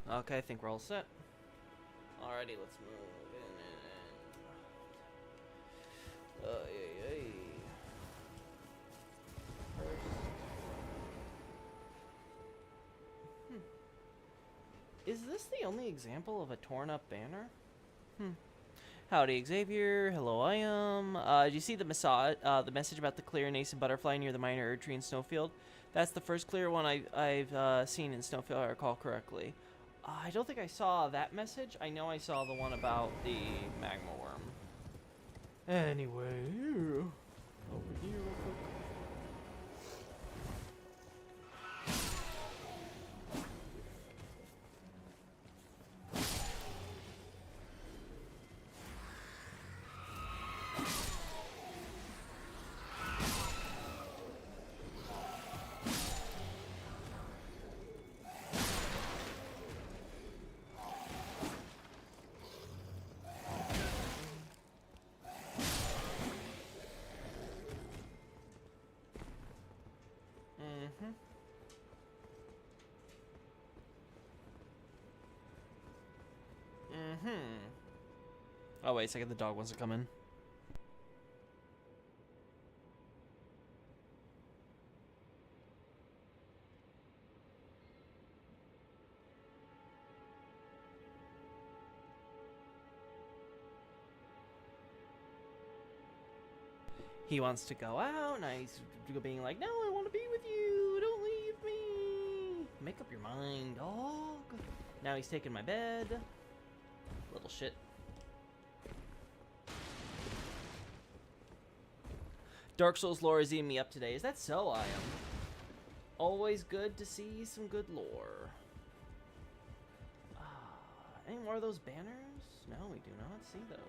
Okay, I think we're all set. Alrighty, let's move in and... First... Is this the only example of a torn up banner? Howdy, Xavier. Hello, I am. Did you see the message about the clear nascent butterfly near the minor Erd tree in Snowfield? That's the first clear one I've seen in Snowfield, if I recall correctly. I don't think I saw that message. I know I saw the one about the magma worm. Anyway, over here real quick. Oh, wait a second. The dog wants to come in. He wants to go out, and he's being like, no, I want to be with you. Don't leave me. Make up your mind, dog. Now he's taking my bed. Little shit. Dark Souls lore is eating me up today. Is that so? I am. Always good to see some good lore. Any more of those banners? No, we do not see those.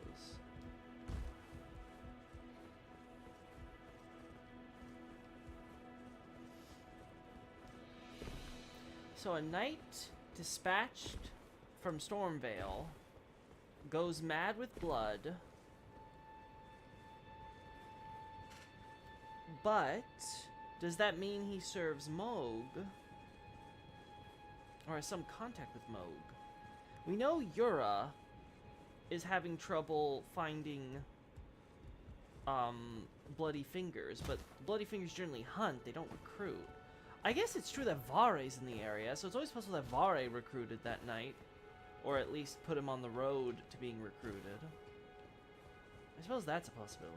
So a knight dispatched from Stormvale goes mad with blood, but does that mean he serves Mohg or has some contact with Mohg? We know Yura is having trouble finding Bloody Fingers, but Bloody Fingers generally hunt, they don't recruit. I guess it's true that Vare's in the area, so it's always possible that Vare recruited that night. Or at least put him on the road to being recruited. I suppose that's a possibility.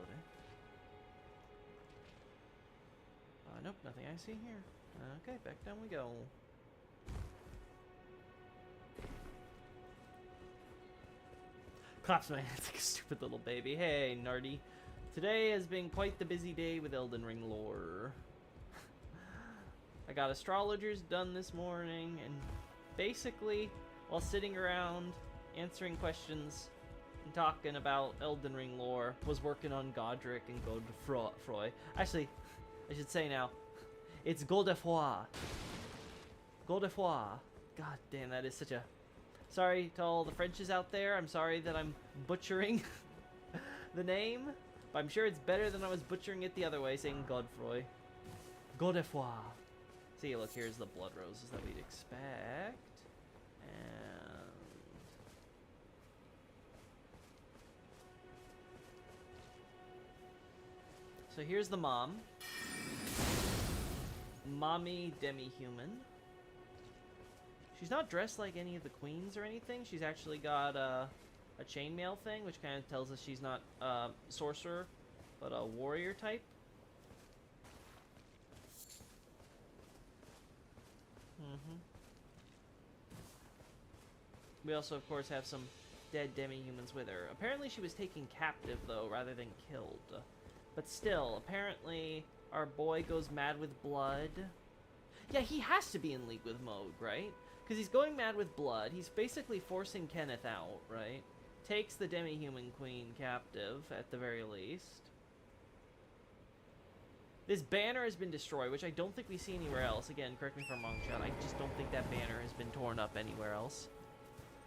Nope, nothing I see here. Okay, back down we go. Claps my hands like a stupid little baby. Hey, Nardy. Today has been quite the busy day with Elden Ring lore. I got astrologers done this morning, and basically, while sitting around answering questions and talking about Elden Ring lore, was working on Godric and Godefroy. Actually, I should say now, it's Godefroy. Godefroy. God damn, that is such a... Sorry to all the Frenches out there. I'm sorry that I'm butchering the name, but I'm sure it's better than I was butchering it the other way, saying Godefroy. Godefroy. See, look, here's the blood roses that we'd expect. And... so here's the mom. Mommy demi-human. She's not dressed like any of the queens or anything. She's actually got a chainmail thing, which kind of tells us she's not a sorcerer, but a warrior type. We also, of course, have some dead demi-humans with her. Apparently she was taken captive, though, rather than killed. But still, apparently our boy goes mad with blood. Yeah, he has to be in league with Mohg, right? Because he's going mad with blood. He's basically forcing Kenneth out, right? Takes the demi-human queen captive, at the very least. This banner has been destroyed, which I don't think we see anywhere else. Again, correct me if I'm wrong, John. I just don't think that banner has been torn up anywhere else.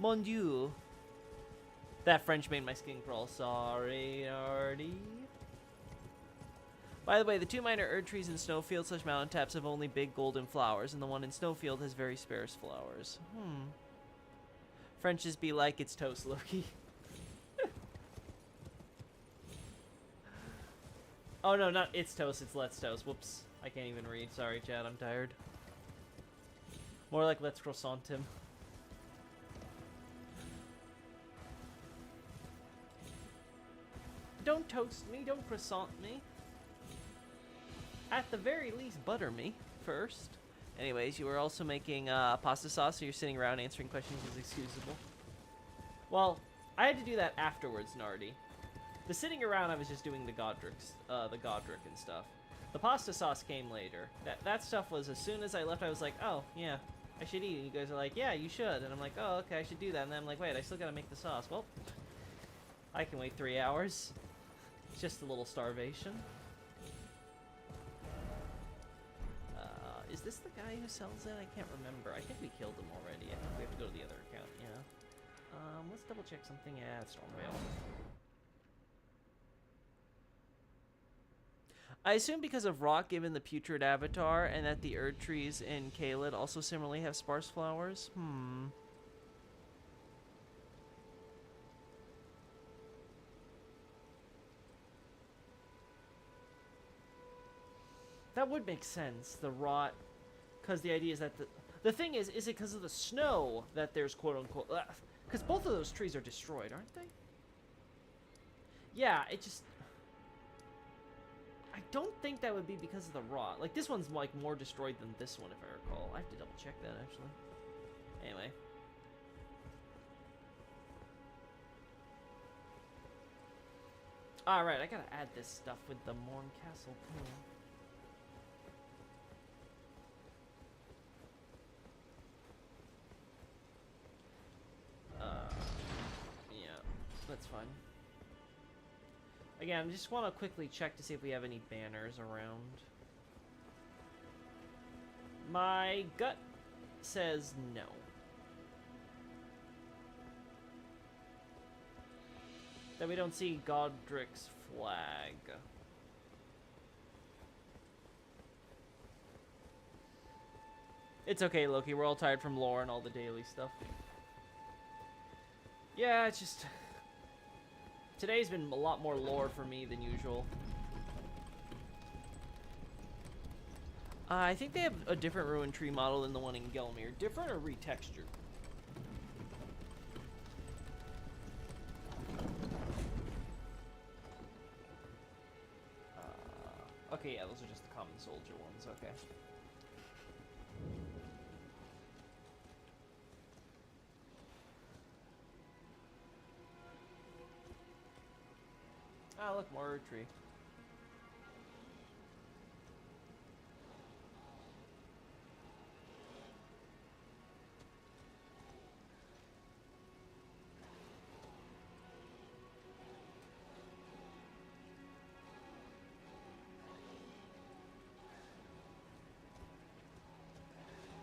Mon Dieu. That French made my skin crawl. Sorry, Artie. By the way, the two minor Erd trees in Snowfield / Mountain Taps have only big golden flowers, and the one in Snowfield has very sparse flowers. Frenches be like, it's toast, Loki. Oh no, not it's toast, it's let's toast. Whoops. I can't even read. Sorry, Chad, I'm tired. More like let's croissant him. Don't toast me, don't croissant me. At the very least, butter me first. Anyways, you were also making pasta sauce, so you're sitting around answering questions is excusable. Well, I had to do that afterwards, Nardi. The sitting around, I was just doing the Godric and stuff. The pasta sauce came later. That stuff was, as soon as I left, I was like, oh, yeah, I should eat. And you guys are like, yeah, you should. And I'm like, oh, okay, I should do that. And then I'm like, wait, I still gotta make the sauce. Well, I can wait 3 hours. It's just a little starvation. Is this the guy who sells it? I can't remember. I think we killed him already. I think we have to go to the other account, yeah. Let's double check something. Yeah, it's Stormveil. I assume because of rock given the putrid avatar and that the Erd trees in Caelid also similarly have sparse flowers. That would make sense. The rot, because the idea is that the thing is it because of the snow that there's quote unquote, because both of those trees are destroyed, aren't they? Yeah, it just, I don't think that would be because of the rot. Like this one's like more destroyed than this one, if I recall. I have to double check that actually. Anyway. Alright, I gotta add this stuff with the Morn Castle pool. Yeah, that's fine. Again, I just want to quickly check to see if we have any banners around. My gut says no. That we don't see Godric's flag. It's okay, Loki. We're all tired from lore and all the daily stuff. Yeah, it's just... Today's been a lot more lore for me than usual. I think they have a different ruin tree model than the one in Gelmir. Different or retextured? Okay, yeah, those are just the common soldier ones, okay. Ah, look, more tree.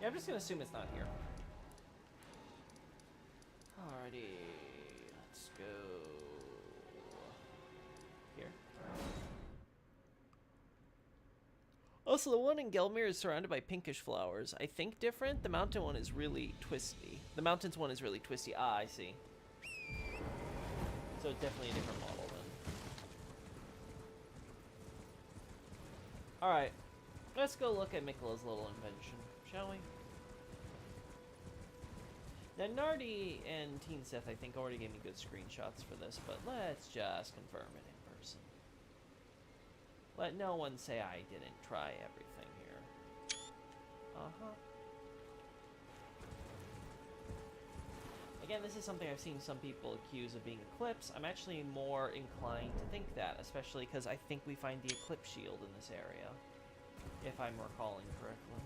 Yeah, I'm just gonna assume it's not here. Alrighty, let's go here. Also, the one in Gelmir is surrounded by pinkish flowers. I think different. The mountain one is really twisty. The mountains one is really twisty. Ah, I see. So it's definitely a different model then. Alright, let's go look at Miquella's little invention, shall we? Now, Nardi and Teen Sith, I think, already gave me good screenshots for this, but let's just confirm it in person. Let no one say I didn't try everything here. Again, this is something I've seen some people accuse of being Eclipse. I'm actually more inclined to think that, especially because I think we find the Eclipse shield in this area, if I'm recalling correctly.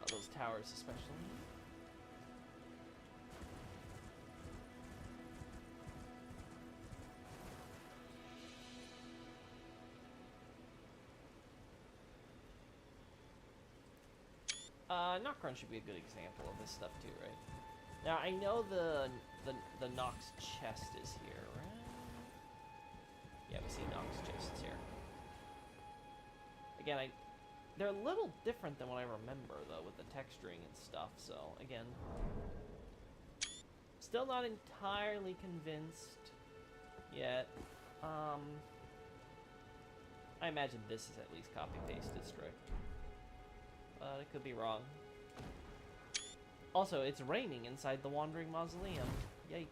Those towers especially. Nocturne should be a good example of this stuff too, right? Now I know the Nox chest is here, right? Yeah, we see Nox chests here. Again, they're a little different than what I remember though, with the texturing and stuff. So again, still not entirely convinced yet. I imagine this is at least copy-pasted strict. But it could be wrong. Also, it's raining inside the Wandering Mausoleum. Yikes.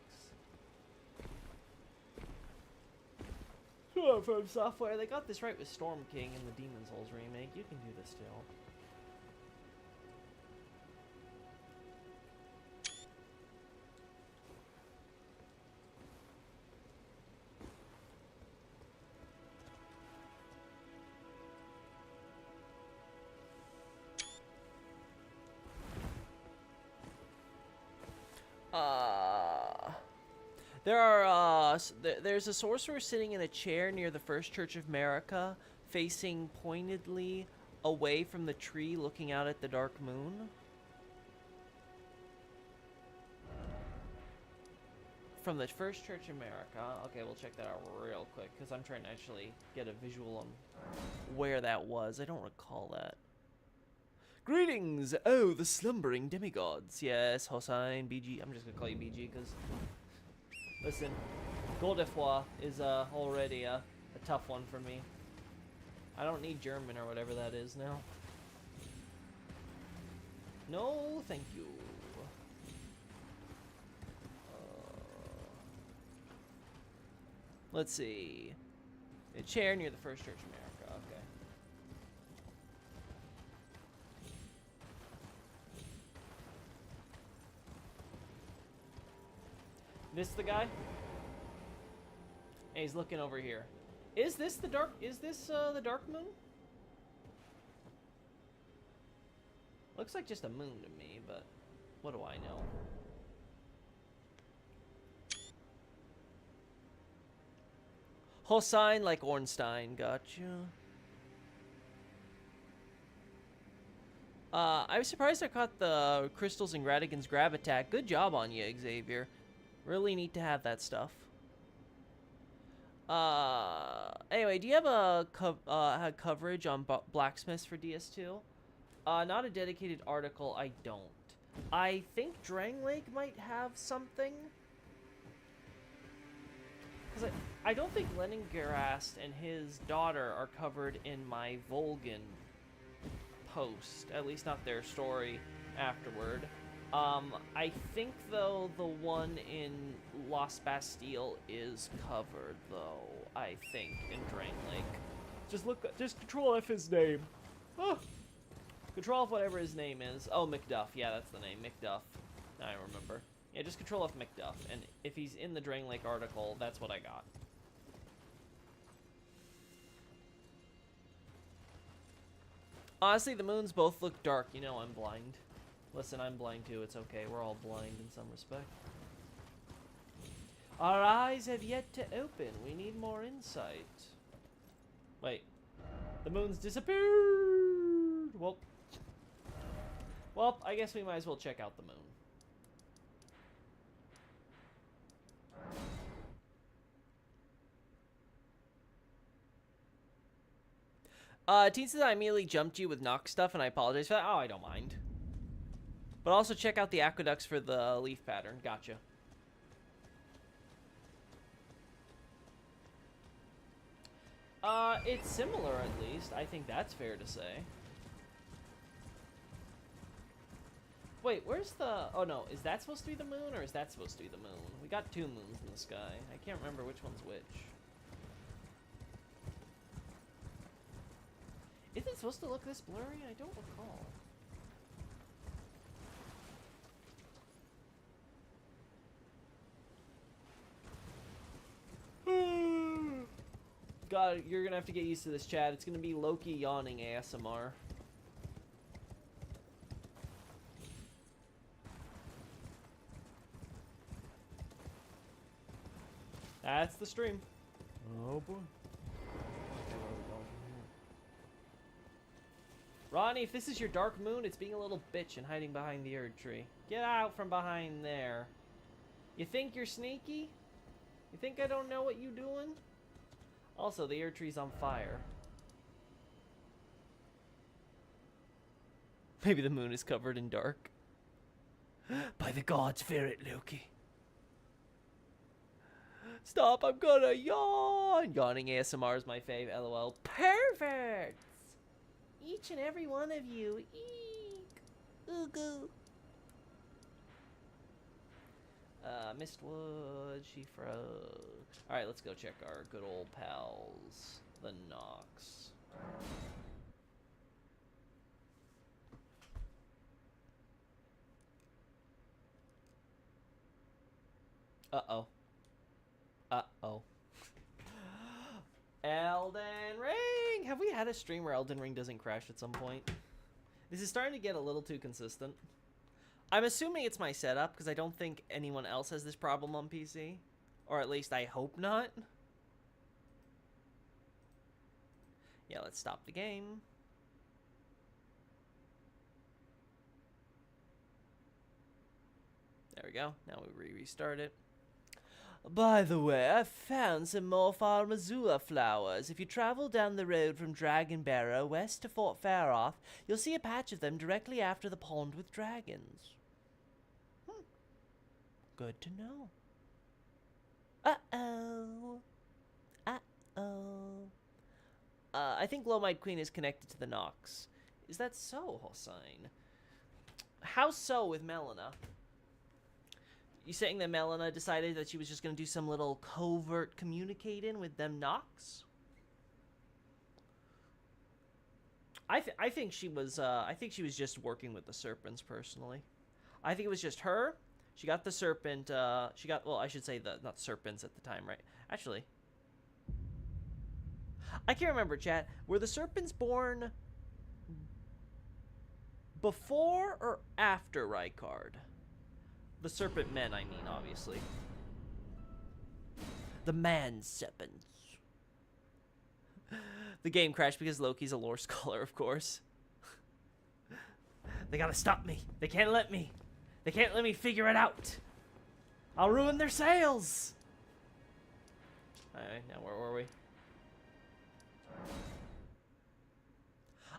From Software, they got this right with Storm King in the Demon's Souls remake. You can do this too. There's a sorcerer sitting in a chair near the First Church of Marika, facing pointedly away from the tree, looking out at the dark moon. From the First Church of Marika. Okay, we'll check that out real quick, because I'm trying to actually get a visual on where that was. I don't recall that. Greetings! Oh, the slumbering demigods. Yes, Hossein, BG. I'm just gonna call you BG, because... Listen, Godefroy is already a tough one for me. I don't need German or whatever that is now. No, thank you. Let's see. A chair near the First Church of America. Okay. This the guy? Hey, he's looking over here. Is this the dark moon? Looks like just a moon to me, but what do I know? Hossein like Ornstein, gotcha. I was surprised I caught the crystals in Radigan's grab attack. Good job on you, Xavier. Really neat to have that stuff. Anyway, do you have a coverage on blacksmiths for DS2? Not a dedicated article, I don't. I think Drangleic might have something. Because I don't think Leningerast and his daughter are covered in my Volgan post. At least not their story afterward. I think, though, the one in Lost Bastille is covered, though. I think, in Drangleic. Just Control F his name. Oh. Control F whatever his name is. Oh, Macduff. Yeah, that's the name. Macduff. Now I remember. Yeah, just Control F Macduff. And if he's in the Drangleic article, that's what I got. Honestly, the moons both look dark. You know I'm blind. Listen, I'm blind too. It's okay. We're all blind in some respect. Our eyes have yet to open. We need more insight. Wait. The moon's disappeared! Well, I guess we might as well check out the moon. Teen says I immediately jumped you with Nox stuff, and I apologize for that. Oh, I don't mind. But also check out the aqueducts for the leaf pattern. Gotcha. It's similar, at least. I think that's fair to say. Wait, where's the... Oh, no. Is that supposed to be the moon, or is that supposed to be the moon? We got two moons in the sky. I can't remember which one's which. Is it supposed to look this blurry? I don't recall. God, you're gonna have to get used to this, Chad. It's gonna be Loki yawning ASMR. That's the stream. Oh boy. Okay, where are we going from Ronnie, if this is your dark moon, it's being a little bitch and hiding behind the Erd tree. Get out from behind there. You think you're sneaky? You think I don't know what you doing? Also, the Erd tree's on fire. Maybe the moon is covered in dark. By the gods, fear it, Loki. Stop, I'm gonna yawn. Yawning ASMR is my fave, lol. Perverts! Each and every one of you. Eek. Ooh-goo. Mistwood, She-Frog. Alright, let's go check our good old pals, the Nox. Uh-oh. Uh-oh. Elden Ring! Have we had a stream where Elden Ring doesn't crash at some point? This is starting to get a little too consistent. I'm assuming it's my setup, because I don't think anyone else has this problem on PC. Or at least I hope not. Yeah, let's stop the game. There we go. Now we restart it. By the way, I found some more Farmazula flowers. If you travel down the road from Dragon Barrow west to Fort Faroth, you'll see a patch of them directly after the pond with dragons. Good to know. Uh-oh. Uh-oh. I think Glowmite Queen is connected to the Nox. Is that so, Hossein? How so with Melina? You saying that Melina decided that she was just going to do some little covert communicating with them Nox? I think she was just working with the serpents personally. I think it was just her. She got the serpent. Well, I should say not serpents at the time, right? Actually, I can't remember, chat. Were the serpents born before or after Rykard? The serpent men, I mean, obviously. The man serpents. The game crashed because Loki's a lore scholar, of course. They gotta stop me. They can't let me. They can't let me figure it out. I'll ruin their sales. Alright, now where were we?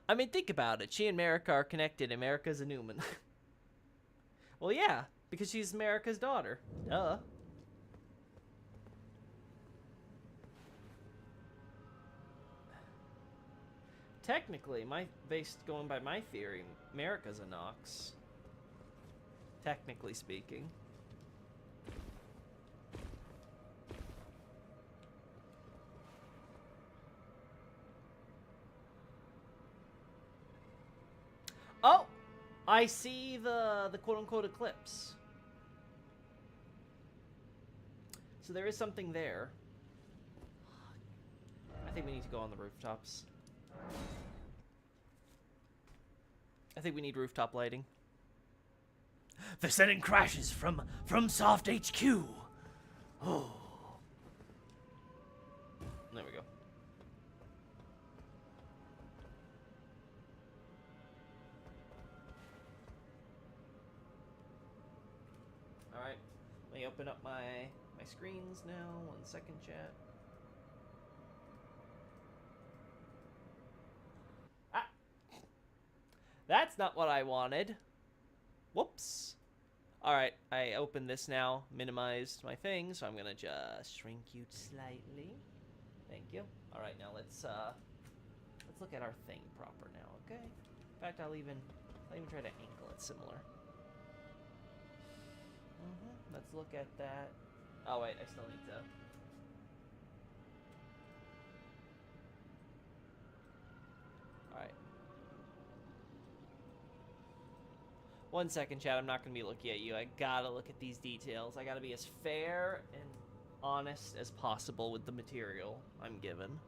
I mean, think about it. She and Marika are connected, and Marika's a Newman. Well, yeah, because she's Marika's daughter. Duh. Technically, based going by my theory, Marika's a Nox. Technically speaking. Oh! I see the quote-unquote eclipse. So there is something there. I think we need to go on the rooftops. I think we need rooftop lighting. They're sending crashes from Soft HQ. Oh. There we go. All right. Let me open up my screens now. 1 second, chat. Ah. That's not what I wanted. Whoops. Alright, I opened this now, minimized my thing, so I'm gonna just shrink you slightly. Thank you. Alright, now let's look at our thing proper now, okay? In fact, I'll even try to angle it similar. Let's look at that. Oh wait, I still need to. Alright. 1 second, chat. I'm not going to be looking at you. I gotta look at these details. I gotta be as fair and honest as possible with the material I'm given.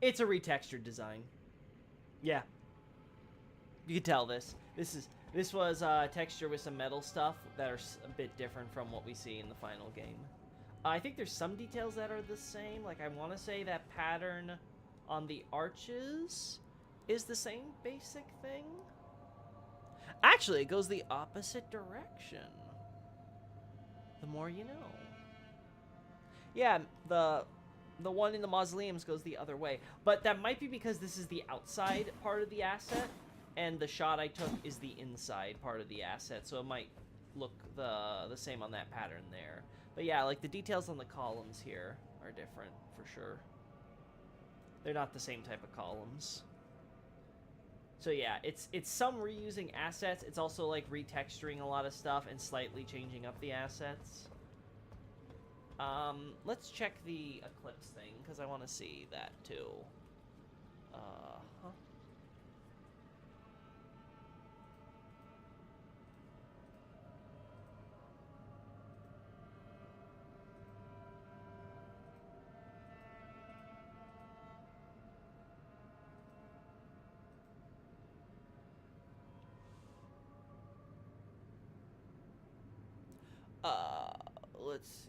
It's a retextured design. Yeah. You can tell this. This was texture with some metal stuff that are a bit different from what we see in the final game. I think there's some details that are the same. Like, I want to say that pattern on the arches is the same basic thing. Actually, it goes the opposite direction. The more you know. Yeah, the one in the mausoleums goes the other way. But that might be because this is the outside part of the asset, and the shot I took is the inside part of the asset, so it might look the same on that pattern there. But yeah, like, the details on the columns here are different, for sure. They're not the same type of columns. So yeah, it's some reusing assets. It's also, like, retexturing a lot of stuff and slightly changing up the assets. Let's check the Eclipse thing, because I want to see that, too. Huh? Let's see.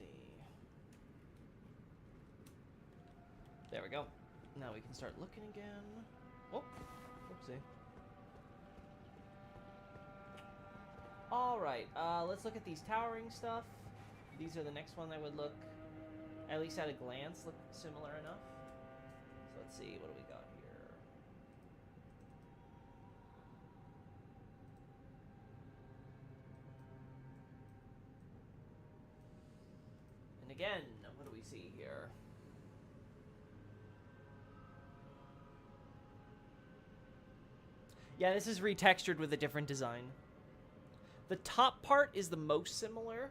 There we go. Now we can start looking again. Oh, oopsie. Alright, let's look at these towering stuff. These are the next one I would look, at least at a glance, look similar enough. So let's see, what do we got here? And again, what do we see here? Yeah, this is retextured with a different design. The top part is the most similar.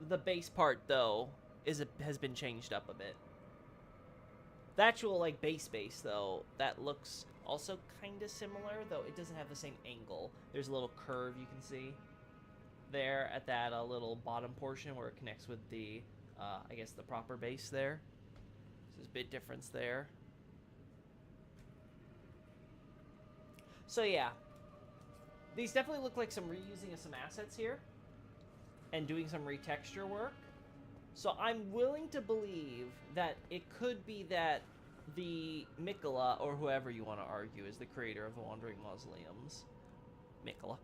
The base part, though, has been changed up a bit. The actual, like, base, though, that looks also kind of similar, though it doesn't have the same angle. There's a little curve you can see there at that little bottom portion where it connects with the, I guess, the proper base there. So there's a bit difference there. So yeah, these definitely look like some reusing of some assets here and doing some retexture work. So I'm willing to believe that it could be that the Miquella, or whoever you want to argue is the creator of the Wandering Mausoleums, Miquella,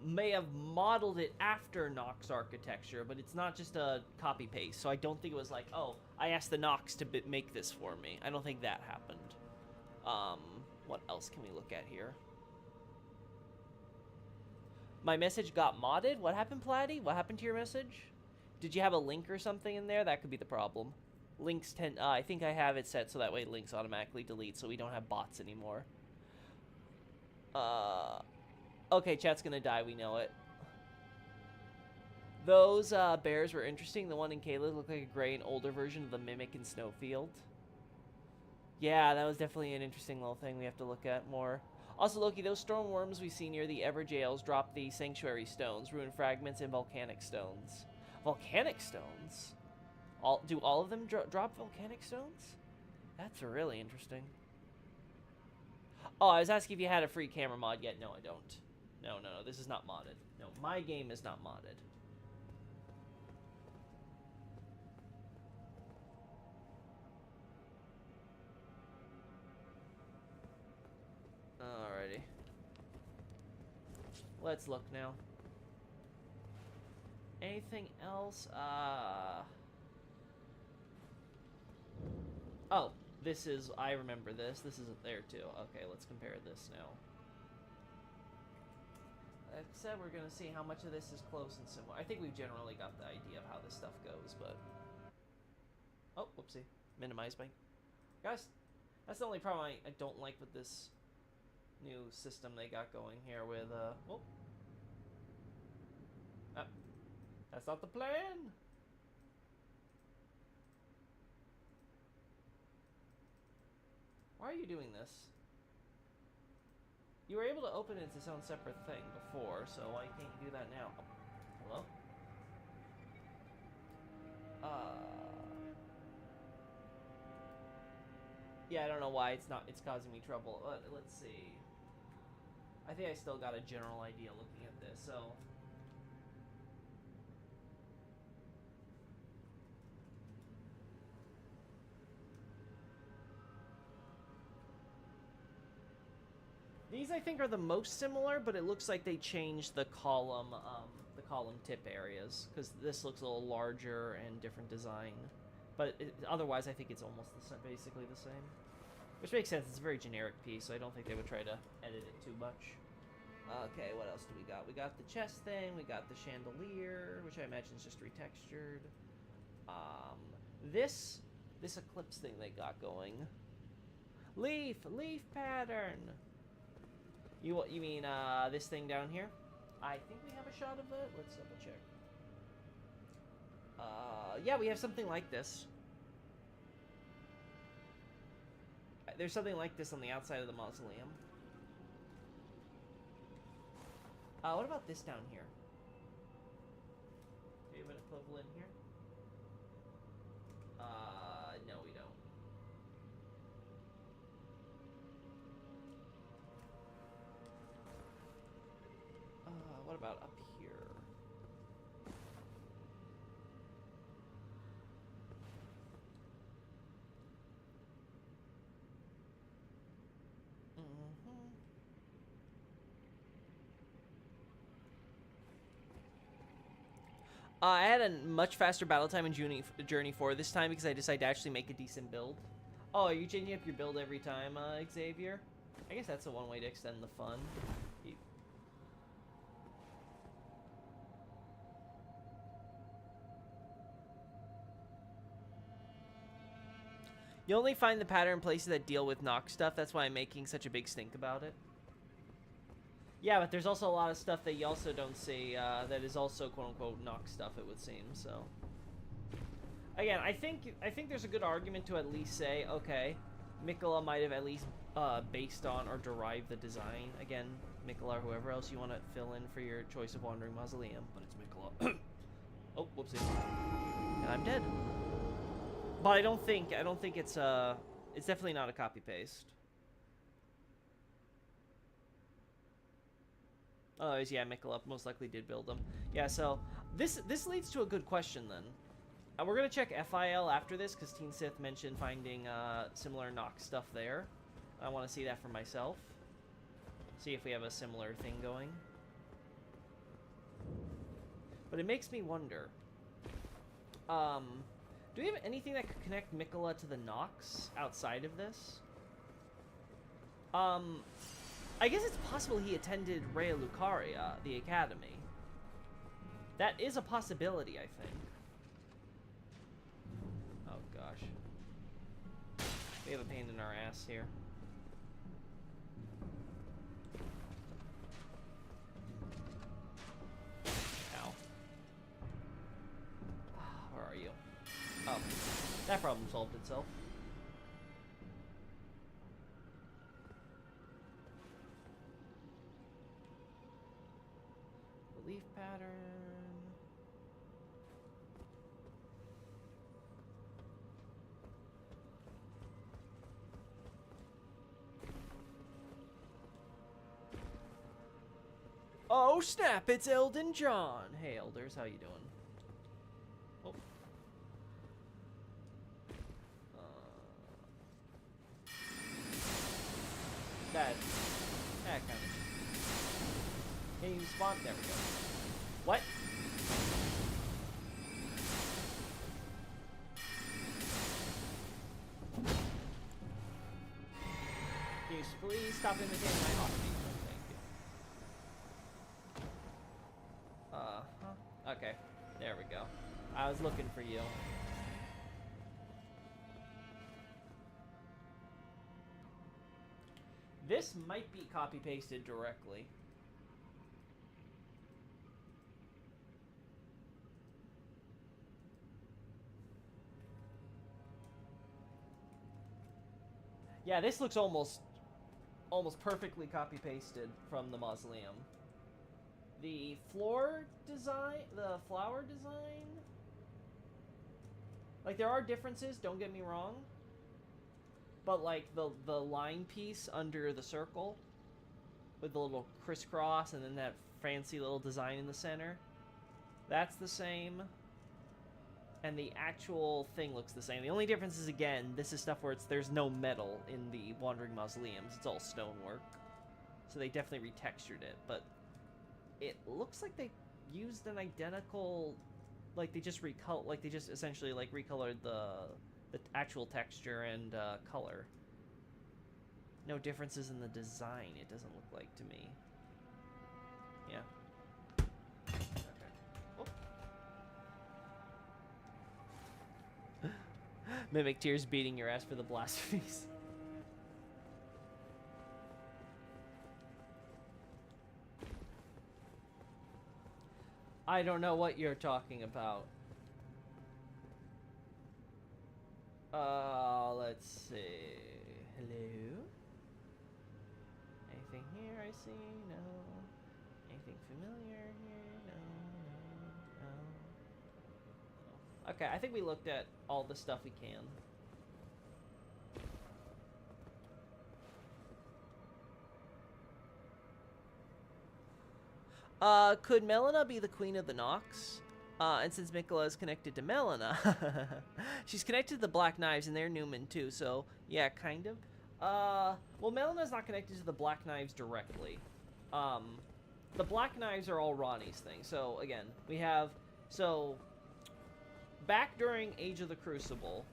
may have modeled it after Nox architecture, but it's not just a copy-paste. So I don't think it was like, oh, I asked the Nox to make this for me. I don't think that happened. What else can we look at here? My message got modded? What happened, Platty? What happened to your message? Did you have a link or something in there? That could be the problem. Links tend... I think I have it set so that way links automatically delete, so we don't have bots anymore. Okay, chat's gonna die, we know it. Those bears were interesting. The one in Kayla looked like a gray and older version of the Mimic in Snowfield. Yeah, that was definitely an interesting little thing we have to look at more. Also, Loki, those storm worms we see near the Everjails drop the sanctuary stones, ruined fragments, and volcanic stones. Volcanic stones? Do all of them drop volcanic stones? That's really interesting. Oh, I was asking if you had a free camera mod yet. No, I don't. No, this is not modded. No, my game is not modded. Alrighty. Let's look now. Anything else? Oh, this is... I remember this. This isn't there, too. Okay, let's compare this now. Like I said, we're going to see how much of this is close and similar. I think we've generally got the idea of how this stuff goes, but... Oh, whoopsie. Minimize my... Guys, that's the only problem I don't like with this new system they got going here with, oh. That's not the plan! Why are you doing this? You were able to open it as its own separate thing before, so why can't you do that now? Hello? Yeah, I don't know why it's causing me trouble. Let's see. I think I still got a general idea looking at this, so... These, I think, are the most similar, but it looks like they changed the column tip areas, because this looks a little larger and different design. But otherwise, I think it's almost basically the same. Which makes sense. It's a very generic piece, so I don't think they would try to edit it too much. Okay, what else do we got? We got the chest thing, we got the chandelier, which I imagine is just retextured. This eclipse thing they got going. Leaf pattern! You mean, this thing down here? I think we have a shot of it. Let's double check. Yeah, we have something like this. There's something like this on the outside of the mausoleum. What about this down here? Do you have an equivalent here? No, we don't. What about up here? I had a much faster battle time in Journey 4 this time because I decided to actually make a decent build. Oh, are you changing up your build every time, Xavier? I guess that's a one way to extend the fun. You only find the pattern in places that deal with Nox stuff. That's why I'm making such a big stink about it. Yeah, but there's also a lot of stuff that you also don't see that is also quote-unquote Nox stuff, it would seem, so... Again, I think there's a good argument to at least say, okay, Miquella might have at least based on or derived the design. Again, Miquella or whoever else you want to fill in for your choice of Wandering Mausoleum, but it's Miquella. Oh, whoopsie. And I'm dead. But I don't think it's definitely not a copy-paste. Oh, yeah, Miquella most likely did build them. Yeah, so this leads to a good question then. We're gonna check FIL after this because Teen Sith mentioned finding similar Nox stuff there. I want to see that for myself. See if we have a similar thing going. But it makes me wonder. Do we have anything that could connect Miquella to the Nox outside of this? I guess it's possible he attended Raya Lucaria, the academy. That is a possibility, I think. Oh, gosh. We have a pain in our ass here. Ow. Where are you? Oh, that problem solved itself. Relief pattern. Oh snap, it's Elden John. Hey elders, how you doing? Oh. That kind of... Can you spawn? There we go. What? Can you please stop imitating my heartbeat? Thank you. Okay. There we go. I was looking for you. This might be copy-pasted directly. Yeah, this looks almost perfectly copy-pasted from the mausoleum. The floor design, the flower design, like there are differences, don't get me wrong. but like the line piece under the circle with the little crisscross and then that fancy little design in the center, that's the same. And the actual thing looks the same. The only difference is, again, this is stuff where there's no metal in the Wandering Mausoleums. It's all stonework. So they definitely retextured it, but it looks like they used an identical, like they just essentially like recolored the actual texture and color. No differences in the design, it doesn't look like to me. Yeah. Mimic Tears beating your ass for the blasphemies. I don't know what you're talking about. Let's see. Hello? Anything here I see? No. Anything familiar here? No, no, no. Okay, I think we looked at all the stuff we can. Could Melina be the queen of the Nox? And since Miquella is connected to Melina, she's connected to the Black Knives, and they're Newman too, so yeah, kind of. Well, Melina's not connected to the Black Knives directly. The Black Knives are all Ranni's thing. So, again, we have... So, back during Age of the Crucible,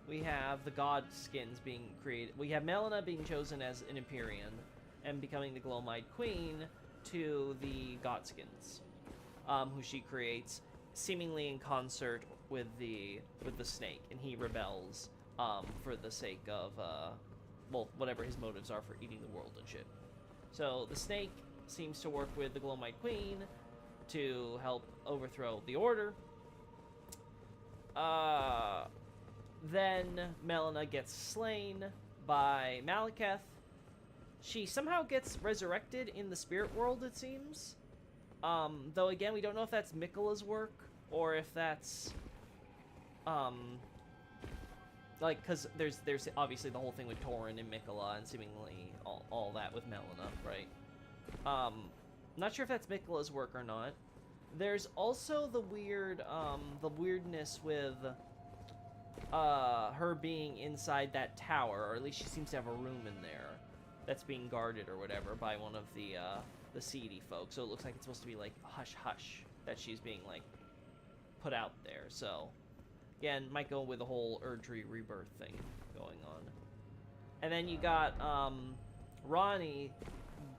we have the God skins being created. We have Melina being chosen as an Empyrean and becoming the Glowmide Queen to the Godskins, who she creates seemingly in concert with the snake, and he rebels for the sake of well, whatever his motives are for eating the world and shit. So the snake seems to work with the Glowmide Queen to help overthrow the Order. Then Melina gets slain by Malekith. She somehow gets resurrected in the spirit world, it seems. Though, again, we don't know if that's Miquella's work, or if that's, like, because there's obviously the whole thing with Tauren and Miquella, and seemingly all that with Melina, right? Not sure if that's Miquella's work or not. There's also the weirdness with, her being inside that tower, or at least she seems to have a room in there that's being guarded or whatever by one of the seedy folks. So it looks like it's supposed to be like hush hush that she's being like put out there. So again, might go with the whole Erdtree rebirth thing going on. And then you got Ranni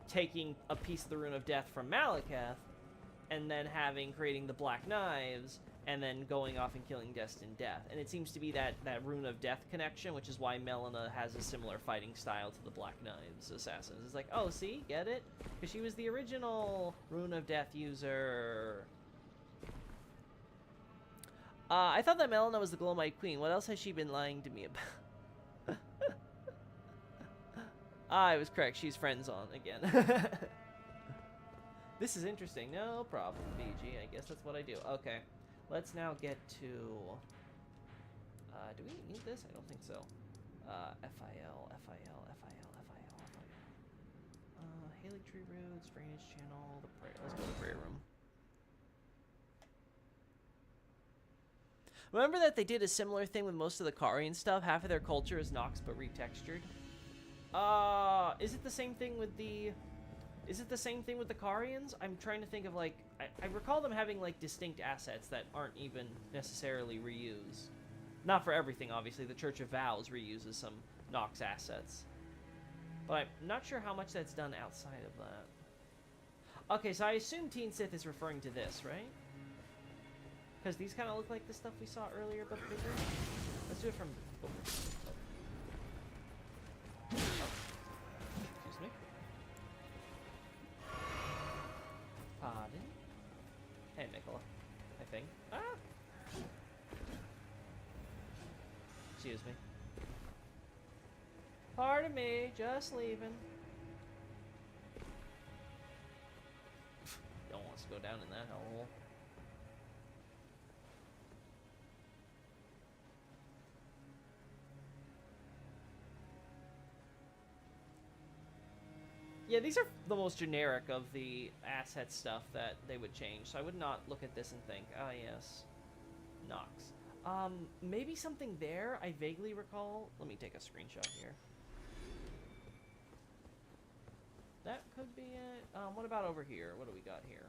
taking a piece of the Rune of Death from Malekith, and then creating the Black Knives, and then going off and killing Destined Death. And it seems to be that Rune of Death connection, which is why Melina has a similar fighting style to the Black Knives assassins. It's like, oh, see? Get it? Because she was the original Rune of Death user. I thought that Melina was the Glowmide Queen. What else has she been lying to me about? I was correct. She's friend-zoned again. This is interesting. No problem, BG. I guess that's what I do. Okay. Let's now get to... do we need this? I don't think so. FIL. Haligtree Roots, Drainage Channel, the prayer. Let's go to the prayer room. Remember that they did a similar thing with most of the Karian stuff? Half of their culture is Nox, but retextured. Is it the same thing with the... Is it the same thing with the Karians? I'm trying to think of, like... I recall them having, like, distinct assets that aren't even necessarily reused. Not for everything, obviously. The Church of Vows reuses some Nox assets. But I'm not sure how much that's done outside of that. Okay, so I assume Teen Sith is referring to this, right? Because these kind of look like the stuff we saw earlier, but bigger. Let's do it from... Oh. Excuse me. Pardon? Hey, Miquella. I think. Ah! Excuse me. Pardon me, just leaving. Don't want us to go down in that hellhole. Yeah, these are the most generic of the asset stuff that they would change. So I would not look at this and think, ah, yes, Nox. Maybe something there. I vaguely recall. Let me take a screenshot here. That could be it. What about over here? What do we got here?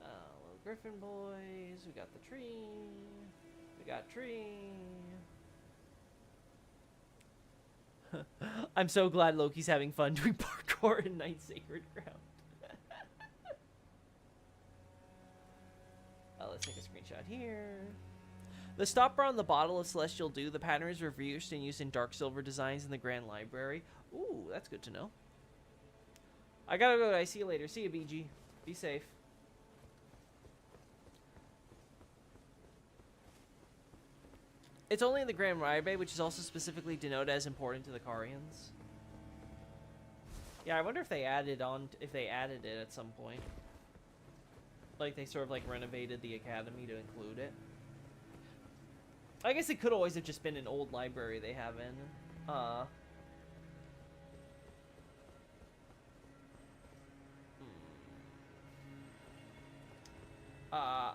Little Griffin boys. We got the tree. We got tree. I'm so glad Loki's having fun doing parkour in Night Sacred Ground. Let's take a screenshot here. The stopper on the bottle of Celestial Dew, the pattern is reversed and used in dark silver designs in the Grand Library. Ooh, that's good to know. I gotta go. I see you later. See you, BG. Be safe. It's only in the Grand Library, which is also specifically denoted as important to the Carians. Yeah, I wonder if they added it at some point. Like, they sort of, like, renovated the academy to include it. I guess it could always have just been an old library they have in.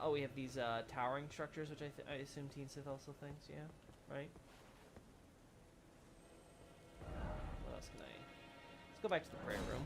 Oh, we have these, towering structures, which I assume Teen Sith also thinks, yeah? Right? What else can I... Let's go back to the prayer room.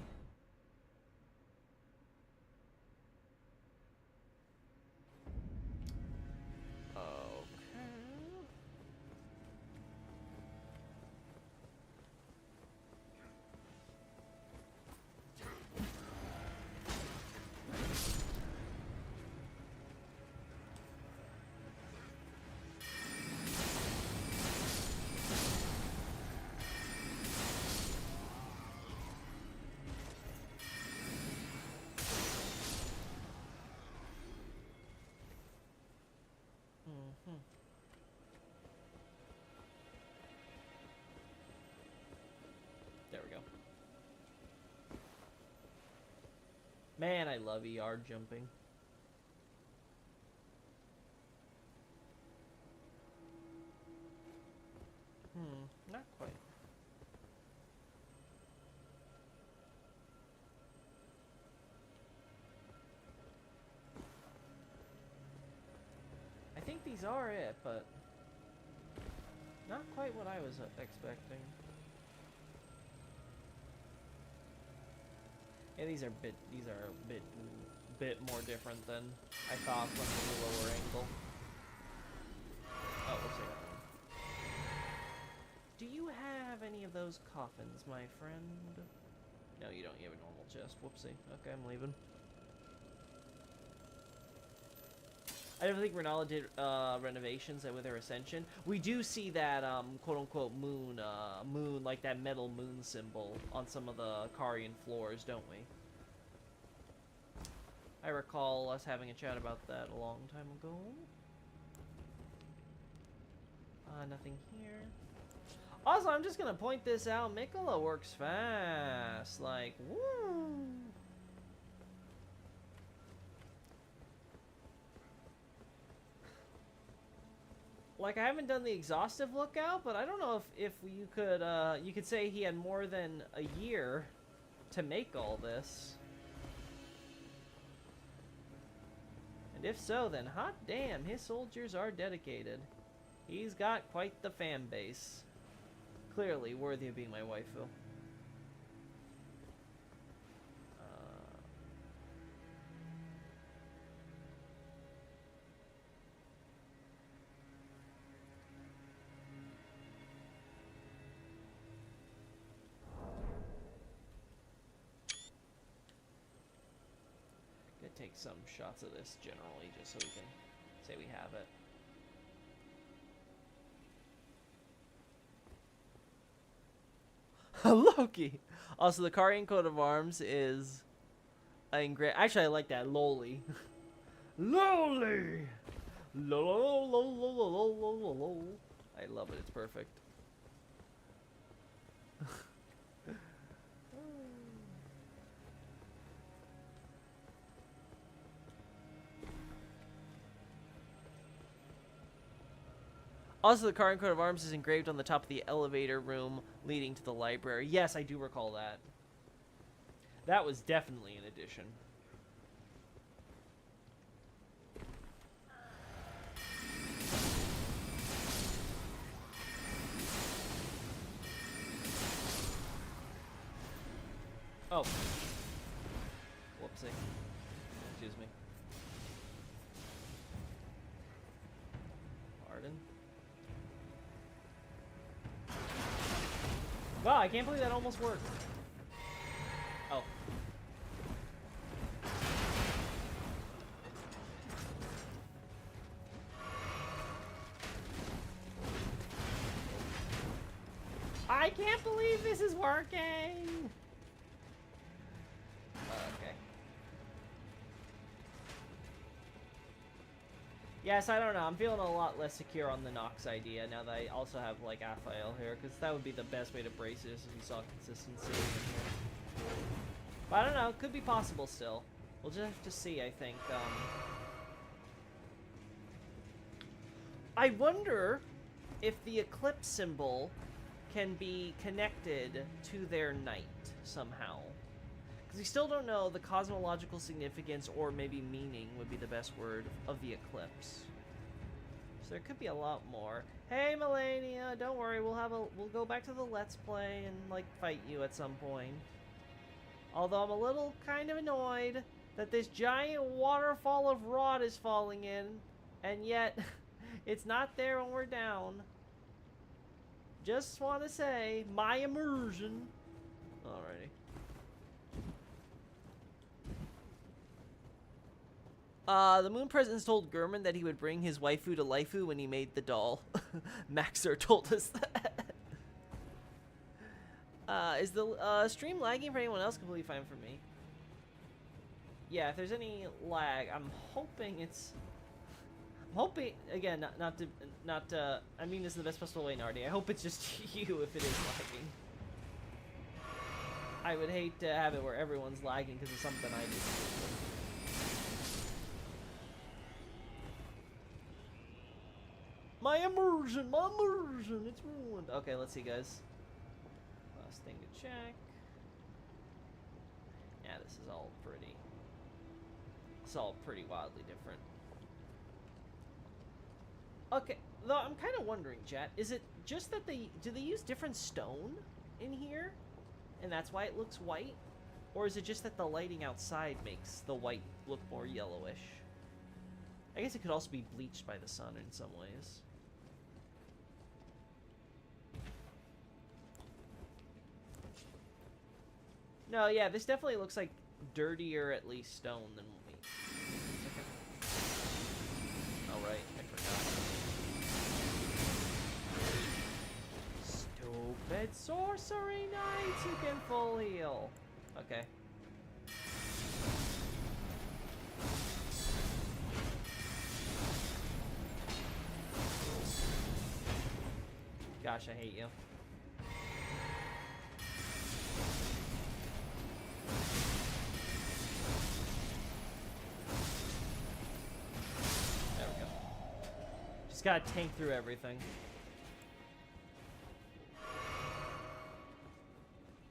There we go. Man, I love ER jumping. Not quite. I think these are it, but not quite what I was expecting. Yeah, these are a bit more different than I thought from the lower angle. Oh, we'll see that one. Do you have any of those coffins, my friend? No, you don't. You have a normal chest. Whoopsie. Okay, I'm leaving. I don't think Renala did renovations with her ascension. We do see that quote-unquote moon, like that metal moon symbol on some of the Carian floors, don't we? I recall us having a chat about that a long time ago. Nothing here. Also, I'm just gonna point this out. Miquella works fast. Like, woo! Like, I haven't done the exhaustive lookout, but I don't know if you could say he had more than a year to make all this. And if so, then hot damn, his soldiers are dedicated. He's got quite the fan base. Clearly worthy of being my waifu. Gonna take some shots of this generally, just so we can say we have it. Loki! Also, the Carian coat of arms is... Actually, I like that. Loli. Loli! Lol. I love it. It's perfect. Also, the current coat of arms is engraved on the top of the elevator room leading to the library. Yes, I do recall that. That was definitely an addition. Oh. Whoopsie. Excuse me. Pardon? Wow, I can't believe that almost worked. Oh. I can't believe this is working! Okay. Yes, I don't know. I'm feeling a lot less secure on the Nox idea now that I also have, like, Aphael here, because that would be the best way to brace this if you saw consistency in here. But I don't know. It could be possible still. We'll just have to see, I think. I wonder if the Eclipse symbol can be connected to their night somehow. Because we still don't know the cosmological significance, or maybe meaning would be the best word, of the eclipse. So there could be a lot more. Hey, Melania, don't worry, we'll go back to the Let's Play and, like, fight you at some point. Although I'm a little kind of annoyed that this giant waterfall of rot is falling in, and yet it's not there when we're down. Just want to say, my immersion. Alrighty. The Moon Presence told Gurman that he would bring his waifu to Laifu when he made the doll. Maxer told us that. Is the stream lagging for anyone else? Completely fine for me. Yeah, if there's any lag, I'm hoping it's... I'm hoping, again, not to, I mean this in the best possible way, Nardi. I hope it's just you if it is lagging. I would hate to have it where everyone's lagging because of something I do. My immersion, it's ruined. Okay, let's see, guys. Last thing to check. Yeah, this is all pretty. It's all pretty wildly different. Okay, though I'm kind of wondering, chat, is it just that do they use different stone in here? And that's why it looks white? Or is it just that the lighting outside makes the white look more yellowish? I guess it could also be bleached by the sun in some ways. No, yeah, this definitely looks like dirtier, at least, stone than what we... Oh, right, I forgot. Stupid sorcery knights who can full heal. Okay. Gosh, I hate you. There we go. Just gotta tank through everything.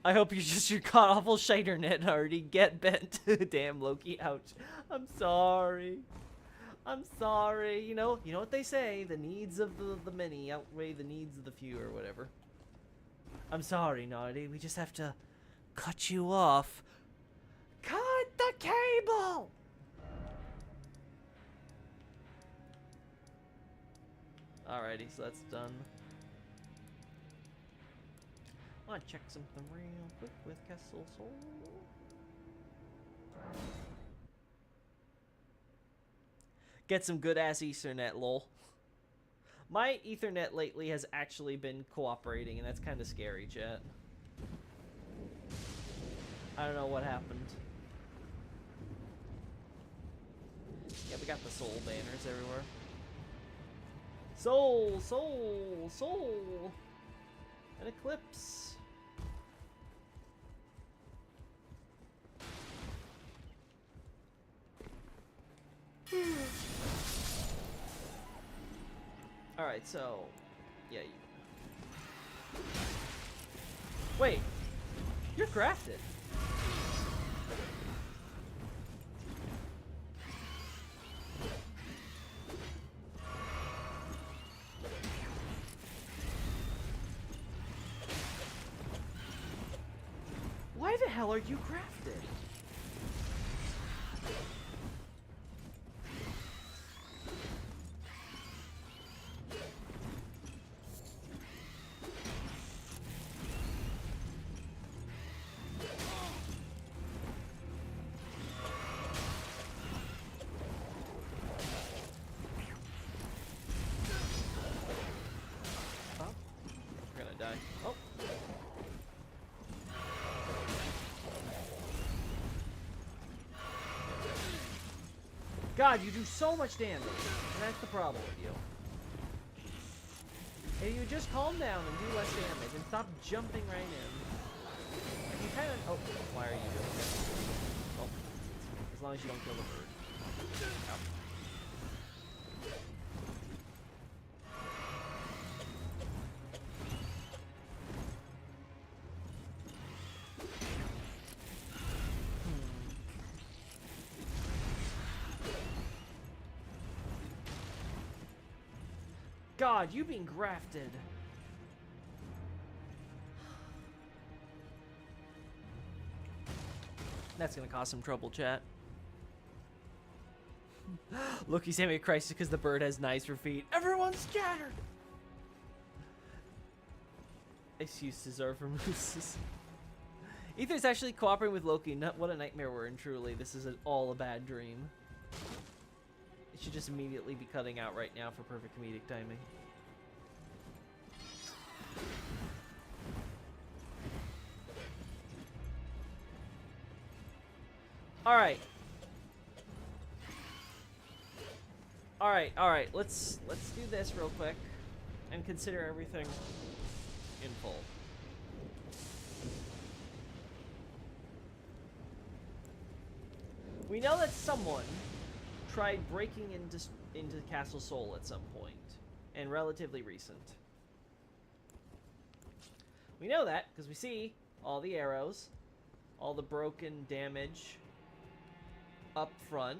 I hope you just your god-awful Shiner net already get bent. Damn, Loki, ouch. I'm sorry. I'm sorry. You know what they say, the needs of the many outweigh the needs of the few, or whatever. I'm sorry, Naughty. We just have to cut you off. Cut the cable! Alrighty, so that's done. I want to check something real quick with Castle Soul. Get some good-ass Ethernet, lol. My Ethernet lately has actually been cooperating, and that's kind of scary, chat. I don't know what happened. Yeah, we got the soul banners everywhere. Soul, soul, soul! An eclipse. Alright, so Yeah. Wait. You're grafted. Why the hell are you grafted? Oh, we're gonna die. Oh. God, you do so much damage, and that's the problem with you. If you would just calm down and do less damage, and stop jumping right in. Like you kind of. Oh, why are you doing this? Oh, as long as you don't kill the bird. Ow. God, you being grafted. That's gonna cause some trouble, chat. Look, he's having a crisis because the bird has nicer feet. Everyone's scattered! Excuses are for mooses. Ether's actually cooperating with Loki. What a nightmare we're in, truly. This is all a bad dream. It should just immediately be cutting out right now for perfect comedic timing. Alright. Alright. Let's do this real quick and consider everything in full. We know that someone tried breaking into Castle Sol at some point, and relatively recent. We know that because we see all the arrows, all the broken damage up front.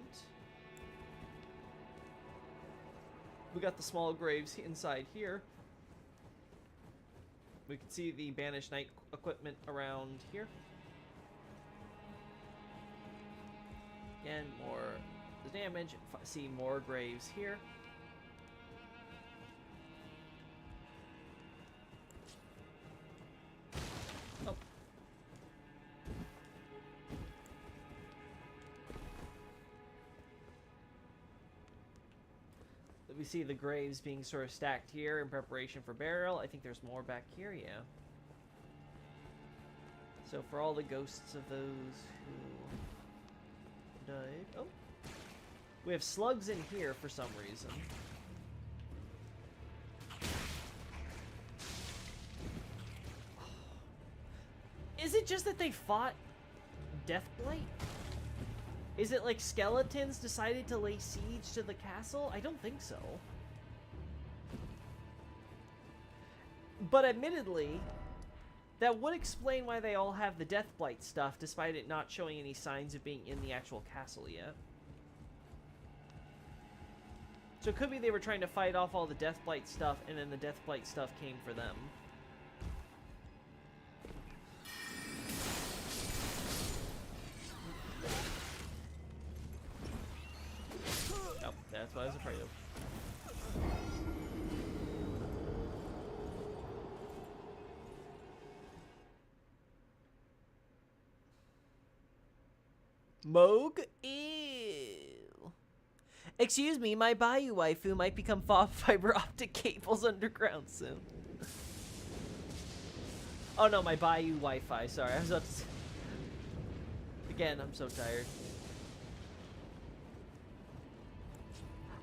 We got the small graves inside here. We can see the Banished Knight equipment around here. Again, more the damage. See more graves here. Oh. We see the graves being sort of stacked here in preparation for burial. I think there's more back here, yeah. So for all the ghosts of those who died. Oh. We have slugs in here for some reason. Is it just that they fought Deathblight? Is it like skeletons decided to lay siege to the castle? I don't think so. But admittedly, that would explain why they all have the Deathblight stuff, despite it not showing any signs of being in the actual castle yet. So it could be they were trying to fight off all the Deathblight stuff, and then the Deathblight stuff came for them. Oh, that's what I was afraid of. Moog? Ew. Excuse me, my Bayou waifu might become fiber optic cables underground soon. Oh no, my Bayou Wi-Fi, sorry. I was about to say... Again, I'm so tired.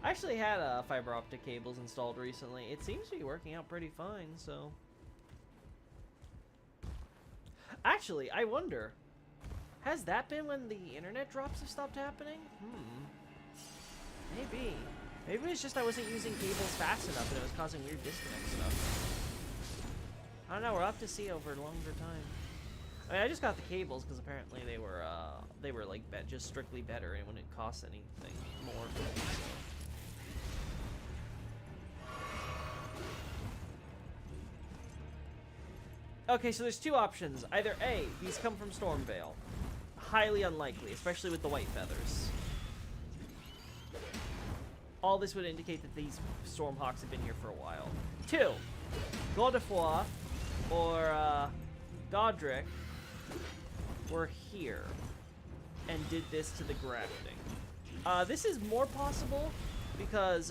I actually had fiber optic cables installed recently. It seems to be working out pretty fine, so... Actually, I wonder... Has that been when the internet drops have stopped happening? Maybe. Maybe it's just I wasn't using cables fast enough and it was causing weird disconnect stuff. I don't know, we'll have to see over a longer time. I mean, I just got the cables because apparently they were like just strictly better and wouldn't cost anything more. So. Okay, so there's two options. Either A, these come from Stormveil. Highly unlikely, especially with the white feathers. All this would indicate that these Stormhawks have been here for a while. 2, Godefroy or Godric were here and did this to the grafting. This is more possible because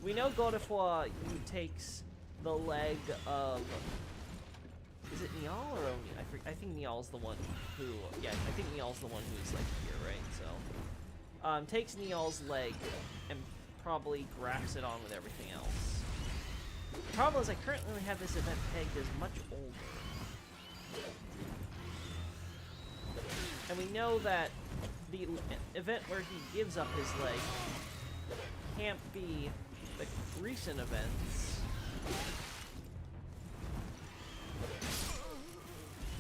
we know Godefroy takes the leg of... Is it Niall or Oni? I think Niall's the one who... Yeah, I think Niall's the one who's like here, right? So, takes Niall's leg and probably grafts it on with everything else. The problem is I currently only have this event pegged as much older. And we know that the event where he gives up his leg can't be the recent events.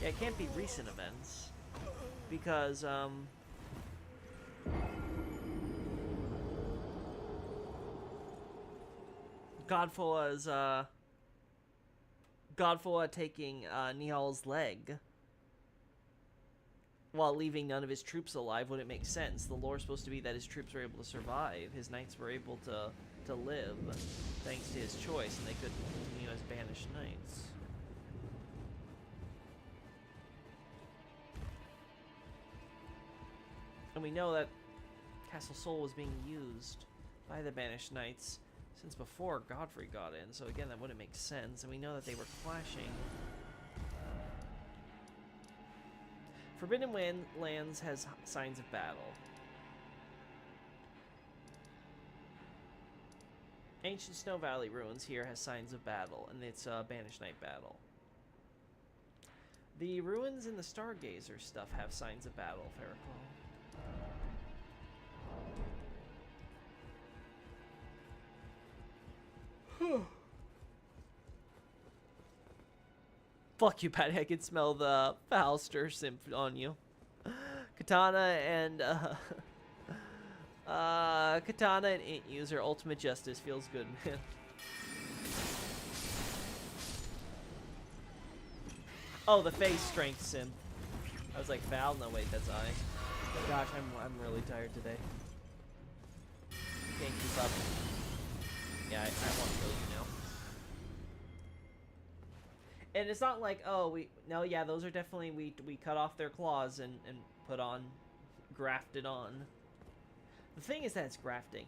Yeah, it can't be recent events. Because, Godfrey taking Niall's leg while leaving none of his troops alive wouldn't make sense. The lore is supposed to be that his troops were able to survive, his knights were able to live thanks to his choice, and they could continue as banished knights. And we know that Castle Sol was being used by the banished knights since before Godfrey got in, so again, that wouldn't make sense, and we know that they were clashing. Forbidden Lands has signs of battle. Ancient Snow Valley Ruins here has signs of battle, and it's a Banished Knight battle. The ruins in the Stargazer stuff have signs of battle, if I recall. Fuck you, Patty. I can smell the Falster simp on you. Katana and Katana and Int User Ultimate Justice feels good, man. Oh, the face strength simp. I was like, Val? No, wait, that's I. But gosh, I'm really tired today. Can't keep up. Yeah, I want to kill you now. And it's not like, oh, no, yeah, those are definitely, we cut off their claws and put on, grafted on. The thing is that it's grafting.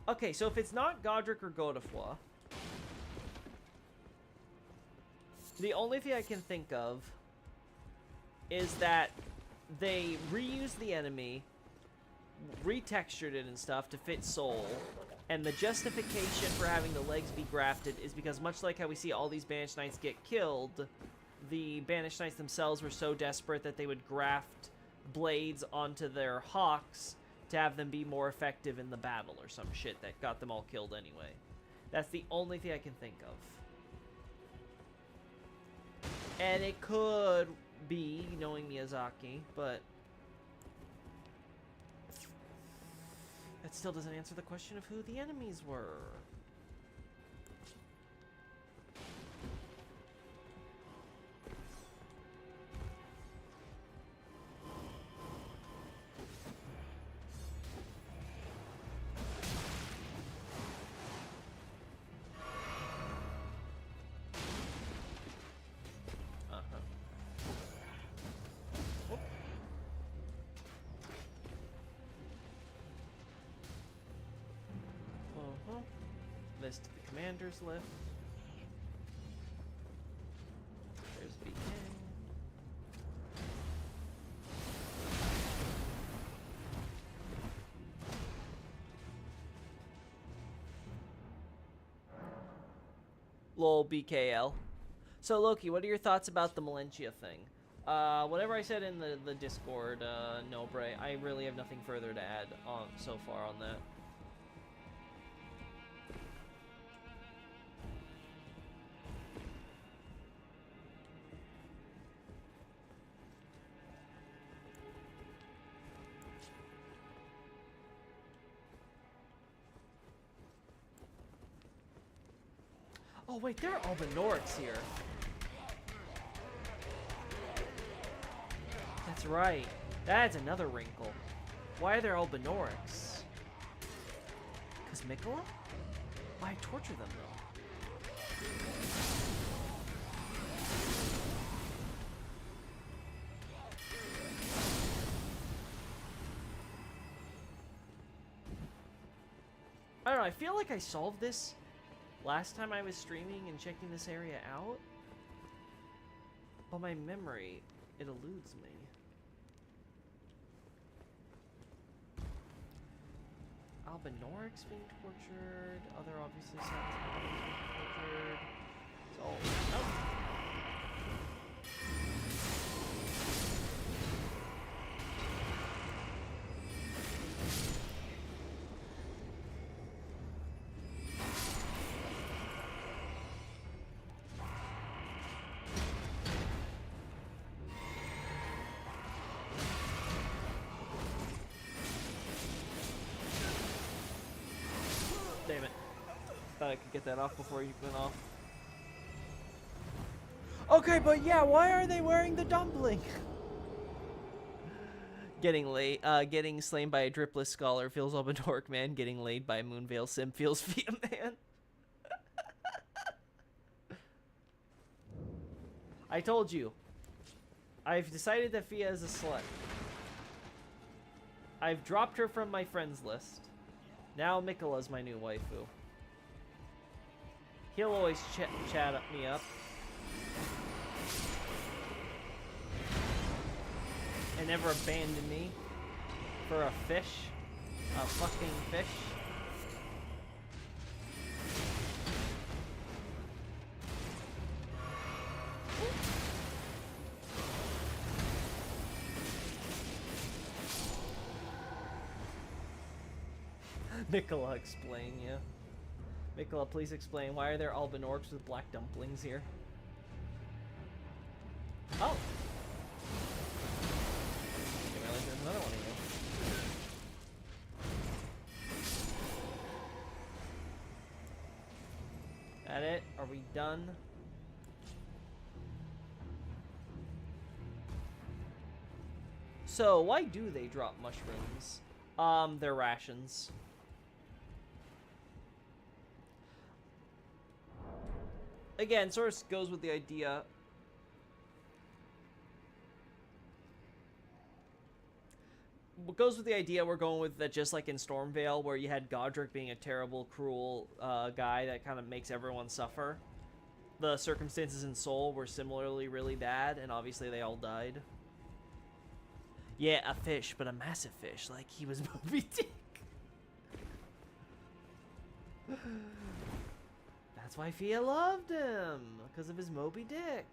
Okay, so if it's not Godric or Godefroy, the only thing I can think of is that they reused the enemy, retextured it and stuff to fit Sol, and the justification for having the legs be grafted is because much like how we see all these Banished Knights get killed, the Banished Knights themselves were so desperate that they would graft blades onto their hawks to have them be more effective in the battle or some shit that got them all killed anyway. That's the only thing I can think of. And it could be, knowing Miyazaki, but that still doesn't answer the question of who the enemies were. List of the commanders list. There's BK. Lol, BKL. So Loki, what are your thoughts about the Melentia thing? Whatever I said in the Discord, Nobre, I really have nothing further to add on so far on that. Oh wait, there are Albinaurics here. That's right. That's another wrinkle. Why are there Albinaurics? Because Mikola? Why torture them though? I don't know, I feel like I solved this last time I was streaming and checking this area out. But my memory, it eludes me. Albinaurics being tortured, other obviously sounds being tortured. It's all damn it. Thought I could get that off before you went off. Okay, but yeah, why are they wearing the dumpling? Getting slain by a dripless scholar feels Albinauric man. Getting laid by a Moonveil sim feels Fia man. I told you. I've decided that Fia is a slut. I've dropped her from my friends list. Now Mikola's my new waifu. He'll always chat me up. And never abandon me for a fish. A fucking fish. Mikola, explain, yeah. Mikola, please explain. Why are there Albinaurics with black dumplings here? Oh! Didn't realize there's another one here. That it? Are we done? So, why do they drop mushrooms? They're rations. Again, sort of goes with the idea. What goes with the idea we're going with that, just like in Stormveil, where you had Godric being a terrible, cruel guy that kind of makes everyone suffer. The circumstances in Soul were similarly really bad, and obviously they all died. Yeah, a fish, but a massive fish, like he was Moby Dick. That's why Fia loved him, because of his Moby Dick.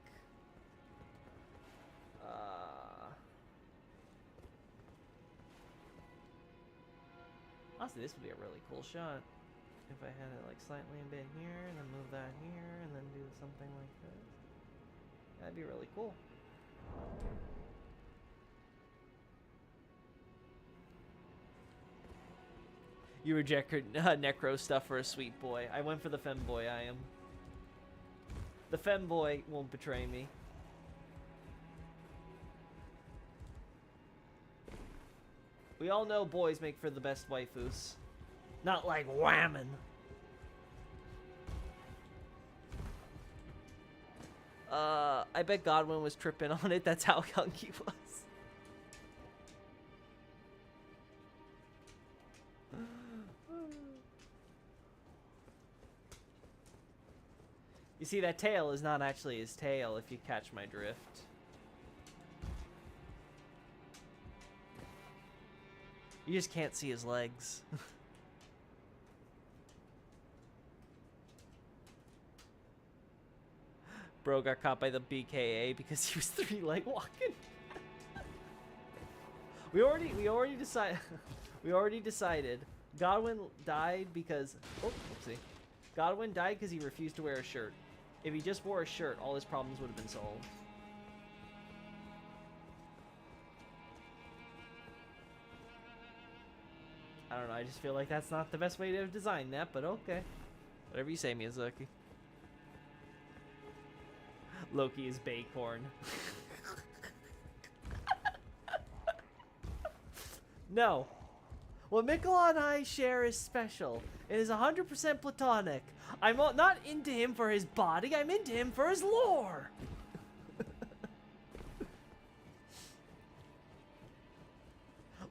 Honestly, this would be a really cool shot if I had it like slightly a bit here, and then move that here, and then do something like this. That'd be really cool. You reject Necro stuff for a sweet boy. I went for the femboy, I am. The femboy won't betray me. We all know boys make for the best waifus. Not like whammon. I bet Godwin was tripping on it. That's how young he was. You see, that tail is not actually his tail, if you catch my drift. You just can't see his legs. Bro got caught by the BKA because he was 3-leg walking. we already decided. Godwin died because oopsie. Godwin died because he refused to wear a shirt. If he just wore a shirt, all his problems would have been solved. I don't know, I just feel like that's not the best way to have designed that, but okay. Whatever you say, Miyazaki. Loki is Baycorn. No. What Mikola and I share is special. It is 100% platonic. I'm not into him for his body, I'm into him for his lore.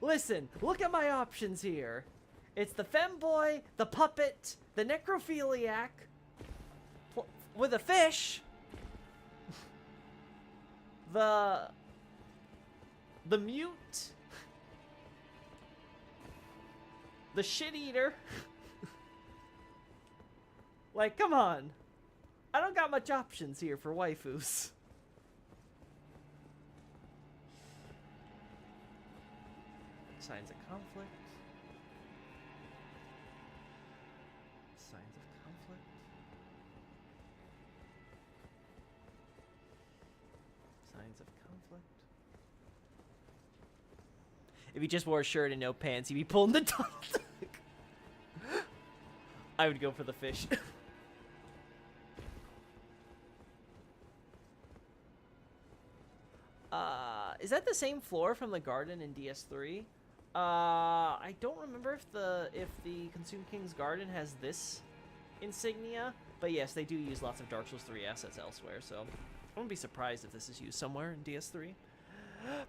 Listen, look at my options here. It's the femboy, the puppet, the necrophiliac, with a fish, the mute, the shit eater. Like, come on. I don't got much options here for waifus. Signs of conflict. Signs of conflict. Signs of conflict. If he just wore a shirt and no pants, he'd be pulling the tongue. I would go for the fish. Is that the same floor from the garden in DS3? I don't remember if the Consume King's Garden has this insignia, but yes, they do use lots of Dark Souls 3 assets elsewhere, so I wouldn't be surprised if this is used somewhere in DS3.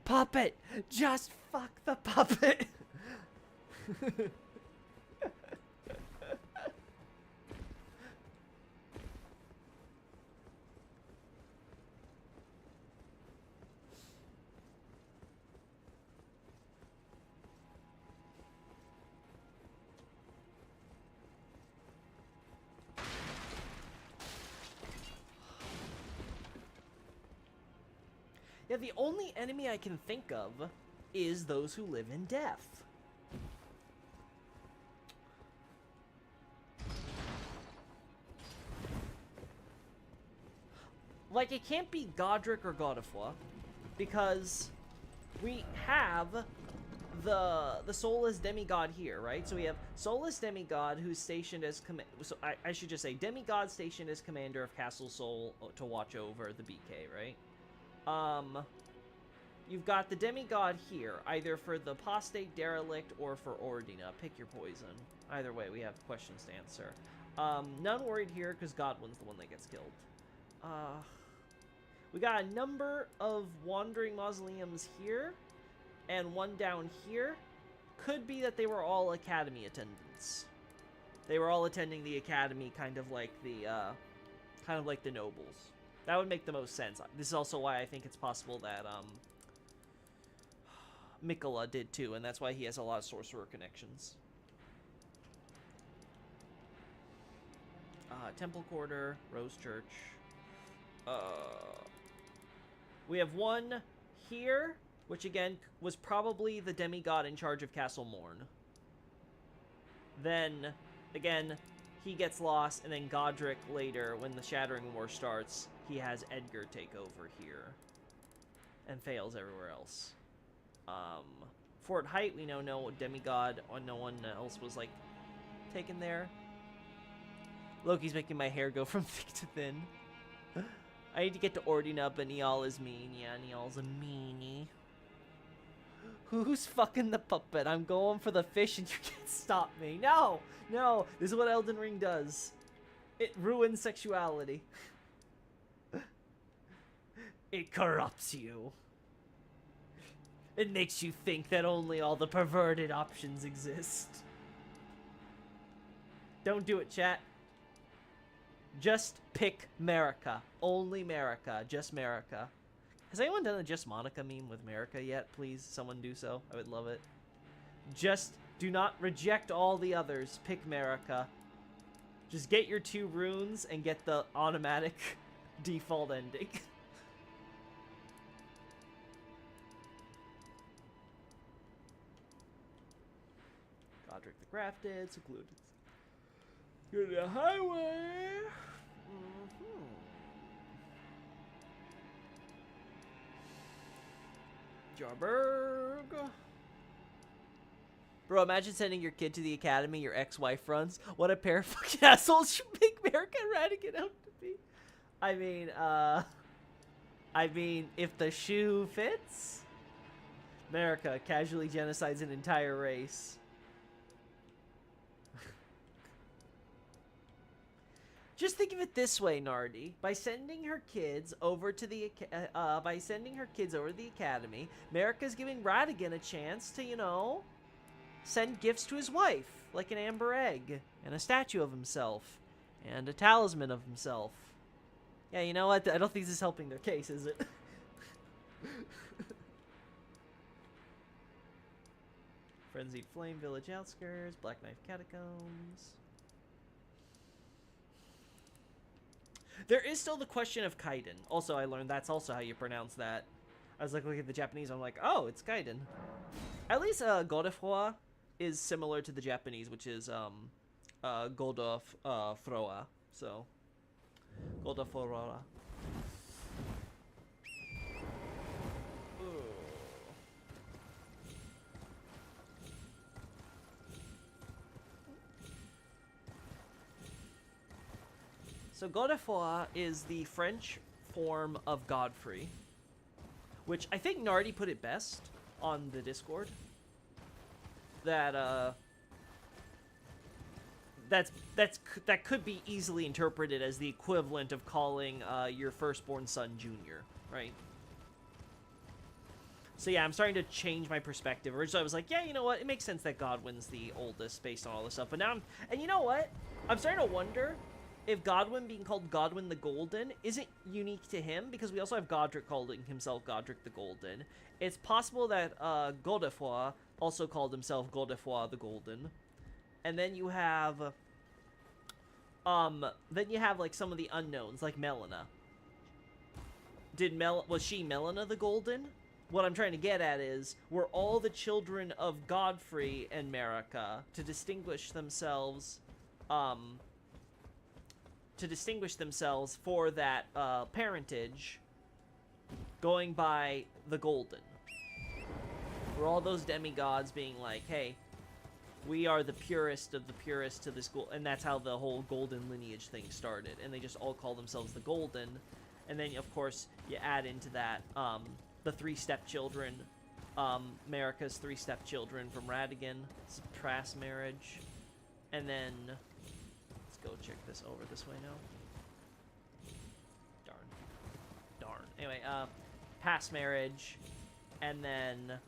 Puppet! Just fuck the puppet! Yeah, the only enemy I can think of is those who live in death. Like, it can't be Godric or Godefroy, because we have the soulless demigod here, right? So we have soulless demigod who's stationed as so I should just say demigod stationed as commander of Castle Sol to watch over the BK, right? You've got the demigod here, either for the apostate derelict or for Ordina. Pick your poison. Either way, we have questions to answer. None worried here because Godwin's the one that gets killed. We got a number of wandering mausoleums here, and one down here. Could be that they were all academy attendants. They were all attending the academy, kind of like the nobles. That would make the most sense. This is also why I think it's possible that Mikola did too, and that's why he has a lot of sorcerer connections. Temple Quarter, Rose Church. We have one here, which again was probably the demigod in charge of Castle Morn. Then, again, he gets lost, and then Godric later, when the Shattering War starts, he has Edgar take over here. And fails everywhere else. Fort Height, we know no demigod, or no one else was, like, taken there. Loki's making my hair go from thick to thin. I need to get to Ordina, but Niall is mean. Yeah, Niall's a meanie. Who's fucking the puppet? I'm going for the fish and you can't stop me. No! No! This is what Elden Ring does. It ruins sexuality. It corrupts you. It makes you think that only all the perverted options exist. Don't do it, chat. Just pick Marika. Only Marika. Just Marika. Has anyone done a Just Monica meme with Marika yet? Please, someone do so. I would love it. Just do not reject all the others. Pick Marika. Just get your 2 runes and get the automatic default ending. Godric the Grafted, secluded. Go to the highway. Jarburg. Bro, imagine sending your kid to the academy your ex-wife runs. What a pair of fucking assholes you make Marika and Radigan out to be. I mean, I mean, if the shoe fits. America casually genocides an entire race. Just think of it this way, Nardi. By sending her kids over to the academy, America's giving Ratigan a chance to, you know, send gifts to his wife, like an amber egg, and a statue of himself, and a talisman of himself. Yeah, you know what? I don't think this is helping their case, is it? Frenzied Flame Village Outskirts, Black Knife Catacombs. There is still the question of Kaiden. Also, I learned that's also how you pronounce that. I was like looking at the Japanese, I'm like, oh, it's Kaiden. At least Godefroy is similar to the Japanese, which is Godofroa. So, Godofroa. So Godefroy is the French form of Godfrey, which I think Nardi put it best on the Discord. That could be easily interpreted as the equivalent of calling your firstborn son Junior, right? So yeah, I'm starting to change my perspective. Originally I was like, yeah, you know what? It makes sense that Godwin's the oldest based on all this stuff. But now and you know what? I'm starting to wonder if Godwin being called Godwin the Golden isn't unique to him, because we also have Godric calling himself Godric the Golden. It's possible that Godefroy also called himself Godefroy the Golden. And then you have like some of the unknowns, like Melina. Was she Melina the Golden? What I'm trying to get at is, were all the children of Godfrey and Marika to distinguish themselves for that parentage, going by the Golden? Were all those demigods being like, hey, we are the purest of the purest to this gold, and that's how the whole golden lineage thing started, and they just all call themselves the Golden. And then of course you add into that the three stepchildren, Marika's three stepchildren from Ratigan, Trass marriage, and then let's go check this over this way now. Darn. Anyway, past marriage, and then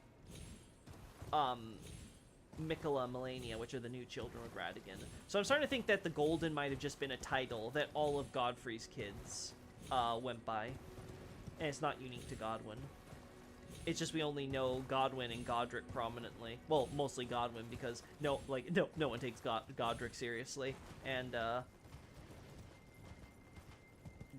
Mikola, Melania, which are the new children of Ratigan. So I'm starting to think that the Golden might have just been a title that all of Godfrey's kids went by. And it's not unique to Godwin. It's just we only know Godwin and Godric prominently. Well, mostly Godwin, because no one takes Godric seriously. And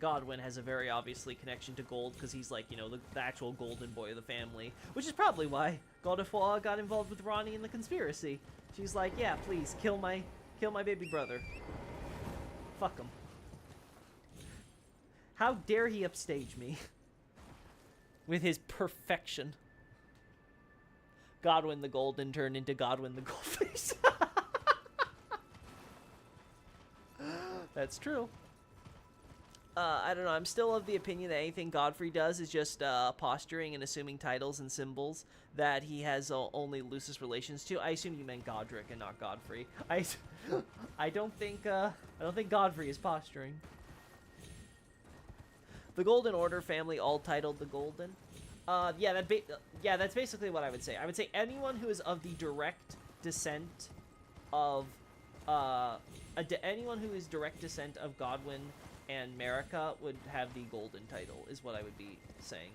Godwin has a very obviously connection to gold, because he's like, you know, the actual golden boy of the family. Which is probably why Godefroy got involved with Ranni in the conspiracy. She's like, yeah, please, kill my baby brother. Fuck him. How dare he upstage me? With his perfection. Godwin the Golden turned into Godwin the Goldface. That's true. I don't know. I'm still of the opinion that anything Godfrey does is just posturing and assuming titles and symbols that he has only loosest relations to. I assume you meant Godric and not Godfrey. I don't think Godfrey is posturing. The Golden Order family, all titled the Golden. Yeah, that's basically what I would say. I would say anyone who is of the direct descent of anyone who is direct descent of Godwin and Marika would have the Golden title, is what I would be saying.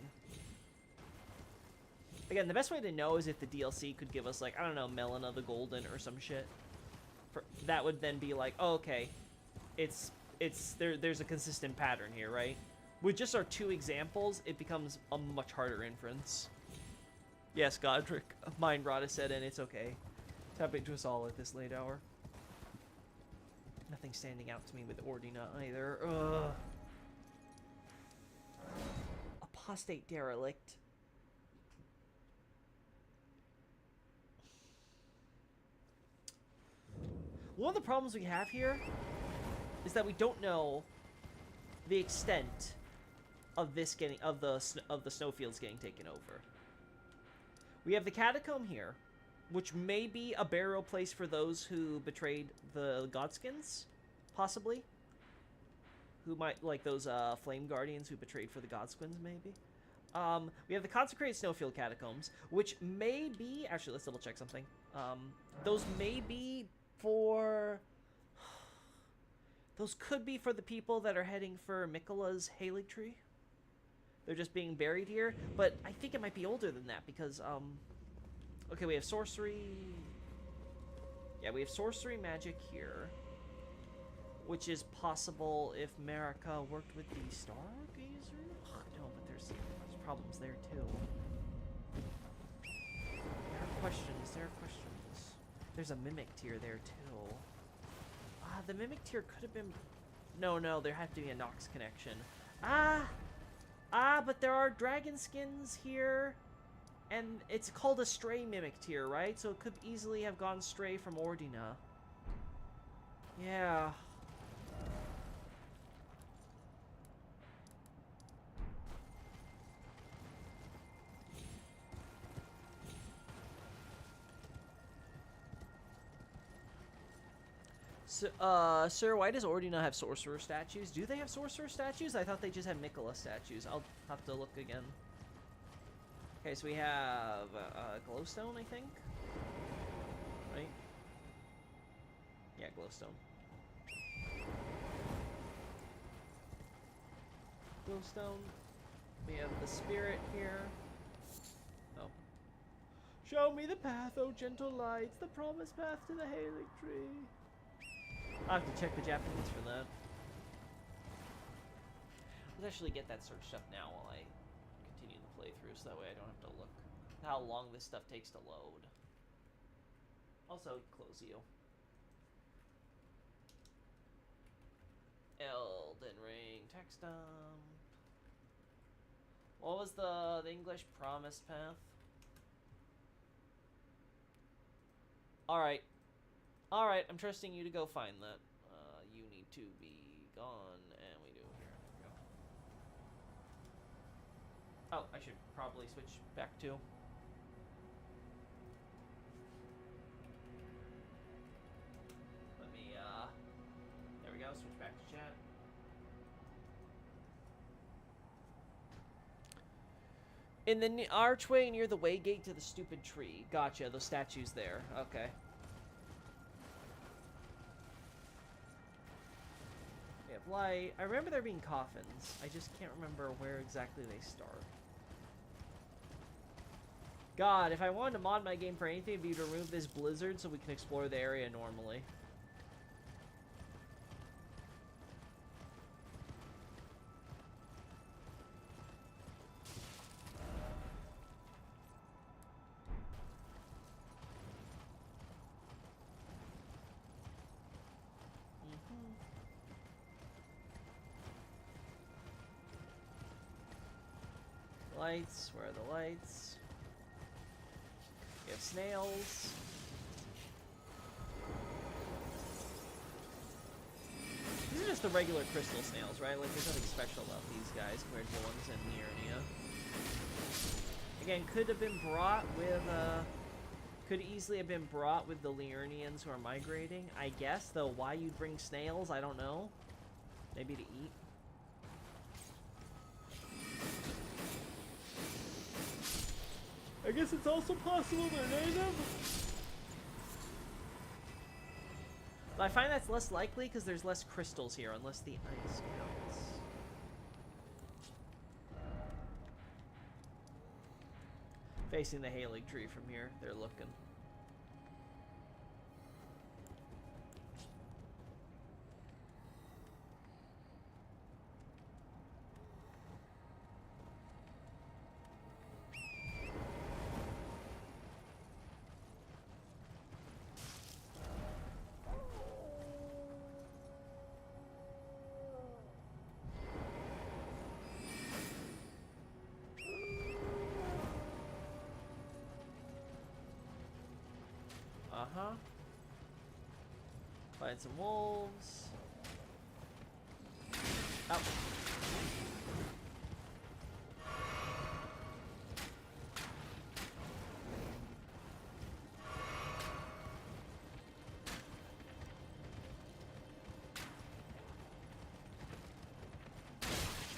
Again, the best way to know is if the DLC could give us, like, I don't know, Melina the Golden or some shit. That would then be like, oh, okay, there's a consistent pattern here, right? With just our two examples, it becomes a much harder inference. Yes, Godric, mind rot is set in, it's okay. It's happening to us all at this late hour. Nothing standing out to me with Ordina either. Ugh. Apostate derelict. One of the problems we have here is that we don't know the extent of this getting of the snowfields getting taken over. We have the catacomb here, which may be a burial place for those who betrayed the Godskins, possibly. Who might, like those flame guardians who betrayed for the Godskins, maybe. We have the consecrated snowfield catacombs, which may be, actually let's double check something. Those may be for, those could be for the people that are heading for Miquella's Haligtree. They're just being buried here, but I think it might be older than that because, okay, we have sorcery. Yeah, we have sorcery magic here, which is possible if Marika worked with the Stargazer. No, but there's problems there too. There are questions. There are questions. There's a mimic tier there too. The mimic tier could have been. No, there had to be a Nox connection. But there are dragon skins here, and it's called a stray mimic tier, right? So it could easily have gone stray from Ordina. Yeah. So, sir, why does Ordina have sorcerer statues? Do they have sorcerer statues? I thought they just had Miquella statues. I'll have to look again. Okay, so we have glowstone, I think. Right? Yeah, glowstone. Glowstone. We have the spirit here. Oh. Show me the path, oh gentle lights, the promised path to the Haligtree. I'll have to check the Japanese for that. Let's actually get that searched up now while I continue the playthrough, so that way I don't have to look how long this stuff takes to load. Also, close you. Elden Ring text dump. What was the English promised path? Alright. Alright, I'm trusting you to go find that. You need to be gone, and we do. Here we go. Oh, I should probably switch back to. Let me, there we go, switch back to chat. In the archway near the way gate to the stupid tree. Gotcha, those statues there. Okay. We have light. I remember there being coffins. I just can't remember where exactly they start. God, if I wanted to mod my game for anything, it'd be to remove this blizzard so we can explore the area normally. Lights, where are the lights? We have snails. These are just the regular crystal snails, right? Like, there's nothing special about these guys compared to the ones in Liurnia. Again, could have been brought with, could easily have been brought with the Liurnians who are migrating. I guess, though, why you'd bring snails, I don't know. Maybe to eat. I guess it's also possible they're native. But I find that's less likely because there's less crystals here, unless the ice counts. Facing the Haligtree from here, they're looking. Uh-huh. Find some wolves. Oh.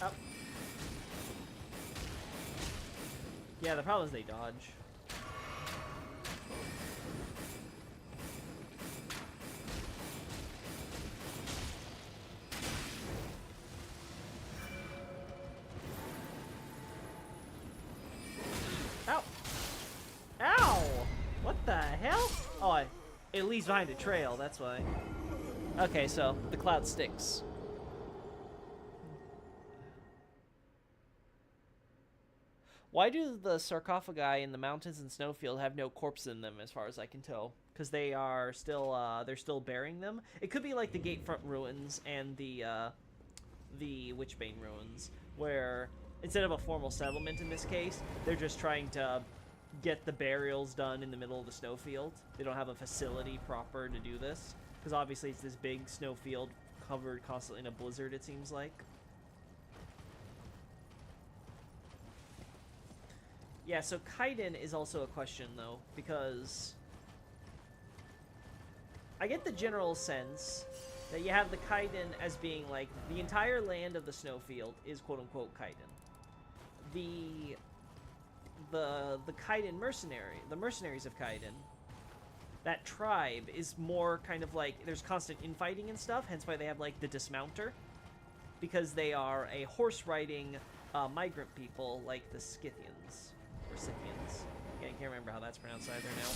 Oh. Yeah, the problem is they dodge. Ow! Ow! What the hell? Oh, it leaves behind a trail, that's why. Okay, so the cloud sticks. Why do the sarcophagi in the mountains and snowfield have no corpse in them, as far as I can tell? Because they are still, they're still bearing them. It could be like the Gatefront ruins and the Witchbane ruins, where instead of a formal settlement in this case, they're just trying to get the burials done in the middle of the snowfield. They don't have a facility proper to do this, because obviously it's this big snowfield covered constantly in a blizzard, it seems like. Yeah, so Kaiden is also a question, though, because I get the general sense that you have the Kaiden as being, like, the entire land of the snowfield is quote-unquote Kaiden. The Kaiden mercenary, the mercenaries of Kaiden, that tribe is more kind of like, there's constant infighting and stuff, hence why they have, like, the Dismounter, because they are a horse-riding migrant people like the Scythians. Or Scythians. Yeah, I can't remember how that's pronounced either now.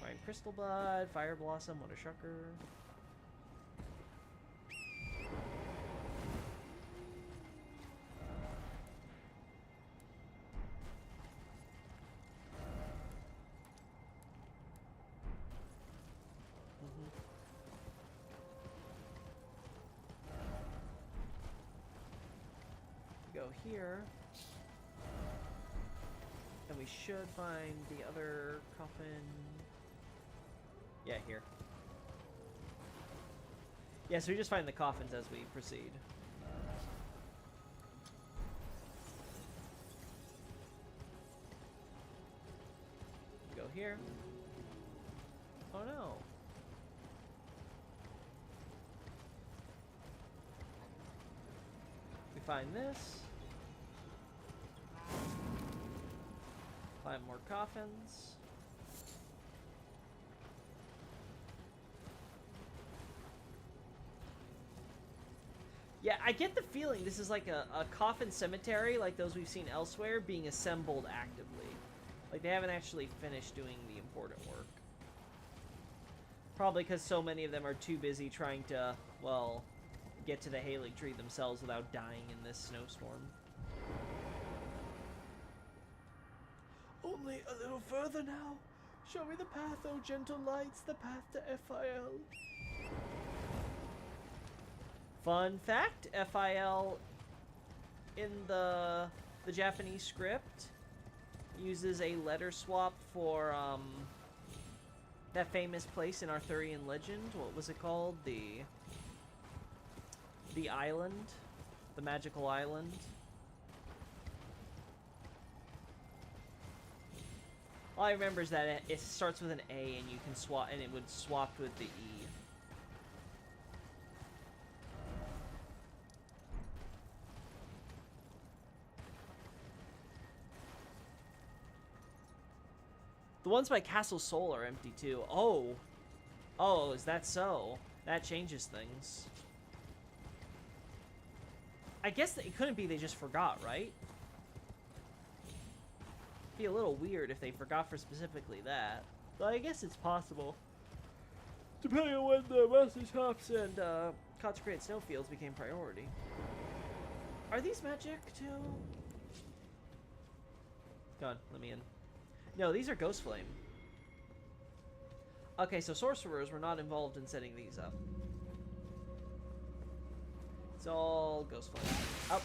Alright, Crystal Blood, Fire Blossom, what a shucker. Go here. And we should find the other coffin. Yeah, here. Yeah, so we just find the coffins as we proceed. Go here. Oh no. We find this. Find more coffins. Yeah, I get the feeling this is like a coffin cemetery like those we've seen elsewhere being assembled actively. Like they haven't actually finished doing the important work. Probably because so many of them are too busy trying to, well, get to the Halig Tree themselves without dying in this snowstorm. Only a little further now. Show me the path, O gentle lights, the path to FIL. Fun fact, FIL in the Japanese script uses a letter swap for that famous place in Arthurian legend. What was it called? The island, the magical island. All I remember is that it starts with an A and you can swap, and it would swap with the E. The ones by Castle Sol are empty too. Oh. Oh, is that so? That changes things. I guess it couldn't be they just forgot, right? Be a little weird if they forgot for specifically that. But I guess it's possible. Depending on when the Master Shops and Consecrated Snowfields became priority. Are these magic too? Go on, let me in. No, these are Ghost Flame. Okay, so sorcerers were not involved in setting these up. It's all Ghost Flame. Oh,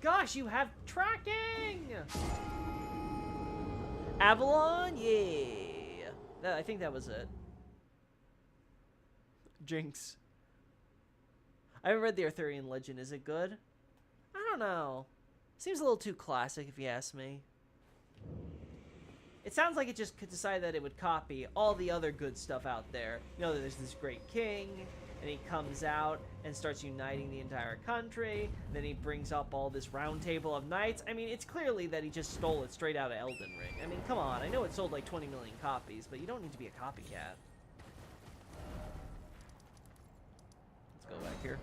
gosh, you have tracking! Avalon? Yeah. I think that was it. Jinx. I haven't read the Arthurian legend. Is it good? I don't know. Seems a little too classic if you ask me. It sounds like it just could decide that it would copy all the other good stuff out there. You know, there's this great king, and he comes out and starts uniting the entire country. Then he brings up all this round table of knights. I mean, it's clearly that he just stole it straight out of Elden Ring. I mean, come on. I know it sold like 20 million copies, but you don't need to be a copycat. Let's go back here.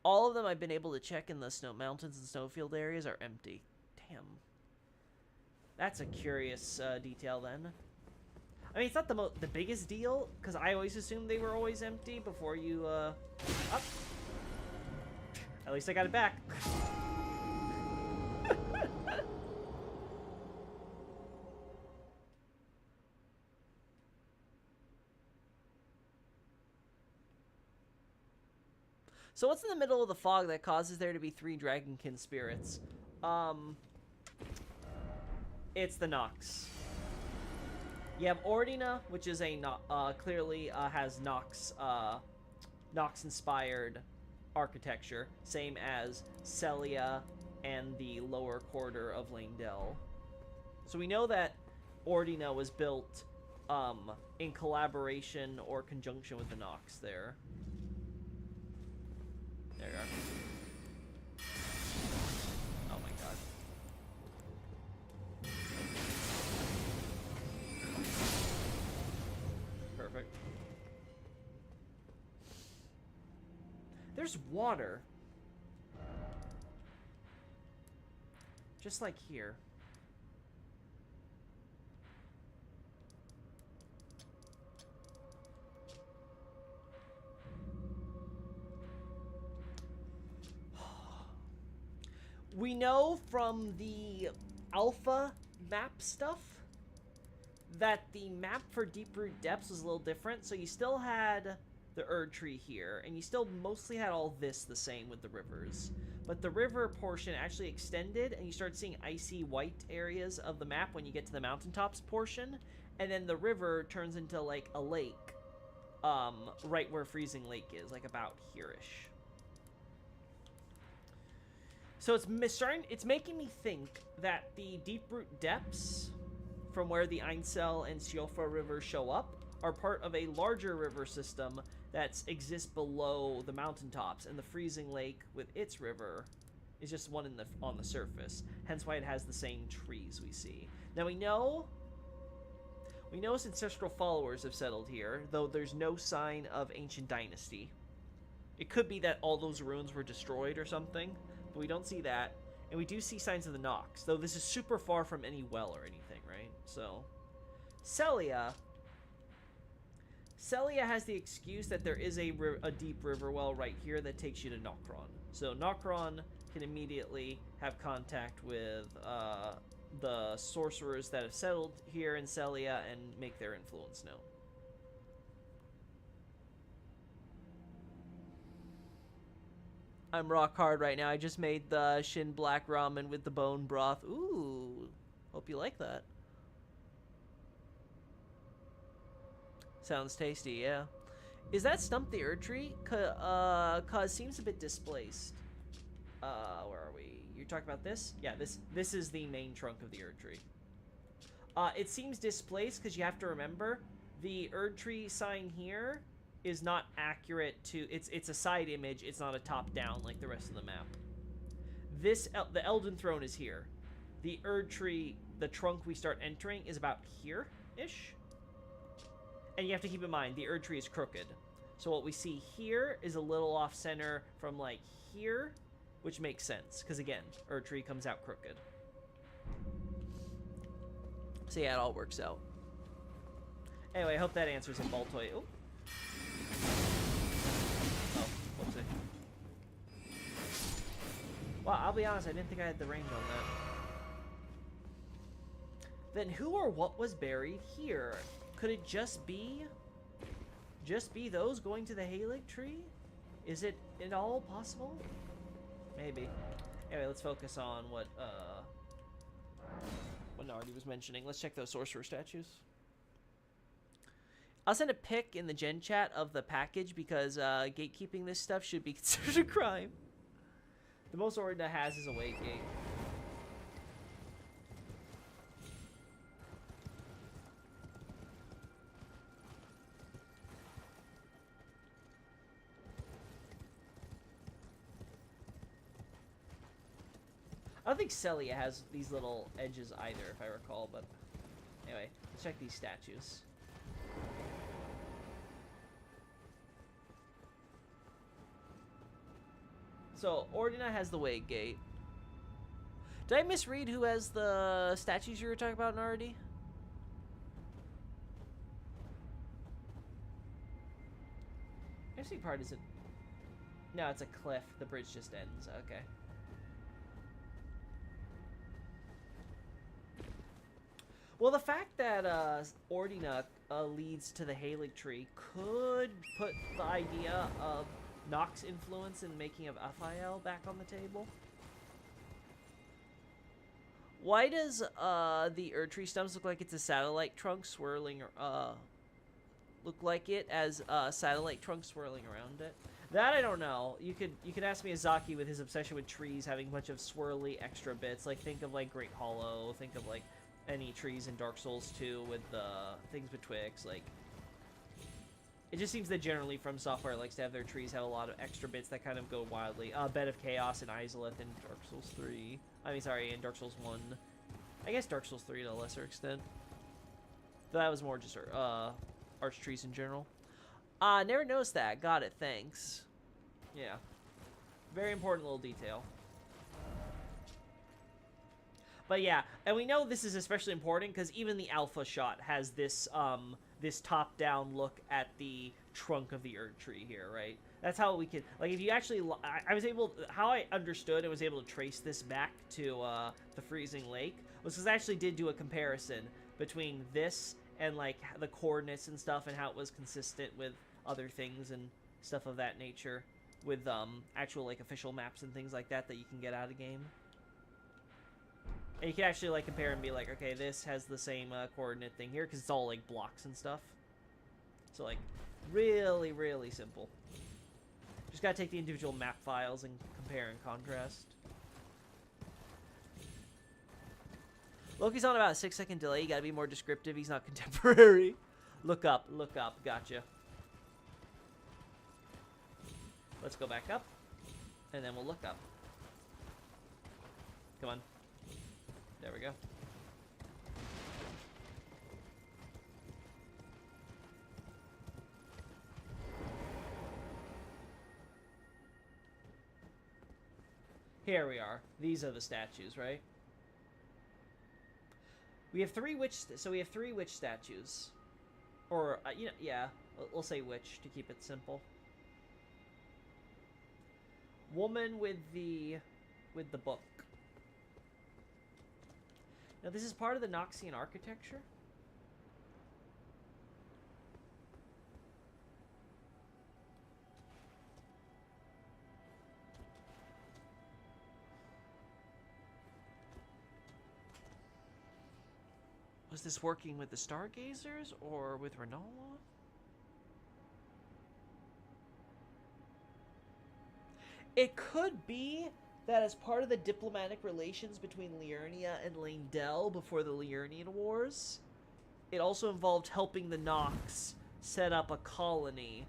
All of them I've been able to check in the snow mountains and snowfield areas are empty. Damn. That's a curious detail then. I mean, it's not the biggest deal, because I always assumed they were always empty before you, up. At least I got it back. So what's in the middle of the fog that causes there to be 3 dragonkin spirits? It's the Nox. You have Ordina, which is a clearly has Nox inspired architecture, same as Celia and the lower quarter of Langdell. So we know that Ordina was built in collaboration or conjunction with the Nox there. There you are. Oh my god. Perfect. There's water. Just like here. We know from the alpha map stuff that the map for Deeproot Depths was a little different, so you still had the Erd Tree here, and you still mostly had all this the same with the rivers. But the river portion actually extended, and you start seeing icy white areas of the map when you get to the mountaintops portion, and then the river turns into like a lake, right where Freezing Lake is, like about here-ish. So it's making me think that the Deeproot Depths, from where the Ainsel and Siofra rivers show up, are part of a larger river system that exists below the mountaintops, and the Freezing Lake with its river is just one on the surface. Hence why it has the same trees we see. Now we know its ancestral followers have settled here, though there's no sign of ancient dynasty. It could be that all those ruins were destroyed or something, but we don't see that. And we do see signs of the Nox, though this is super far from any well or anything, right? So, Celia has the excuse that there is a deep river well right here that takes you to Nokron. So Nokron can immediately have contact with the sorcerers that have settled here in Celia and make their influence known. I'm rock hard right now. I just made the Shin Black Ramen with the bone broth. Ooh, hope you like that. Sounds tasty, yeah. Is that Stump the Erd Tree? Cause seems a bit displaced. Where are we? You're talking about this? Yeah, this is the main trunk of the Erd Tree. It seems displaced because you have to remember the Erd Tree sign here is not accurate to it's a side image. It's not a top down like the rest of the map. The Elden Throne is here. The Erd Tree, the trunk we start entering, is about here-ish. And you have to keep in mind, the Erd Tree is crooked. So what we see here is a little off-center from, like, here, which makes sense. Because, again, Erd Tree comes out crooked. So, yeah, it all works out. Anyway, I hope that answers it, Baltoy. Oh. Oh, whoopsie. Well, I'll be honest, I didn't think I had the range on that. Then who or what was buried here? Could it just be those going to the Halig tree? Is it at all possible? Maybe. Anyway, let's focus on what Nardi was mentioning. Let's check those sorcerer statues. I'll send a pic in the gen chat of the package because gatekeeping this stuff should be considered a crime. The most Ordina has is a wait gate. I don't think Celia has these little edges either, if I recall, but anyway, let's check these statues. So, Ordina has the Wade Gate. Did I misread who has the statues you were talking about already? Interesting part isn't... No, it's a cliff. The bridge just ends. Okay. Well, the fact that Ordina leads to the Halig tree could put the idea of Nox influence in making of Aphael back on the table. Why does the Erdtree stumps look like it's a satellite trunk swirling, look like it as a satellite trunk swirling around it? That I don't know. You could ask Miyazaki with his obsession with trees having a bunch of swirly extra bits. Like, think of like Great Hollow, think of like any trees in Dark Souls 2 with the things betwixt, like... It just seems that generally From Software likes to have their trees have a lot of extra bits that kind of go wildly. Bed of Chaos and Izalith in Dark Souls 3. I mean, sorry, in Dark Souls 1. I guess Dark Souls 3 to a lesser extent. But that was more just arch trees in general. Never noticed that. Got it, thanks. Yeah. Very important little detail. But yeah, and we know this is especially important because even the alpha shot has this this top-down look at the trunk of the Erdtree here, right? That's how we can, like, if you actually, I was able, how I understood and was able to trace this back to the Freezing Lake was because I actually did do a comparison between this and, like, the coordinates and stuff and how it was consistent with other things and stuff of that nature with actual, like, official maps and things like that that you can get out of game. And you can actually, like, compare and be like, okay, this has the same coordinate thing here, because it's all, like, blocks and stuff. So, like, really, really simple. Just gotta take the individual map files and compare and contrast. Loki's on about a 6-second delay. You gotta be more descriptive. He's not contemporary. Look up, gotcha. Let's go back up, and then we'll look up. Come on. There we go. Here we are. These are the statues, right? We have three witch, so we have 3 witch statues. Or, you know, yeah, we'll say witch to keep it simple. Woman with the book. Now, this is part of the Noxian architecture. Was this working with the Stargazers or with Rennala? It could be that as part of the diplomatic relations between Liurnia and Leyndell before the Liurnian Wars, it also involved helping the Nox set up a colony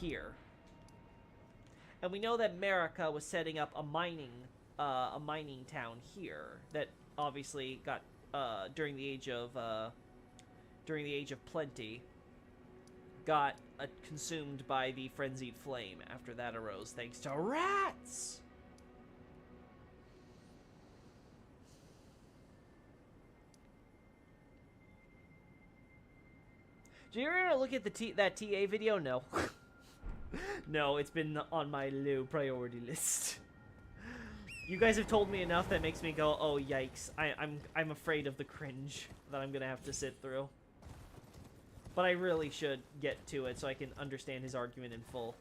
here. And we know that Marika was setting up a mining town here that obviously got during the age of plenty got consumed by the frenzied flame after that arose, thanks to rats. Did you ever look at that TA video? No. No, it's been on my low priority list. You guys have told me enough that makes me go, oh yikes. I'm afraid of the cringe that I'm gonna have to sit through. But I really should get to it so I can understand his argument in full.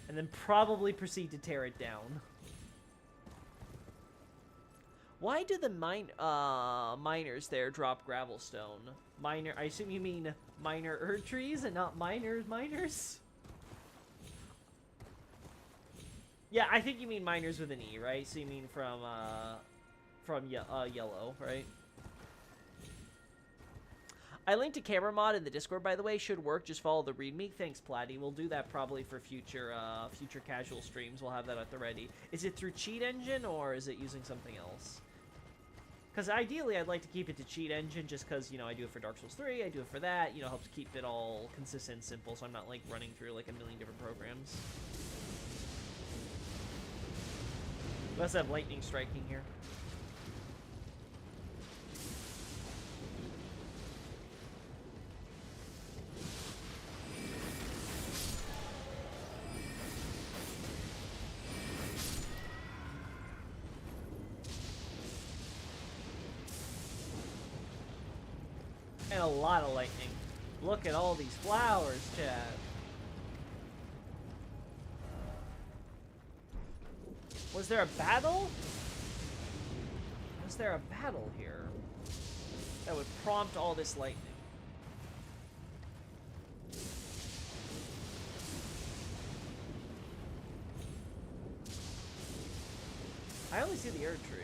And then probably proceed to tear it down. Why do the miners there drop gravelstone? I assume you mean minor Erdtrees and not miners? Yeah, I think you mean miners with an E, right? So you mean from yellow, right? I linked a camera mod in the Discord, by the way. Should work. Just follow the README. Thanks, Platty. We'll do that probably for future future casual streams. We'll have that at the ready. Is it through Cheat Engine, or is it using something else? Because ideally, I'd like to keep it to Cheat Engine, just because, you know, I do it for Dark Souls 3, I do it for that, you know, helps keep it all consistent and simple, so I'm not, like, running through, like, a million different programs. We also have lightning striking here. And a lot of lightning. Look at all these flowers, Chad. Was there a battle? Was there a battle here that would prompt all this lightning? I only see the Erd tree.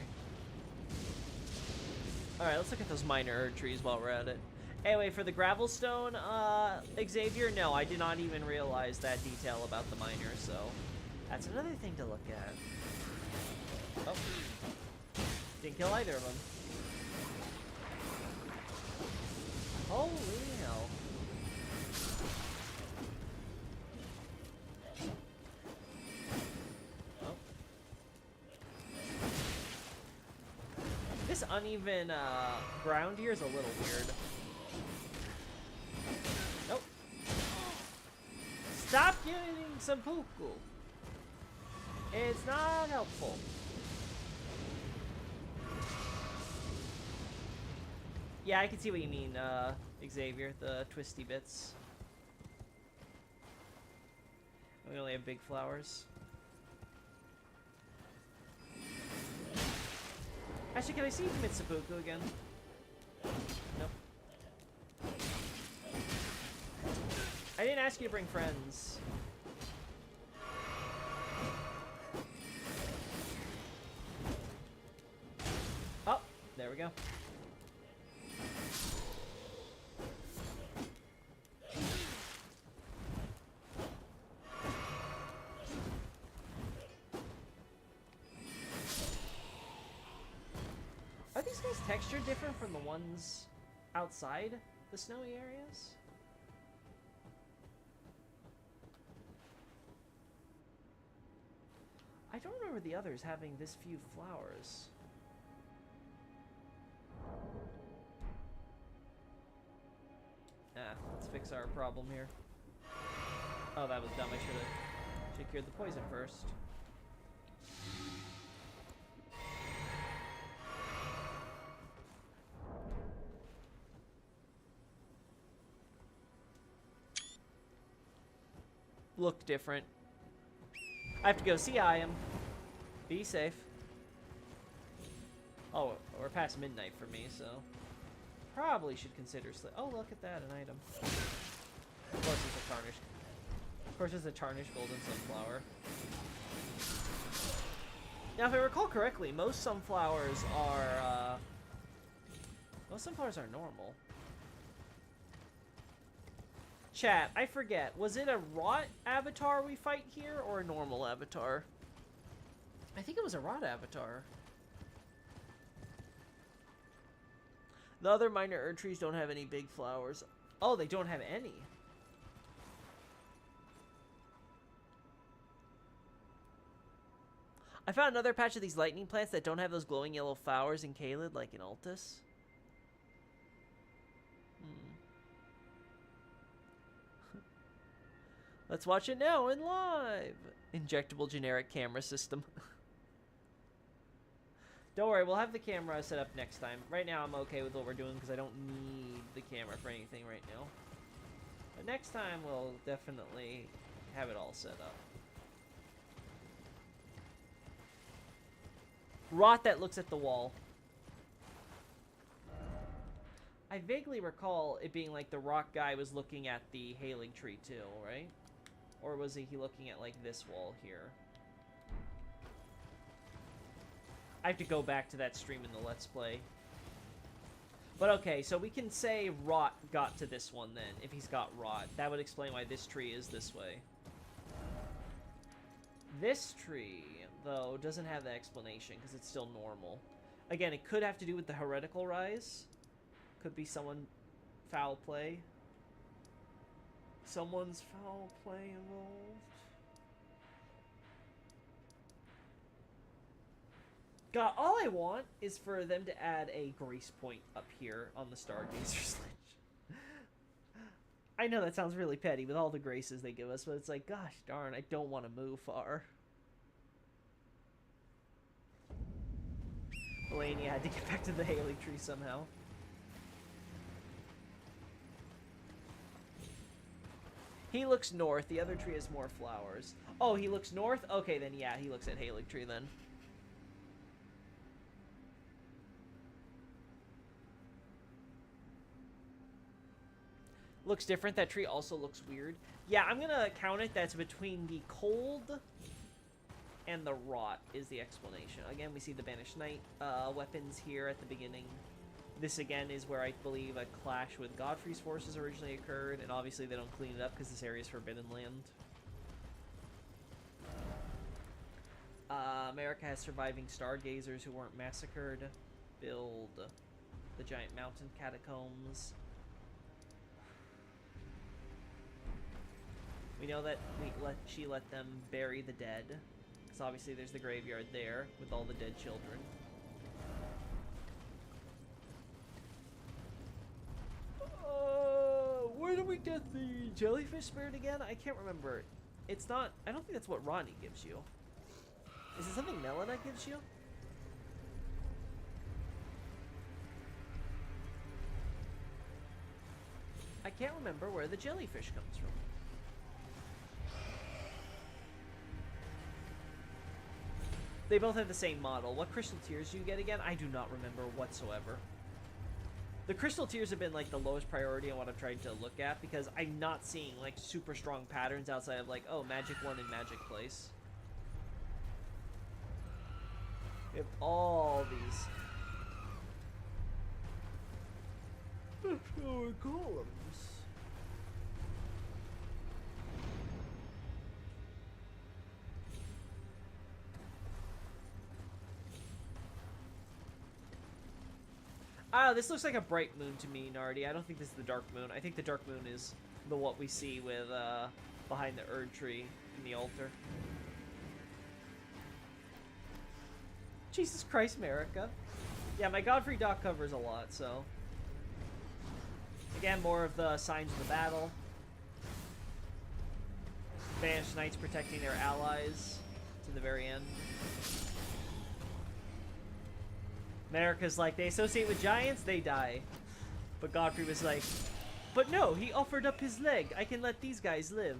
Alright, let's look at those minor Erd trees while we're at it. Anyway, for the Gravelstone, Xavier, no, I did not even realize that detail about the miner, so that's another thing to look at. Oh. Didn't kill either of them. Holy hell. Oh. This uneven ground here is a little weird. Nope. Stop getting seppuku. It's not helpful. Yeah, I can see what you mean, Xavier, the twisty bits. We only have big flowers. Actually, can I see you commit seppuku again? Nope. I didn't ask you to bring friends. Oh, there we go. Are these guys textured different from the ones outside the snowy areas? I don't remember the others having this few flowers. Ah, let's fix our problem here. Oh, that was dumb. I should have cured the poison first. Look different. I have to go see Iam. Be safe. Oh, we're past midnight for me, so probably should consider sleep. Oh, look at that, an item. Of course it's a tarnished. Of course it's a tarnished golden sunflower. Now, if I recall correctly, most sunflowers are normal. Chat, I forget. Was it a rot avatar we fight here, or a normal avatar? I think it was a rot avatar. The other minor Erd trees don't have any big flowers. Oh, they don't have any. I found another patch of these lightning plants that don't have those glowing yellow flowers in Caelid, like in Altus. Let's watch it now in live. Injectable generic camera system. Don't worry, we'll have the camera set up next time. Right now I'm okay with what we're doing because I don't need the camera for anything right now. But next time we'll definitely have it all set up. Rot that looks at the wall. I vaguely recall it being like the rock guy was looking at the Halig tree too, right? Or was he looking at, like, this wall here? I have to go back to that stream in the Let's Play. But okay, so we can say Rot got to this one then, if he's got Rot. That would explain why this tree is this way. This tree, though, doesn't have that explanation because it's still normal. Again, it could have to do with the heretical rise. Could be someone foul play. Someone's foul play involved. God, all I want is for them to add a grace point up here on the Stargazer's Lich. I know that sounds really petty with all the graces they give us, but it's like, gosh darn, I don't want to move far. Melania had to get back to the Haligtree somehow. He looks north. The other tree has more flowers. Oh, he looks north? Okay, then yeah, he looks at Haligtree then. Looks different. That tree also looks weird. Yeah, I'm gonna count it. That's between the cold and the rot is the explanation. Again, we see the Banished Knight weapons here at the beginning. This again is where I believe a clash with Godfrey's forces originally occurred, and obviously they don't clean it up because this area is Forbidden Land. America has surviving Stargazers who weren't massacred. Build the giant mountain catacombs. We know that she let them bury the dead, because obviously there's the graveyard there with all the dead children. Where do we get the jellyfish spirit again? I can't remember. It's not. I don't think that's what Ronnie gives you. Is it something Melina gives you? I can't remember where the jellyfish comes from. They both have the same model. What crystal tears do you get again? I do not remember whatsoever. The crystal tears have been like the lowest priority on what I've tried to look at because I'm not seeing like super strong patterns outside of like, oh, Magic 1 and Magic Place. We have all these columns. Ah, this looks like a bright moon to me, Nardi. I don't think this is the dark moon. I think the dark moon is the what we see with behind the Erd tree in the altar. Jesus Christ, America. Yeah, my Godfrey doc covers a lot, so. Again, more of the signs of the battle. Banished Knights protecting their allies to the very end. America's like, they associate with giants, they die. But Godfrey was like, but no, he offered up his leg. I can let these guys live.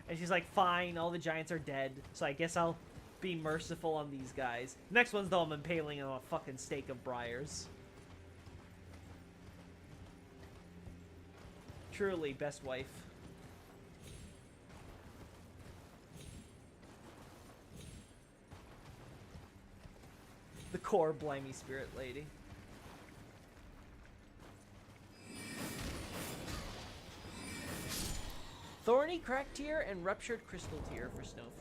And she's like, fine, all the giants are dead, so I guess I'll be merciful on these guys. Next one's though I'm impaling on a fucking stake of briars. Truly, best wife. The core Blimey Spirit Lady. Thorny Crack Tier and Ruptured Crystal Tier for Snowfield.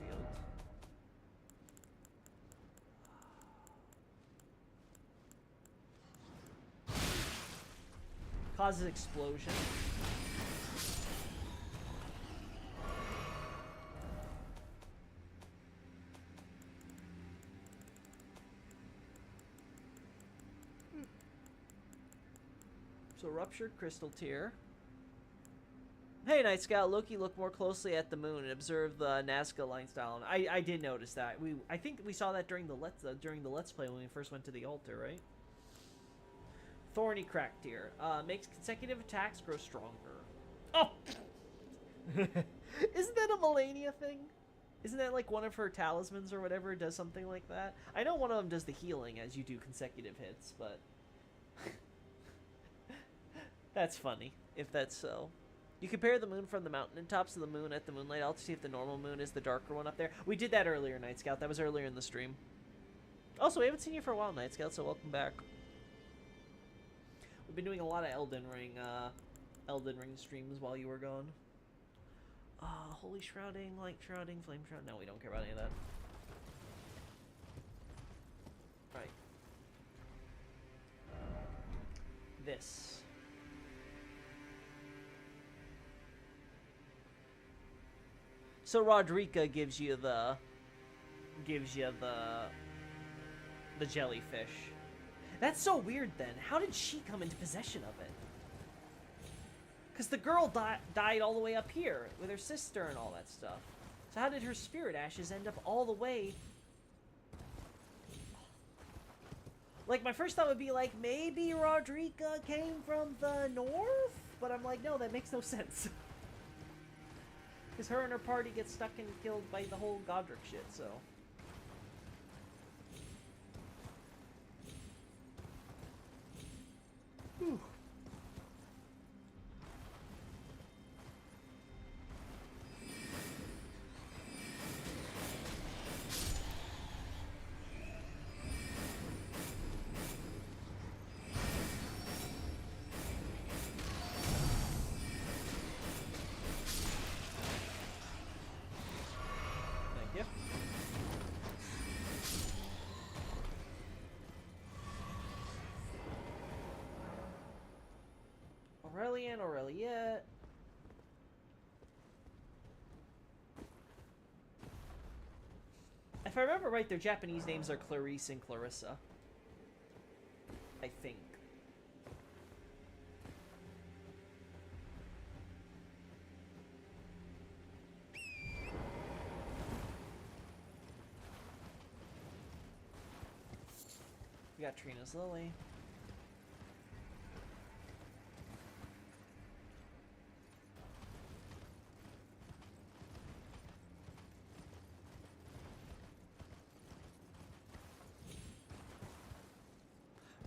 Causes explosion. So Ruptured Crystal Tier. Hey, Night Scout, Loki looked more closely at the moon and observed the Nazca line style. And I did notice that. I think we saw that during the Let's Play when we first went to the altar, right? Thorny Crack Tier. Makes consecutive attacks grow stronger. Oh! Isn't that a Melania thing? Isn't that like one of her talismans or whatever does something like that? I know one of them does the healing as you do consecutive hits, but... That's funny, if that's so. You compare the moon from the mountain tops to the moon at the moonlight altar to see if the normal moon is the darker one up there. We did that earlier, Night Scout. That was earlier in the stream. Also, we haven't seen you for a while, Night Scout, so welcome back. We've been doing a lot of Elden Ring streams while you were gone. Holy Shrouding, Light Shrouding, Flame Shroud. No, we don't care about any of that. Right. This. So Rodrika gives you the jellyfish. That's so weird then. How did she come into possession of it? Because the girl died all the way up here with her sister and all that stuff. So how did her spirit ashes end up all the way? Like, my first thought would be like, maybe Rodrika came from the north? But I'm like, no, that makes no sense. Because her and her party get stuck and killed by the whole Godric shit, so... Whew. Thank you. Aurelian, Aureliette. If I remember right, their Japanese names are Clarice and Clarissa. I think. We got Trina's Lily.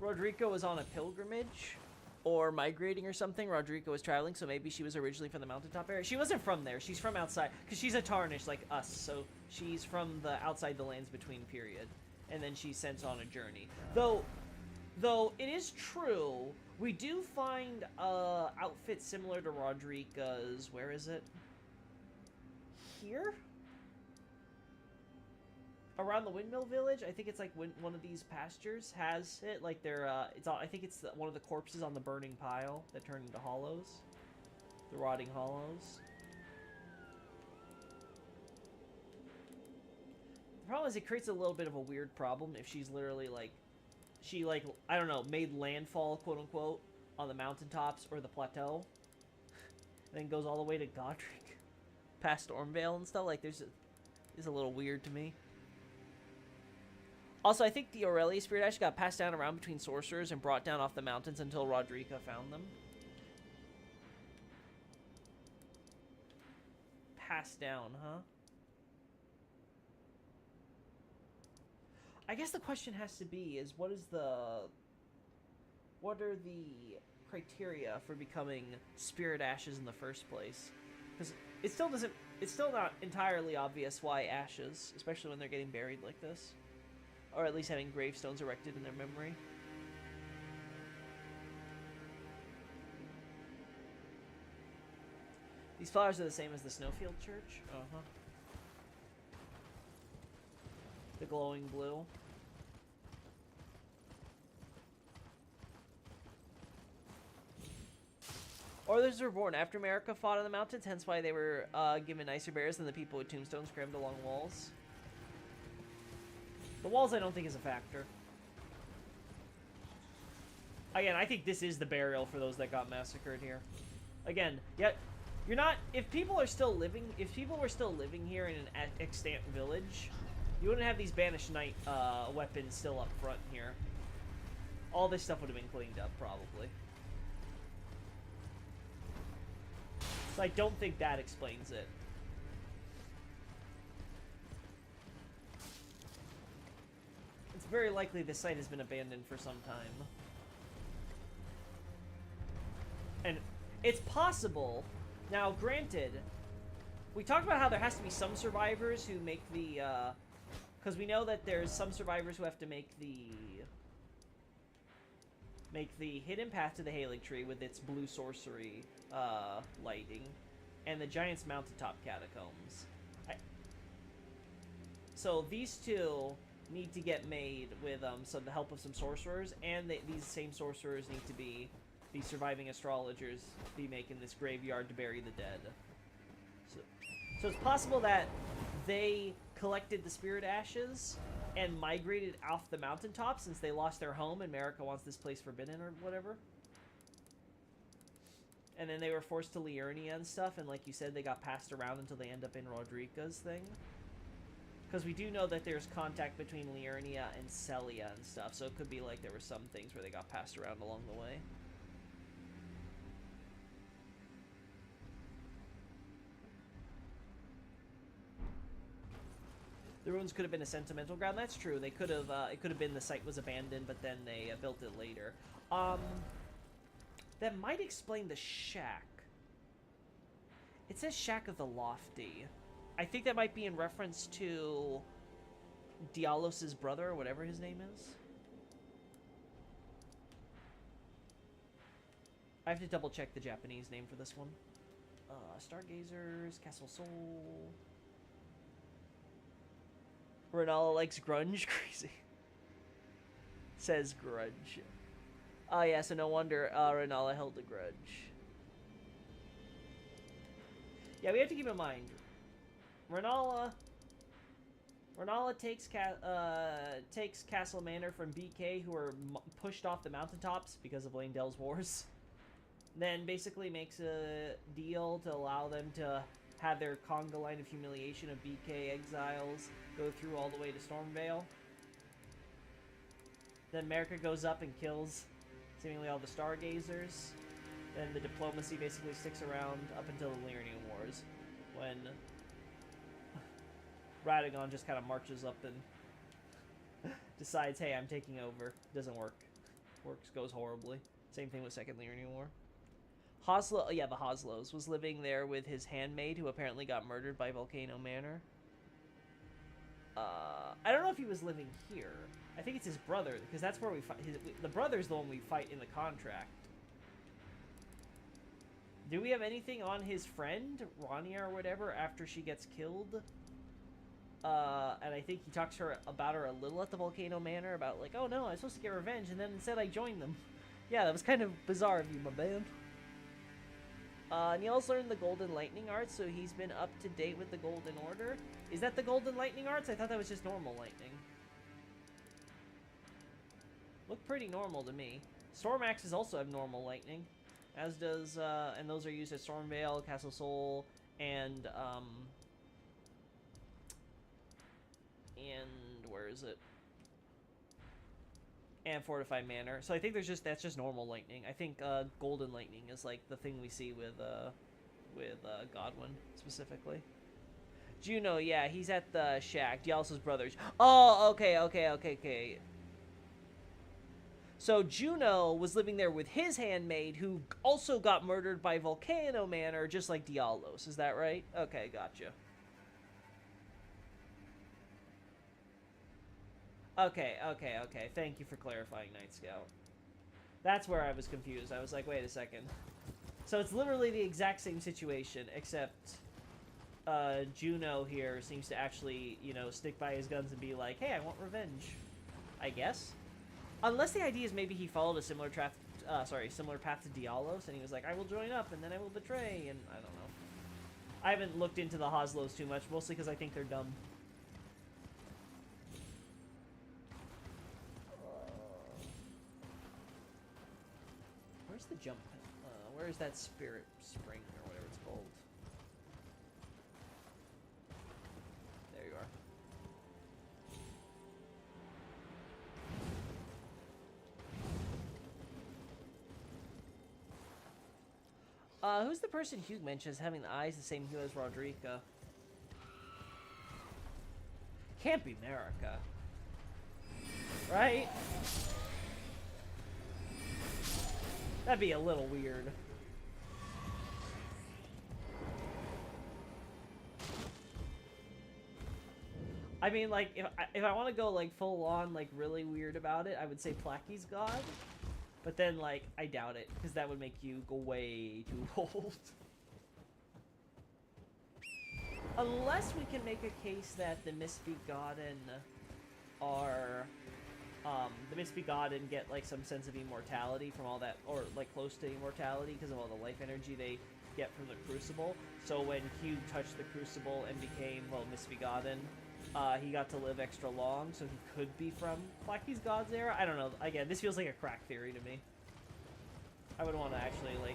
Rodrika was on a pilgrimage or migrating or something. Rodrika was traveling, so maybe she was originally from the mountaintop area. She wasn't from there. She's from outside, because she's a Tarnished like us, so she's from the outside the lands between period. And then she's sent on a journey. Though it is true, we do find outfits similar to Rodrika's. Where is it? Here? Around the Windmill Village, I think it's like one of these pastures has it. Like they're, I think it's one of the corpses on the burning pile that turn into hollows, the rotting hollows. The problem is it creates a little bit of a weird problem if she's literally like, I don't know, made landfall, quote unquote, on the mountaintops or the plateau, and then goes all the way to Godric, past Stormvale and stuff. Like it's a little weird to me. Also, I think the Aurelia Spirit Ash got passed down around between sorcerers and brought down off the mountains until Rodrika found them. Passed down, huh? I guess the question has to be is what are the criteria for becoming Spirit Ashes in the first place? Because it's still not entirely obvious why ashes, especially when they're getting buried like this. Or at least having gravestones erected in their memory. These flowers are the same as the Snowfield Church. Uh-huh. The glowing blue. Others were born after America fought on the mountains, hence why they were given nicer bears than the people with tombstones crammed along walls. The walls I don't think is a factor. Again, I think this is the burial for those that got massacred here. Again, yet you're not. If people were still living here in an extant village, you wouldn't have these Banished Knight weapons still up front here. All this stuff would have been cleaned up probably. So I don't think that explains it. It's very likely this site has been abandoned for some time. And it's possible. Now, granted, we talked about how there has to be some survivors who make the, because we know that there's some survivors who have to make the make the hidden path to the Halig Tree with its blue sorcery lighting, and the Giant's Mountaintop Catacombs. So these two need to get made with the help of some sorcerers, and these same sorcerers need to be the surviving astrologers be making this graveyard to bury the dead. So it's possible that they collected the spirit ashes and migrated off the mountaintop since they lost their home and Marika wants this place forbidden or whatever. And then they were forced to Liurnia and stuff, and like you said, they got passed around until they end up in Rodrika's thing. Because we do know that there's contact between Liurnia and Celia and stuff, so it could be like there were some things where they got passed around along the way. The ruins could have been a sentimental ground. That's true. They could have. It could have been the site was abandoned, but then they built it later. That might explain the shack. It says Shack of the Lofty. I think that might be in reference to Diallos' brother, or whatever his name is. I have to double check the Japanese name for this one. Stargazers, Castle Soul. Renala likes grunge. Crazy. Says grudge. Oh yeah, so no wonder Renala held a grudge. Yeah, we have to keep in mind. Renala takes Castle Manor from BK, who are pushed off the mountaintops because of Leyndell's wars. Then basically makes a deal to allow them to have their conga line of humiliation of BK exiles go through all the way to Stormvale. Then Marika goes up and kills seemingly all the Stargazers. Then the diplomacy basically sticks around up until the Liurnian Wars, when Radagon just kind of marches up and decides, hey, I'm taking over. Doesn't work. Goes horribly. Same thing with Second Liurnian War. Hoslo, yeah, the Hoslos, was living there with his handmaid, who apparently got murdered by Volcano Manor. I don't know if he was living here. I think it's his brother, because that's where we fight. The brother's the one we fight in the contract. Do we have anything on his friend, Rania or whatever, after she gets killed? And I think he talks to her about her a little at the Volcano Manor, about like, oh no, I was supposed to get revenge, and then instead I joined them. Yeah, that was kind of bizarre of you, my man. Neil's learned the Golden Lightning Arts, so he's been up to date with the Golden Order. Is that the Golden Lightning Arts? I thought that was just normal lightning. Look pretty normal to me. Storm Axes also have normal lightning, as does, and those are used at Stormvale, Castle Sol, and where is it? And Fortified Manor. So I think that's just normal lightning. I think Golden Lightning is like the thing we see with Godwin specifically. Juno, yeah, he's at the shack. Diallos' brothers. Oh, okay. So Juno was living there with his handmaid, who also got murdered by Volcano Manor, just like Diallos. Is that right? Okay, gotcha. Okay. Thank you for clarifying, Night Scout. That's where I was confused. I was like, wait a second. So it's literally the exact same situation, except Juno here seems to actually, you know, stick by his guns and be like, hey, I want revenge. I guess. Unless the idea is maybe he followed a similar path to Diallos, and he was like, I will join up, and then I will betray, and I don't know. I haven't looked into the Hoslos too much, mostly because I think they're dumb. Where's the jump? Where is that spirit spring, or whatever it's called? There you are. Who's the person Hugh mentions having the eyes the same hue as Rodrika? Can't be Marika. Right? That'd be a little weird. I mean, like, if I want to go, like, full on, like, really weird about it, I would say Placky's God. But then, like, I doubt it, because that would make you go way too old. Unless we can make a case that the Misbegotten are... the Misbegotten get, like, some sense of immortality from all that, or, like, close to immortality because of all the life energy they get from the Crucible. So when Hugh touched the Crucible and became, well, Misbegotten, he got to live extra long, so he could be from Black Keys God's era. I don't know. Again, this feels like a crack theory to me. I would want to actually, like,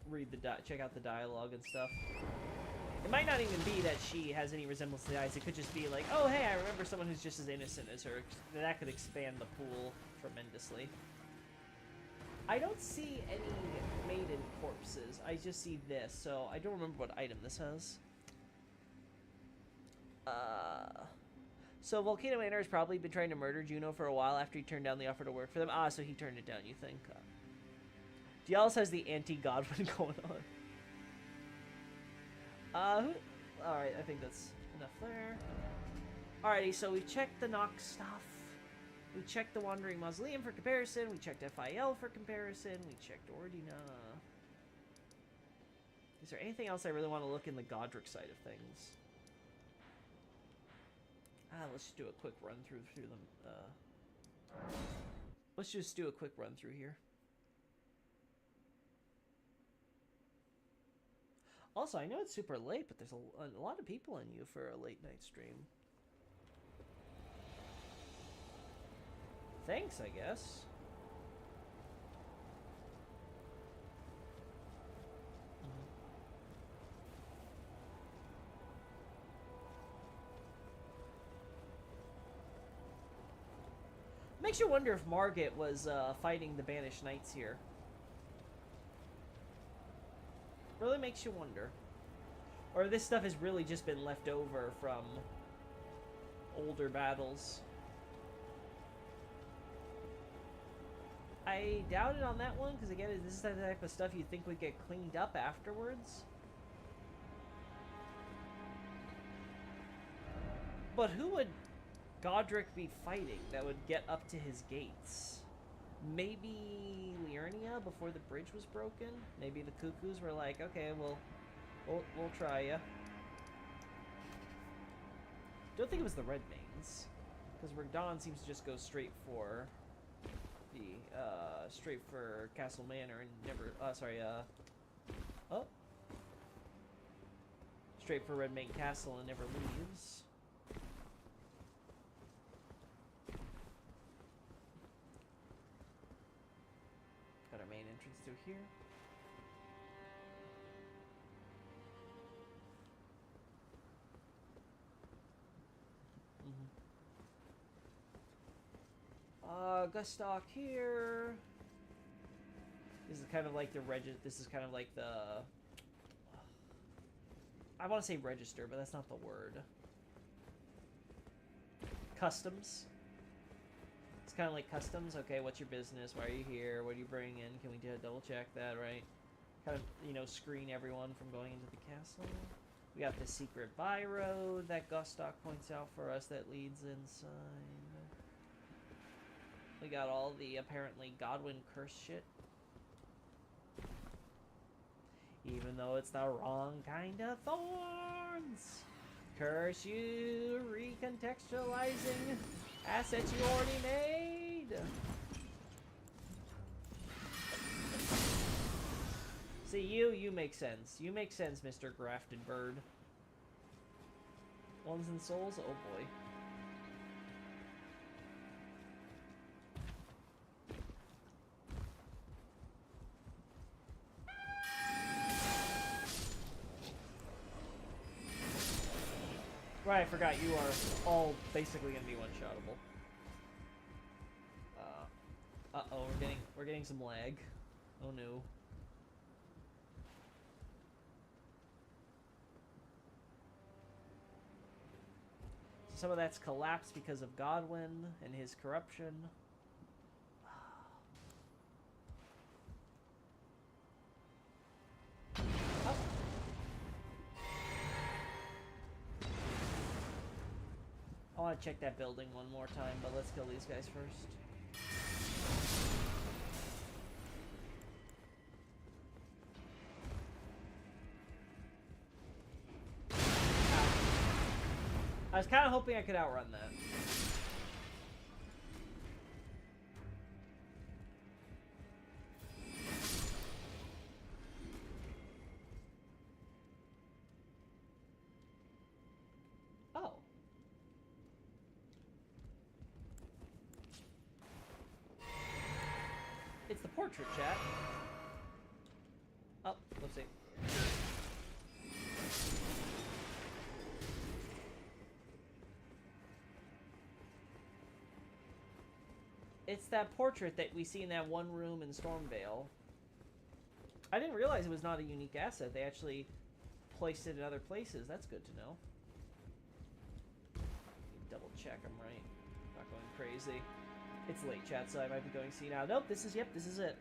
read the check out the dialogue and stuff. It might not even be that she has any resemblance to the eyes. It could just be like, oh, hey, I remember someone who's just as innocent as her. That could expand the pool tremendously. I don't see any maiden corpses. I just see this, so I don't remember what item this has. So Volcano Manor has probably been trying to murder Juno for a while after he turned down the offer to work for them. So he turned it down, you think? Dialis has the anti-Godwin going on. Alright, I think that's enough there. Alrighty, so we checked the Nox stuff. We checked the Wandering Mausoleum for comparison. We checked FIL for comparison. We checked Ordina. Is there anything else I really want to look in the Godric side of things? Let's just do a quick run through them. Let's just do a quick run through here. Also, I know it's super late, but there's a lot of people in you for a late night stream. Thanks, I guess. Makes you wonder if Margit was fighting the Banished Knights here. Really makes you wonder. Or this stuff has really just been left over from older battles. I doubt it on that one, because again, this is the type of stuff you'd think would get cleaned up afterwards. But who would Godric be fighting that would get up to his gates? Maybe Liurnia before the bridge was broken? Maybe the Cuckoos were like, okay, we'll try ya. Don't think it was the Redmanes, because Rigdon seems to just go straight for Castle Manor and never, straight for Redmane Castle and never leaves. Got our main entrance through here. Gustok here. This is kind of like the I want to say register, but that's not the word. Customs. It's kind of like customs. Okay, what's your business? Why are you here? What do you bring in? Can we double check that, right? Kind of, you know, screen everyone from going into the castle. We got the secret by road that Gustok points out for us that leads inside. We got all the apparently Godwin curse shit. Even though it's the wrong kind of thorns. Curse you, recontextualizing assets you already made. See, you make sense. You make sense, Mr. Grafted Bird. Ones and souls? Oh boy. Right, I forgot you are all basically gonna be one-shottable. Uh-oh, we're getting some lag. Oh no. So some of that's collapsed because of Godwin and his corruption. I want to check that building one more time, but let's kill these guys first. I was kind of hoping I could outrun that. Oh. It's the portrait, chat. Oh, let's see. It's that portrait that we see in that one room in Stormvale. I didn't realize it was not a unique asset. They actually placed it in other places. That's good to know. Double check I'm right. Not going crazy. It's late, chat, so I might be going see now. Nope, this is it.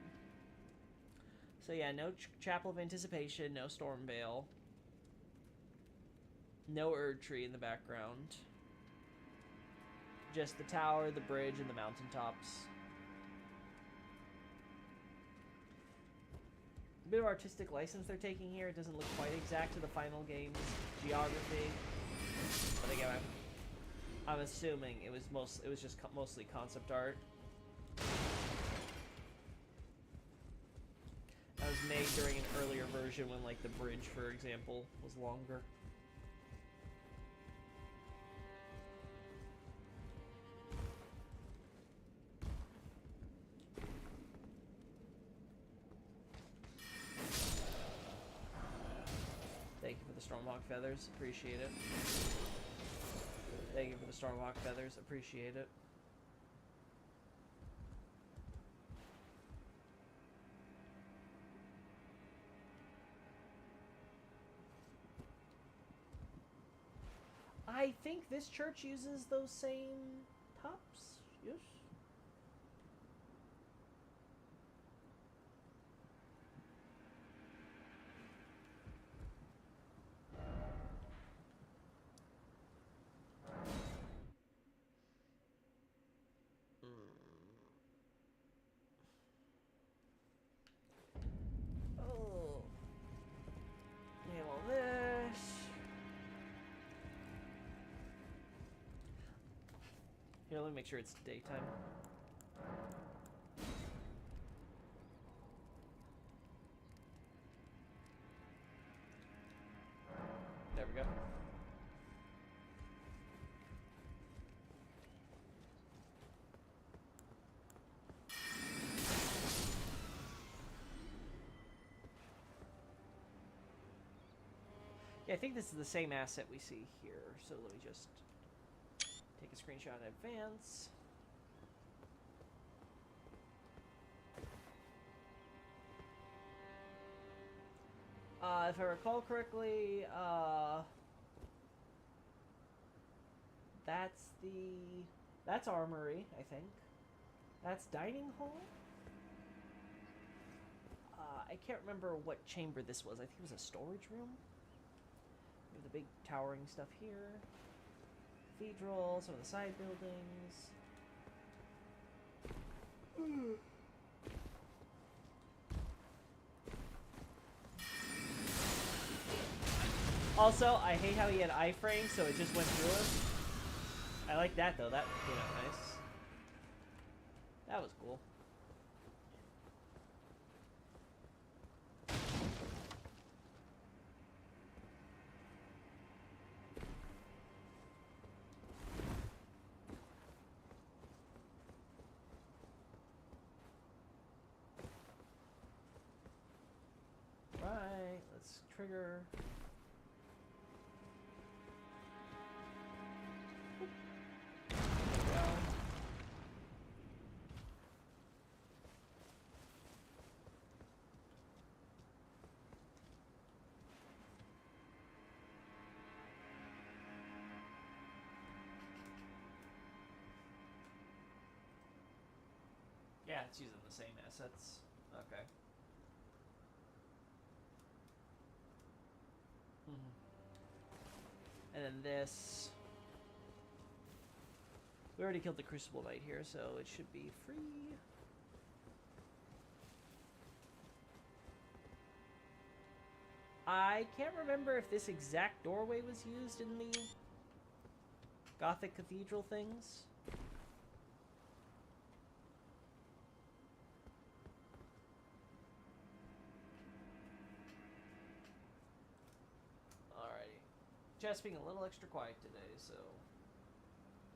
So yeah, no Chapel of Anticipation, no Stormvale. No Erd Tree in the background. Just the tower, the bridge, and the mountaintops. A bit of artistic license they're taking here. It doesn't look quite exact to the final game's geography. But again, I'm assuming it was just mostly concept art. That was made during an earlier version when, like, the bridge, for example, was longer. Thank you for the Stormhawk feathers. Appreciate it. Thank you for the Stormhawk feathers. Appreciate it. I think this church uses those same tops. Yes. Oh. Name all this. Here, let me make sure it's daytime. There we go. Yeah, I think this is the same asset we see here. So let me just take a screenshot in advance. If I recall correctly, that's Armory, I think. That's Dining Hall? I can't remember what chamber this was. I think it was a storage room. We have the big towering stuff here. Cathedral, some of the side buildings. Also, I hate how he had iframe, so it just went through him. I like that, though. That came out nice. That was cool. Right, let's trigger. Yeah, it's using the same assets. Okay. And then this. We already killed the Crucible Knight here, so it should be free. I can't remember if this exact doorway was used in the Gothic cathedral things. Alrighty. Chat's being a little extra quiet today, so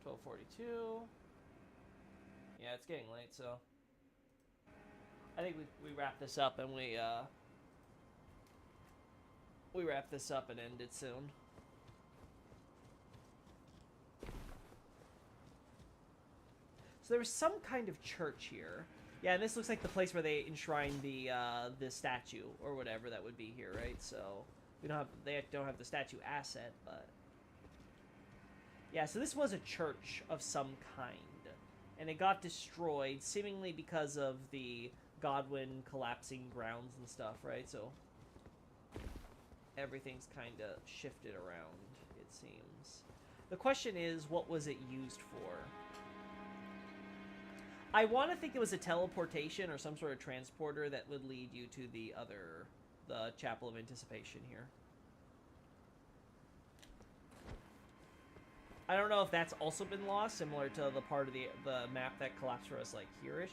12:42. Yeah, it's getting late, so I think we wrap this up and we wrap this up and end it soon. So there was some kind of church here. Yeah, and this looks like the place where they enshrine the statue or whatever that would be here, right? So they don't have the statue asset, but yeah. So this was a church of some kind, and it got destroyed seemingly because of the Godwin collapsing grounds and stuff, right? So everything's kind of shifted around, it seems. The question is, what was it used for? I want to think it was a teleportation or some sort of transporter that would lead you to the Chapel of Anticipation here. I don't know if that's also been lost, similar to the part of the map that collapsed for us, like, here-ish.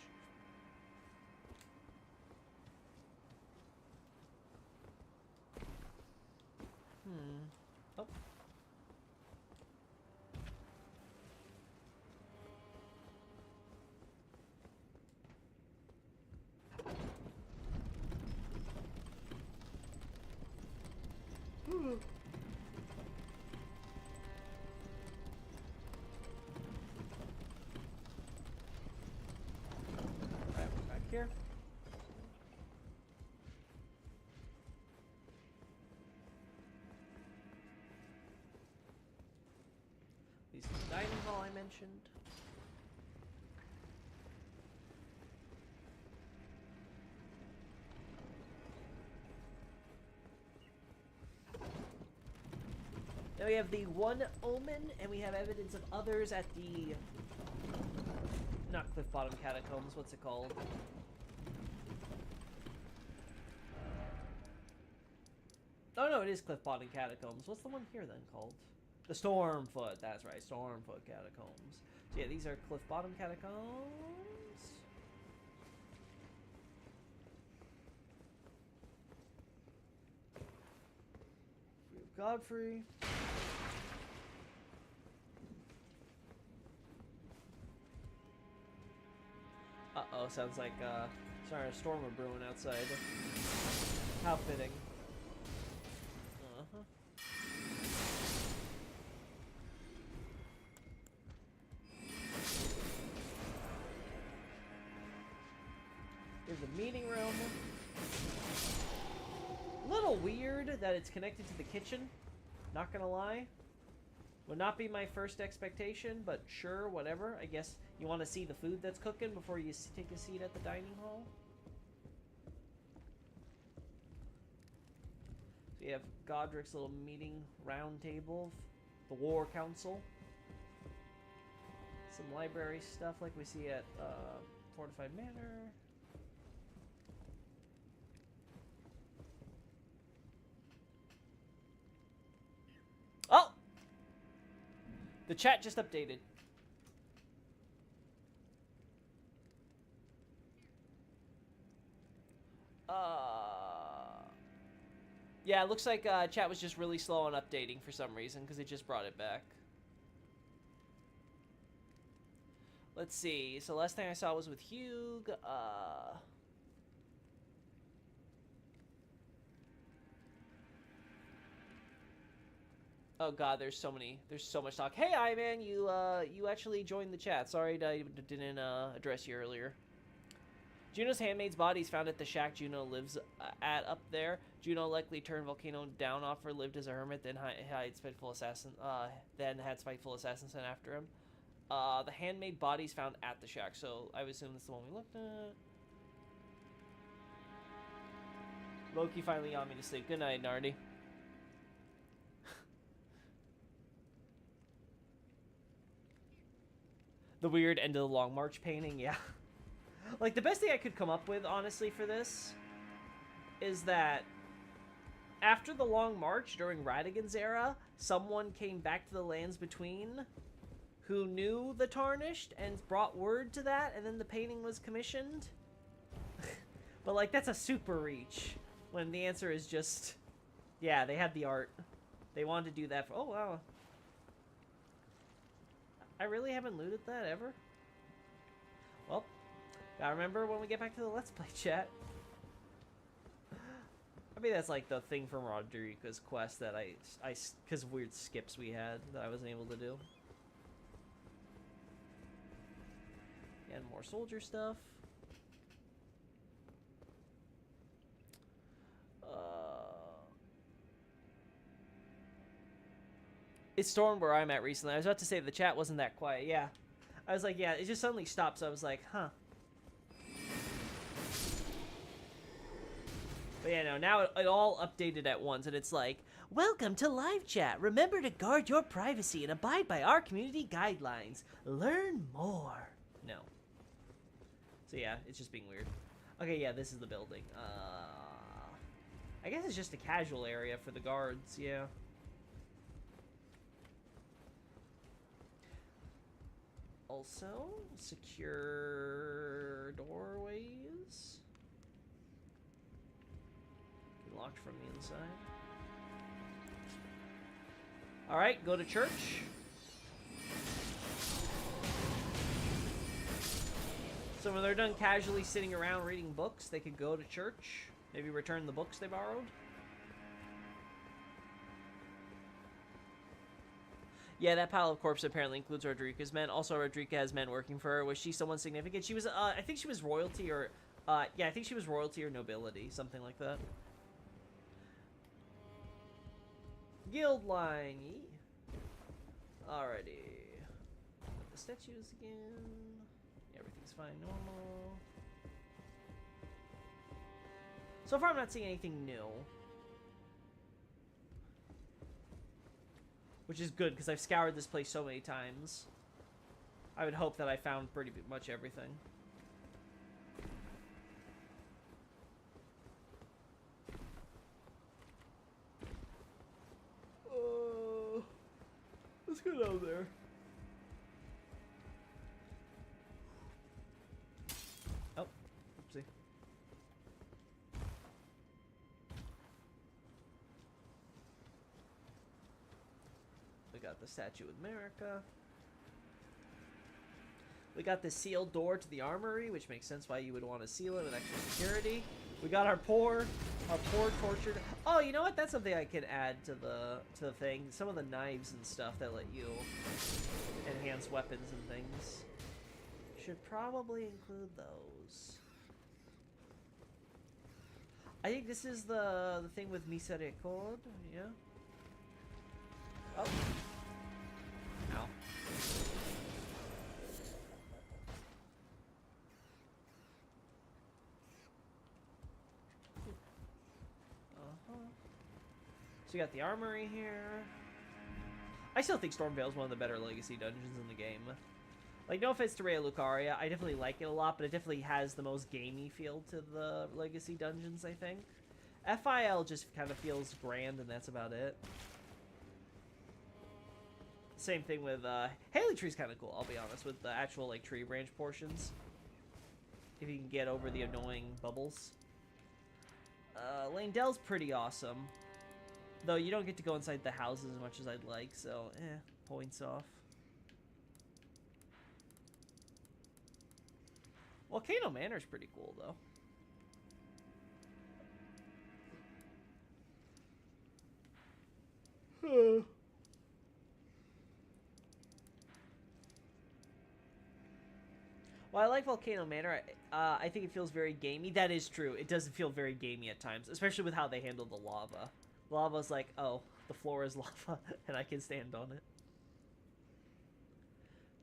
Oh. Alright, we're back here. These are the dining hall I mentioned. Now we have the one omen, and we have evidence of others at the... not Cliff Bottom Catacombs, what's it called? Oh no, it is Cliff Bottom Catacombs. What's the one here then called? The Stormfoot, that's right, Stormfoot Catacombs. So yeah, these are Cliff Bottom Catacombs. We have Godfrey. Uh-oh, sounds like, sorry, a storm are brewing outside. How fitting. Uh-huh. Here's the meeting room. A little weird that it's connected to the kitchen. Not gonna lie. Would not be my first expectation, but sure, whatever. I guess you want to see the food that's cooking before you take a seat at the dining hall. So you have Godric's little meeting round table, the War Council. Some library stuff like we see at Fortified Manor. Oh! The chat just updated. Yeah, it looks like chat was just really slow on updating for some reason, because it just brought it back. Let's see. So last thing I saw was with Hugh. Oh god, there's so much talk. Hey, Ivan, you actually joined the chat. Sorry I didn't address you earlier. Juno's handmaid's body is found at the shack Juno lives at up there. Juno likely turned Volcano down off her, lived as a hermit, then had spiteful assassin sent after him. The handmaid body's found at the shack, so I would assume that's the one we looked at. Loki finally got me to sleep. Good night, Nardi. The weird end of the Long March painting, yeah. Like, the best thing I could come up with, honestly, for this is that after the Long March, during Radigan's era, someone came back to the Lands Between who knew the Tarnished and brought word to that, and then the painting was commissioned. But, like, that's a super reach, when the answer is just, yeah, they had the art. They wanted to do that for, oh, wow. I really haven't looted that, ever? Well, gotta remember when we get back to the Let's Play chat. I mean, that's like the thing from Rodrigo's quest that because of weird skips we had that I wasn't able to do. And more soldier stuff. It stormed where I'm at recently. I was about to say the chat wasn't that quiet. Yeah. I was like, yeah, it just suddenly stopped. So I was like, huh. But yeah, no, now it all updated at once. And it's like, welcome to live chat. Remember to guard your privacy and abide by our community guidelines. Learn more. No. So yeah, it's just being weird. Okay, yeah, this is the building. I guess it's just a casual area for the guards, yeah. Also, secure doorways. Locked from the inside. Alright, go to church. So when they're done casually sitting around reading books, they could go to church. Maybe return the books they borrowed. Yeah, that pile of corpses apparently includes Rodriguez's men. Also, Rodriguez has men working for her. Was she someone significant? She was, I think she was royalty or, yeah, I think she was royalty or nobility. Something like that. Guild line. Alrighty. The statues again. Yeah, everything's fine, normal. So far, I'm not seeing anything new. Which is good, because I've scoured this place so many times. I would hope that I found pretty much everything. Let's go down there. Oh, oopsie. We got the Statue of America. We got the sealed door to the armory, which makes sense why you would want to seal it with extra security. We got our poor tortured. Oh, you know what? That's something I could add to the thing. Some of the knives and stuff that let you enhance weapons and things. Should probably include those. I think this is the thing with Misericord, yeah? Oh. Ow. So you got the armory here. I still think Stormveil is one of the better legacy dungeons in the game. Like, no offense to Raya Lucaria, I definitely like it a lot, but it definitely has the most gamey feel to the legacy dungeons, I think. FIL just kind of feels grand, and that's about it. Same thing with, Haley Tree's kind of cool, I'll be honest, with the actual, like, tree branch portions. If you can get over the annoying bubbles. Lane Dell's pretty awesome. Though you don't get to go inside the houses as much as I'd like, so, points off. Volcano Manor's pretty cool, though. Well, I like Volcano Manor. I think it feels very gamey. That is true. It doesn't feel very gamey at times, especially with how they handle the lava. Lava's like, oh, the floor is lava, and I can stand on it.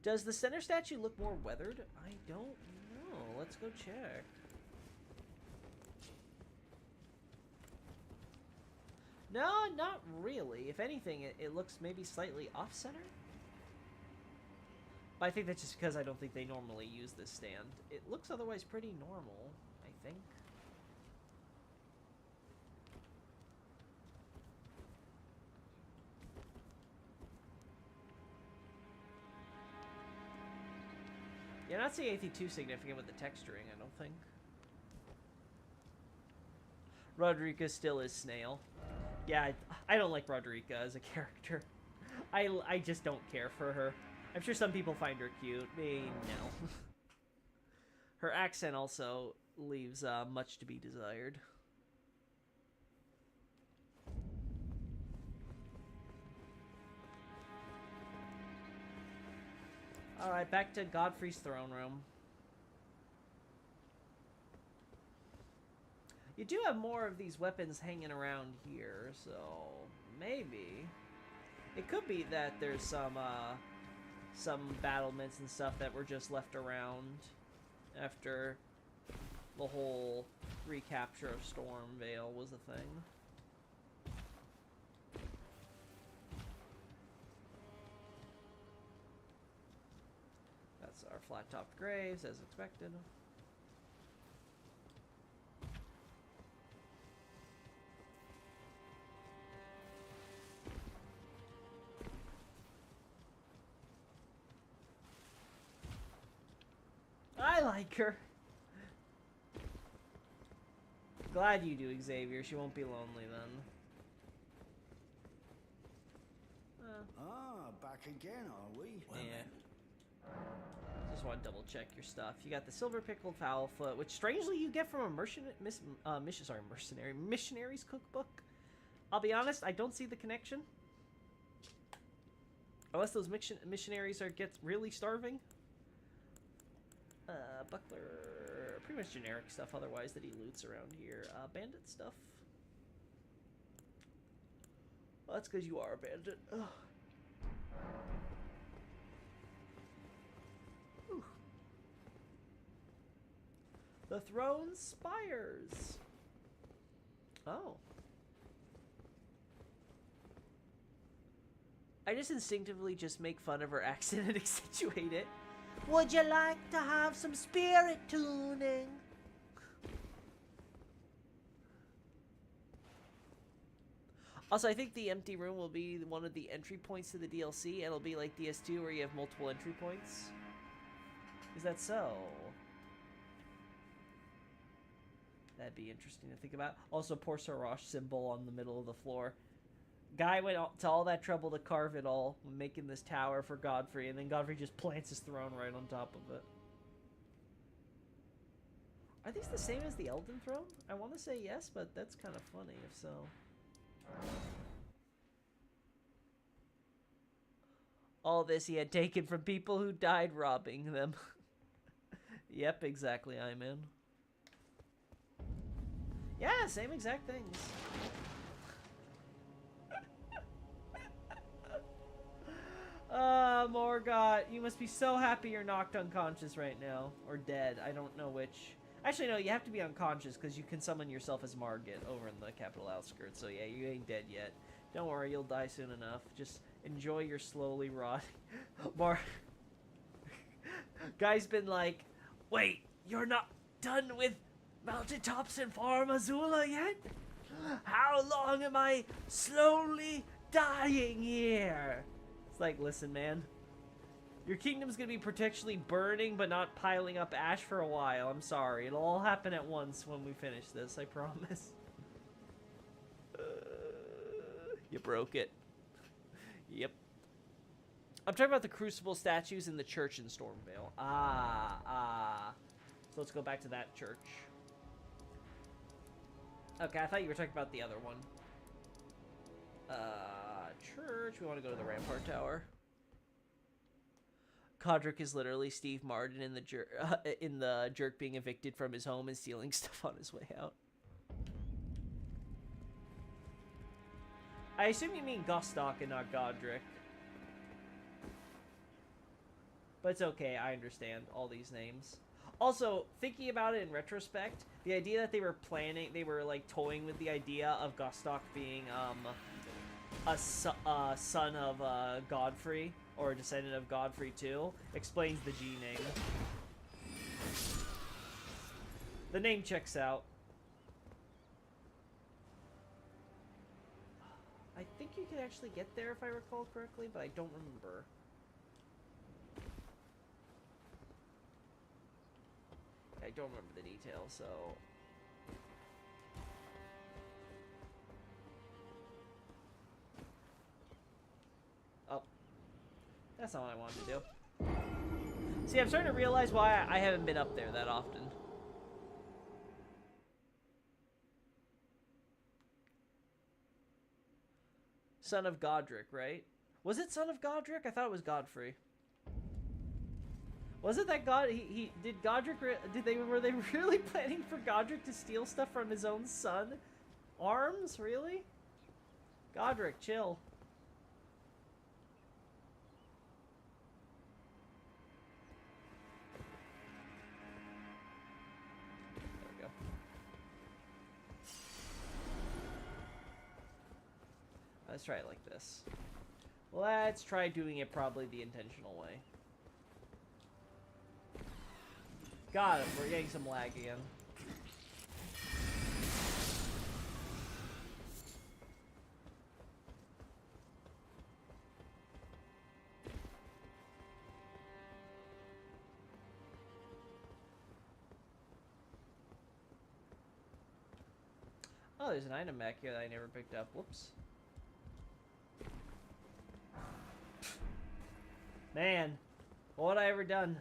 Does the center statue look more weathered? I don't know. Let's go check. No, not really. If anything, it looks maybe slightly off-center. But I think that's just because I don't think they normally use this stand. It looks otherwise pretty normal, I think. Yeah, not seeing anything too significant with the texturing, I don't think. Rodrika still is Snail. Yeah, I don't like Rodrika as a character. I just don't care for her. I'm sure some people find her cute. Me, no. Her accent also leaves much to be desired. Alright, back to Godfrey's throne room. You do have more of these weapons hanging around here, so maybe it could be that there's some battlements and stuff that were just left around after the whole recapture of Stormvale was a thing. That's our flat-topped graves, as expected. I like her. Glad you do, Xavier. She won't be lonely then. Back again, are we? Well, yeah. Just want to double check your stuff. You got the silver pickled fowlfoot, which strangely you get from a missionary's cookbook. I'll be honest, I don't see the connection. Unless those missionaries get really starving. Buckler, pretty much generic stuff otherwise that he loots around here. Bandit stuff. Well, that's because you are a bandit. Ugh. The throne spires. Oh. I just instinctively just make fun of her accent and accentuate it. Would you like to have some spirit tuning? Also, I think the empty room will be one of the entry points to the DLC. It'll be like DS2 where you have multiple entry points. Is that so? That'd be interesting to think about. Also, poor Sarash symbol on the middle of the floor. Guy went to all that trouble to carve it all, making this tower for Godfrey, and then Godfrey just plants his throne right on top of it. Are these the same as the Elden Throne? I want to say yes, but that's kind of funny if so. All this he had taken from people who died robbing them. Yep, exactly, I'm in. Yeah, same exact things. Morgott, you must be so happy you're knocked unconscious right now. Or dead, I don't know which. Actually, no, you have to be unconscious because you can summon yourself as Margit over in the capital outskirts. So yeah, you ain't dead yet. Don't worry, you'll die soon enough. Just enjoy your slowly rotting. Guy's been like, wait, you're not done with Mountaintops and Farum Azula yet? How long am I slowly dying here? It's like, listen, man. Your kingdom's gonna be potentially burning, but not piling up ash for a while. I'm sorry. It'll all happen at once when we finish this, I promise. You broke it. Yep. I'm talking about the Crucible statues in the church in Stormvale. So let's go back to that church. Okay, I thought you were talking about the other one. Church. We want to go to the Rampart Tower. Godric is literally Steve Martin in the jerk being evicted from his home and stealing stuff on his way out. I assume you mean Gostok and not Godric. But it's okay, I understand all these names. Also, thinking about it in retrospect, the idea that they were like toying with the idea of Gostok being a son of Godfrey, or a descendant of Godfrey too, explains the G name. The name checks out. I think you can actually get there if I recall correctly, but I don't remember. I don't remember the details, so... Oh. That's not what I wanted to do. See, I'm starting to realize why I haven't been up there that often. Son of Godric, right? Was it Son of Godric? I thought it was Godfrey. Was it that God? Did Godric? Were they really planning for Godric to steal stuff from his own son? Arms, really? Godric, chill. There we go. Let's try it like this. Let's try doing it probably the intentional way. Got it. We're getting some lag again. Oh, there's an item back here that I never picked up. Whoops. Man, what have I ever done?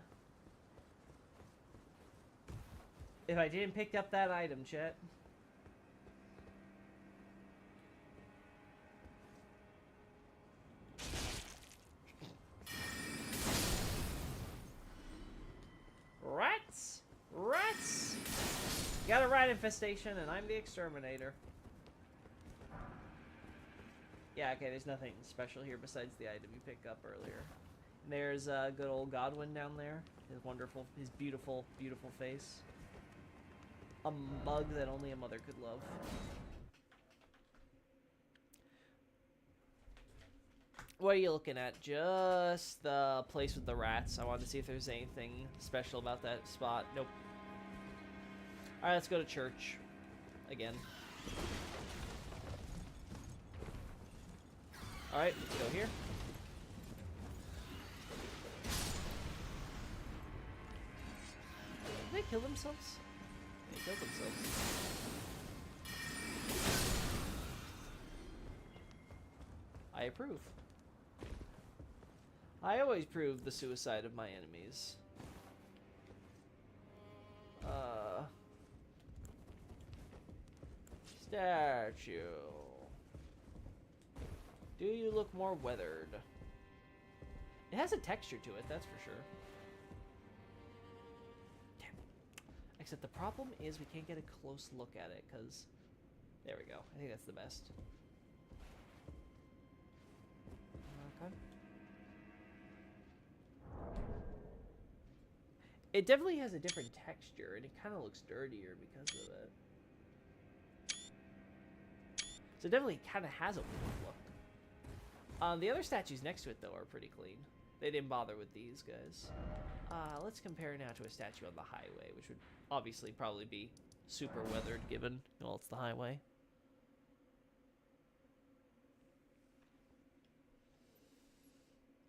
If I didn't pick up that item, chat. Rats! Rats! Got a rat infestation, and I'm the exterminator. Yeah, okay, there's nothing special here besides the item you picked up earlier. And there's good old Godwin down there. His wonderful, his beautiful, beautiful face. A mug that only a mother could love. What are you looking at? Just the place with the rats. I wanted to see if there's anything special about that spot. Nope. Alright, let's go to church. Again. Alright, let's go here. Did they kill themselves? They killed themselves. I approve. I always prove the suicide of my enemies. Statue. Do you look more weathered? It has a texture to it, that's for sure. Damn. Except the problem is we can't get a close look at it, because... There we go. I think that's the best. Okay. It definitely has a different texture, and it kind of looks dirtier because of it. So it definitely kind of has a weird look. The other statues next to it, though, are pretty clean. They didn't bother with these guys. Let's compare now to a statue on the highway, which would obviously probably be super weathered, given, well, it's the highway.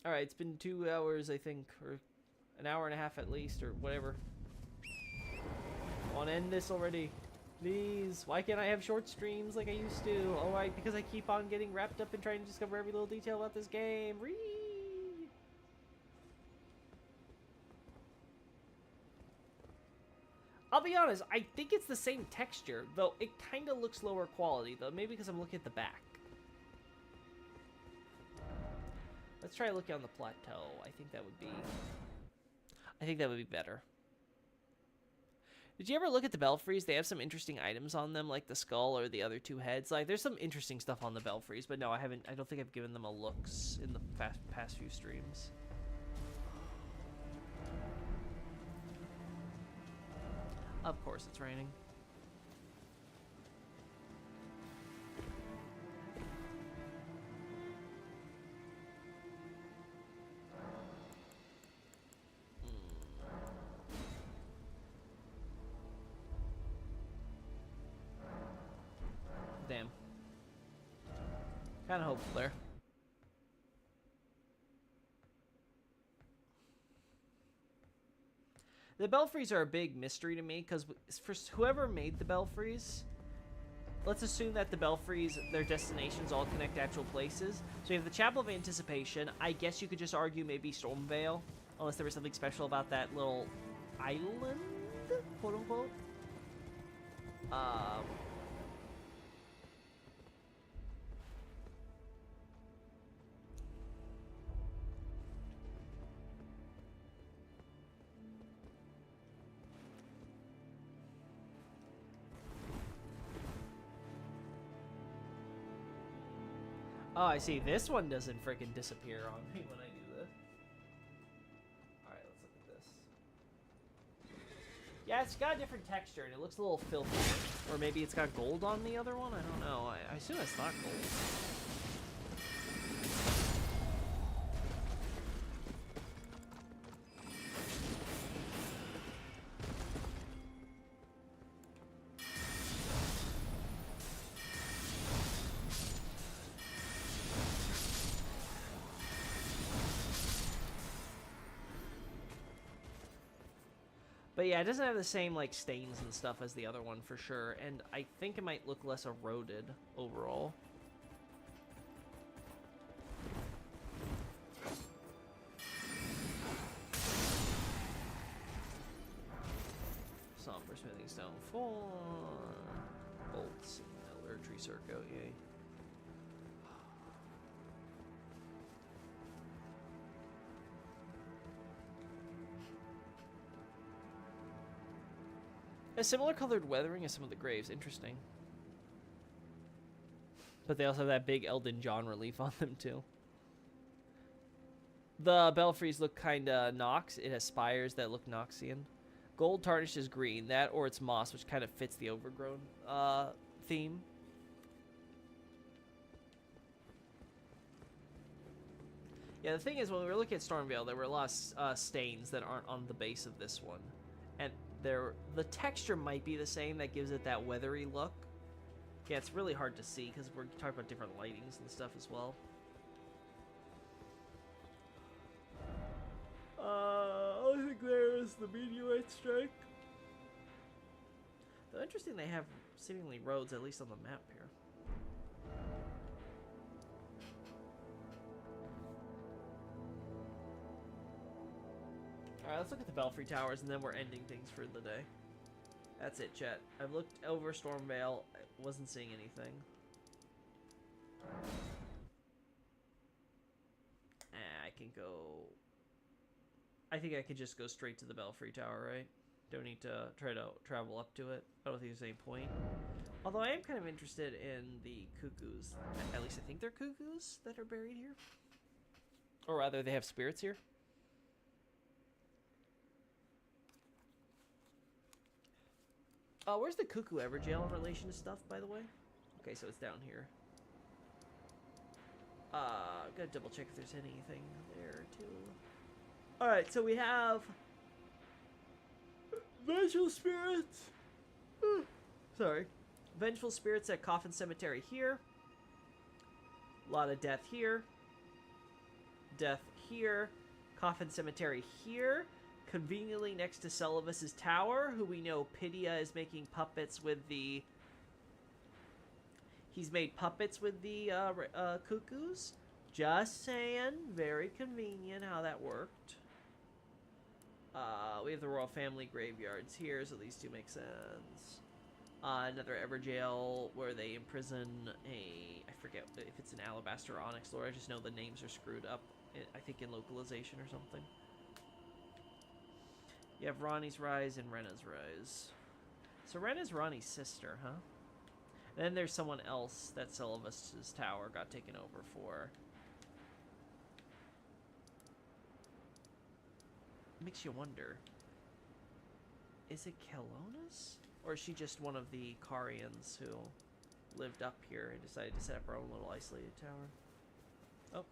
Alright, it's been 2 hours, I think, or an hour and a half at least, or whatever. I want to end this already. Please. Why can't I have short streams like I used to? Oh, right, because I keep on getting wrapped up in trying to discover every little detail about this game. Read. I'll be honest, I think it's the same texture, though it kind of looks lower quality, though. Maybe because I'm looking at the back. Let's try looking on the plateau. I think that would be better. Did you ever look at the belfries? They have some interesting items on them, like the skull or the other 2 heads. Like, there's some interesting stuff on the belfries, but no, I haven't. I don't think I've given them a looks in the past few streams. Of course, it's raining. Damn. Kind of hopeful there. The belfries are a big mystery to me, because for whoever made the belfries, let's assume that the belfries, their destinations all connect to actual places. So you have the Chapel of Anticipation. I guess you could just argue maybe Stormvale, unless there was something special about that little island, quote unquote. Oh, I see. This one doesn't freaking disappear on me when I do this. Alright, let's look at this. Yeah, it's got a different texture, and it looks a little filthy. Or maybe it's got gold on the other one? I don't know. I assume it's not gold. But yeah, it doesn't have the same, like, stains and stuff as the other one, for sure. And I think it might look less eroded, overall. Somber Smithing Stone 4. Bolts. Miller Tree Circuit, yay. A similar colored weathering as some of the graves. Interesting. But they also have that big Elden John relief on them, too. The belfries look kind of Nox. It has spires that look Noxian. Gold tarnished is green. That or it's moss, which kind of fits the overgrown theme. Yeah, the thing is, when we were looking at Stormvale, there were a lot of stains that aren't on the base of this one. And the texture might be the same, that gives it that weathery look. Yeah, it's really hard to see because we're talking about different lightings and stuff as well. I think there's the meteorite strike. Though interesting, they have seemingly roads, at least on the map here. Alright, let's look at the Belfry Towers, and then we're ending things for the day. That's it, chat. I've looked over Stormvale. I wasn't seeing anything. I can go... I think I could just go straight to the Belfry Tower, right? Don't need to try to travel up to it. I don't think there's any point. Although I am kind of interested in the cuckoos. At least I think they're cuckoos that are buried here. Or rather, they have spirits here. Where's the Cuckoo Everjail in relation to stuff, by the way? Okay, so it's down here. Gotta double check if there's anything there, too. Alright, so we have... Vengeful Spirits! Sorry. Vengeful Spirits at Coffin Cemetery here. A lot of death here. Death here. Coffin Cemetery here. Conveniently next to Celovus' tower, who we know Pydia is making puppets with the... He's made puppets with the cuckoos. Just saying. Very convenient how that worked. We have the Royal Family graveyards here, so these two make sense. Another Everjail where they imprison a... I forget if it's an Alabaster or Onyx Lord. I just know the names are screwed up, I think in localization or something. You have Ronnie's Rise and Renna's Rise. So Renna's Ronnie's sister, huh? And then there's someone else that Celovus' tower got taken over for. Makes you wonder. Is it Kelonis? Or is she just one of the Carians who lived up here and decided to set up her own little isolated tower? Oh.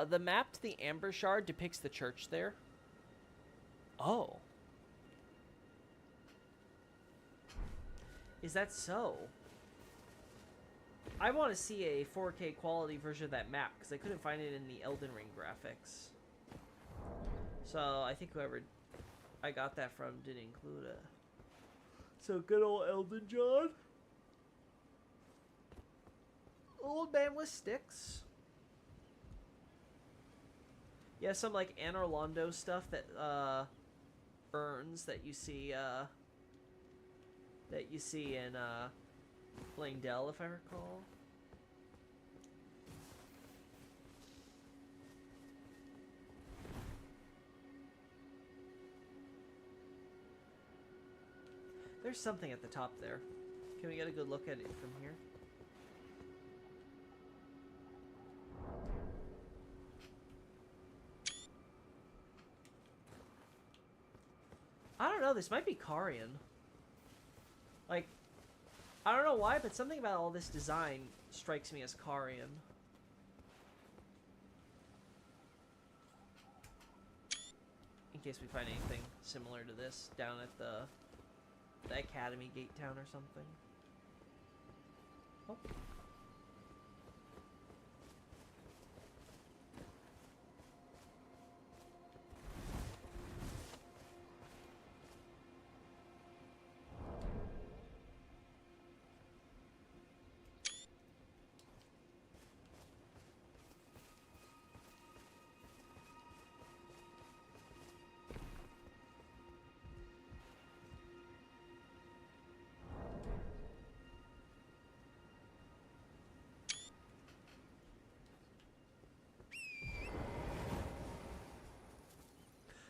The map to the Amber Shard depicts the church there. Oh. Is that so? I want to see a 4K quality version of that map because I couldn't find it in the Elden Ring graphics. So I think whoever I got that from didn't include it. So good old Elden John. Old man with sticks. Yeah, some like Anor Londo stuff that urns that you see in Langdell, if I recall. There's something at the top there. Can we get a good look at it from here? I don't know, this might be Carian. Like, I don't know why, but something about all this design strikes me as Carian. In case we find anything similar to this down at the Academy Gate Town or something. Oh.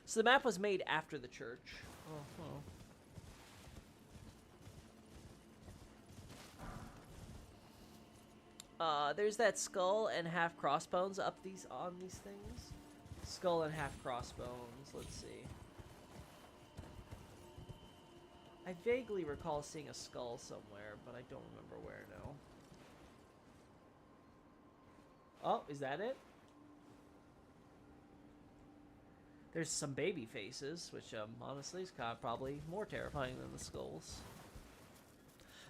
So the map was made after the church. There's that skull and half crossbones on these things. Skull and half crossbones. Let's see. I vaguely recall seeing a skull somewhere, but I don't remember where now. Oh, is that it? There's some baby faces, which honestly is kind of probably more terrifying than the skulls.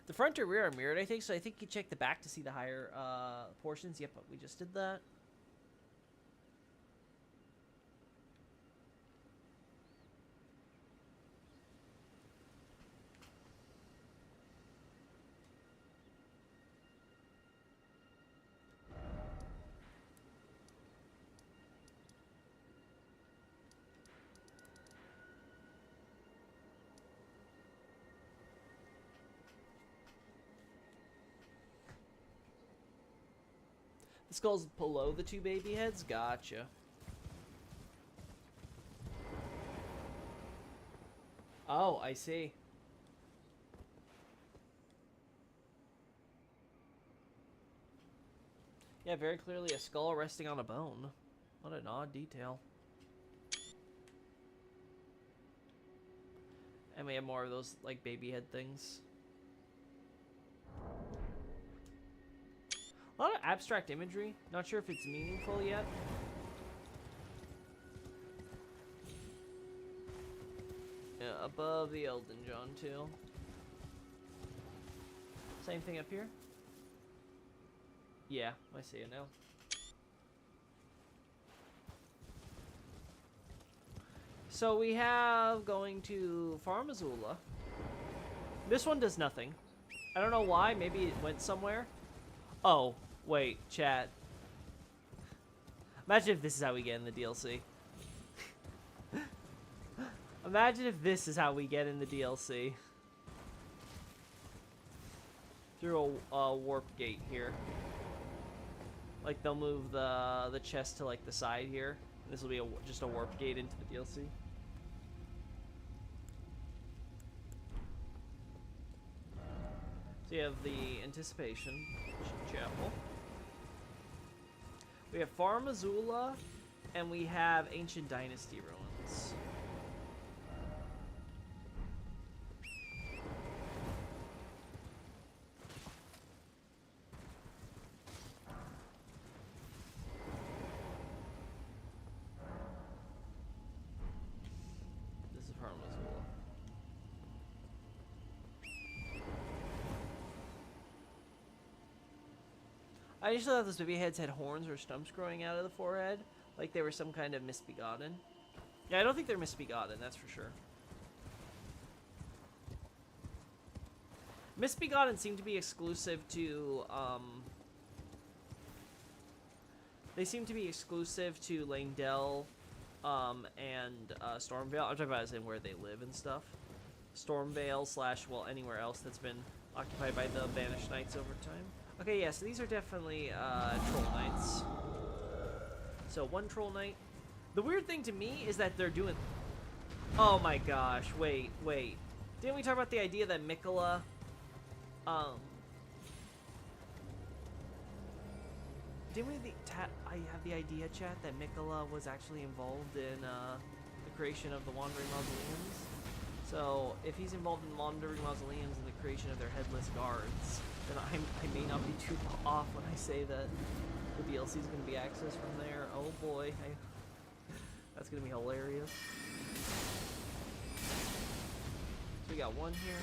The front or rear are mirrored, I think, so I think you check the back to see the higher portions. Yep, we just did that. The skull's below the two baby heads? Gotcha. Oh, I see. Yeah, very clearly a skull resting on a bone. What an odd detail. And we have more of those, like, baby head things. A lot of abstract imagery. Not sure if it's meaningful yet. Yeah, above the Elden John, too. Same thing up here? Yeah, I see it now. So we have going to Farum Azula. This one does nothing. I don't know why. Maybe it went somewhere. Oh, wait, chat. Imagine if this is how we get in the DLC. Imagine if this is how we get in the DLC. Through a warp gate here. Like, they'll move the chest to, like, the side here. This will be just a warp gate into the DLC. So you have the Anticipation Chapel. We have Farum Azula, and we have Ancient Dynasty Ruins. This is Farum Azula. I just thought those baby heads had horns or stumps growing out of the forehead, like they were some kind of misbegotten. Yeah, I don't think they're misbegotten, that's for sure. Misbegotten seem to be exclusive to, they seem to be exclusive to Langdell, and, Stormvale. I'm talking about as in where they live and stuff. Stormvale / well, anywhere else that's been occupied by the Banished Knights over time. Okay, yeah, so these are definitely, Troll Knights. So, one Troll Knight. The weird thing to me is that they're doing... Oh my gosh, wait. Didn't we talk about the idea that Miquella, didn't we I have the idea, chat, that Miquella was actually involved in, the creation of the Wandering Mausoleums? So, if he's involved in Wandering Mausoleums and the creation of their headless guards, then I may not be too off when I say that the DLC is going to be accessed from there. Oh boy, that's going to be hilarious. So we got one here.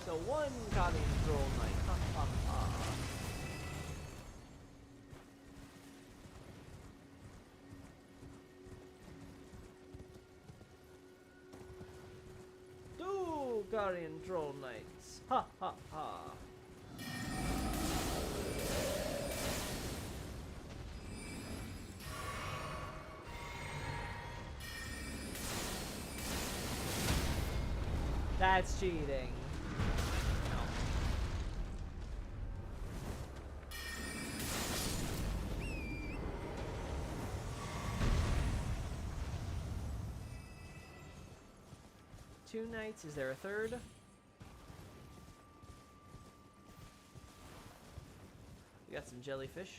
So one Guardian Troll Knight. Ha ha ha. Two Guardian Troll Knights. Ha ha ha. That's cheating. No. Two knights. Is there a third? We got some jellyfish.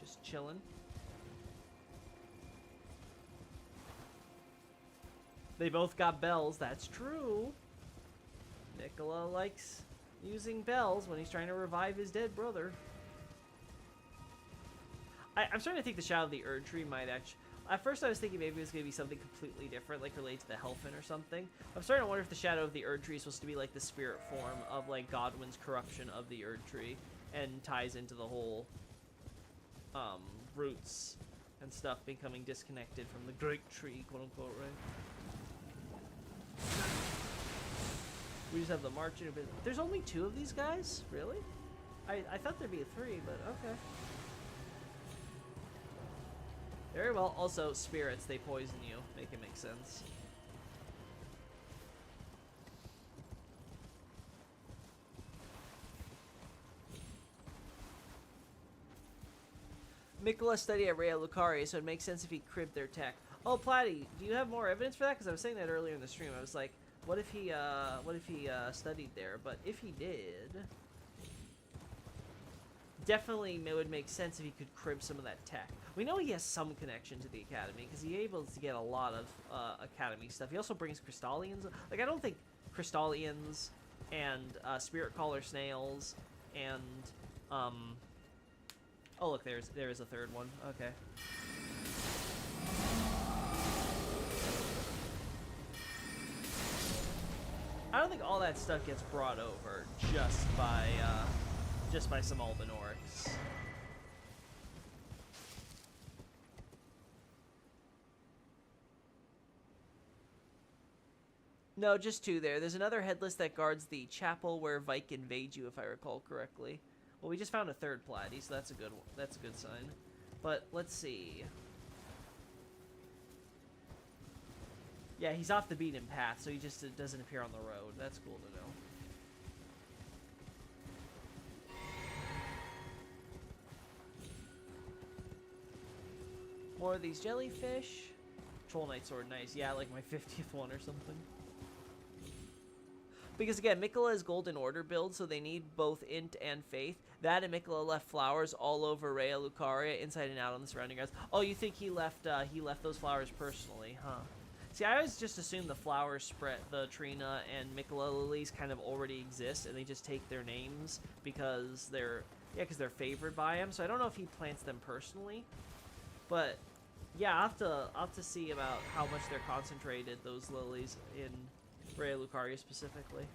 Just chilling. They both got bells, that's true. Miquella likes using bells when he's trying to revive his dead brother. I'm starting to think the Shadow of the Erd Tree might actually... At first I was thinking maybe it was going to be something completely different, like related to the Helfin or something. I'm starting to wonder if the Shadow of the Erd Tree is supposed to be like the spirit form of like Godwyn's corruption of the Erd Tree, and ties into the whole roots and stuff becoming disconnected from the Great Tree, quote unquote, right? We just have the marching a bit. There's only two of these guys? Really? I thought there'd be three, but okay. Very well. Also, spirits, they poison you. Make it make sense. Miquella studied at Raya Lucaria, so it makes sense if he cribbed their tech. Oh, Platty, do you have more evidence for that? Because I was saying that earlier in the stream. I was like, what if he studied there? But if he did, definitely it would make sense if he could crib some of that tech. We know he has some connection to the Academy, because he's able to get a lot of Academy stuff. He also brings Crystallians. Like, I don't think Crystallians and Spirit Caller Snails and, oh, look, there is a third one. Okay. I don't think all that stuff gets brought over just by some Alban Oryx. No, just two there. There's another headless that guards the chapel where Vike invades you, if I recall correctly. Well, we just found a third Platy, so that's a good one. That's a good sign. But let's see. Yeah, he's off the beaten path, so he just doesn't appear on the road. That's cool to know. More of these jellyfish. Troll Knight Sword, nice. Yeah, like my 50th one or something. Because again, Miquella is Golden Order build, so they need both Int and Faith. That and Miquella left flowers all over Raya Lucaria, inside and out on the surrounding guys. Oh, you think he left those flowers personally, huh? See, I always just assume the flowers spread, the Trina and Miquella lilies kind of already exist, and they just take their names because they're favored by him. So I don't know if he plants them personally, but Yeah, I'll have to see about how much they're concentrated, those lilies, in Raya Lucaria specifically.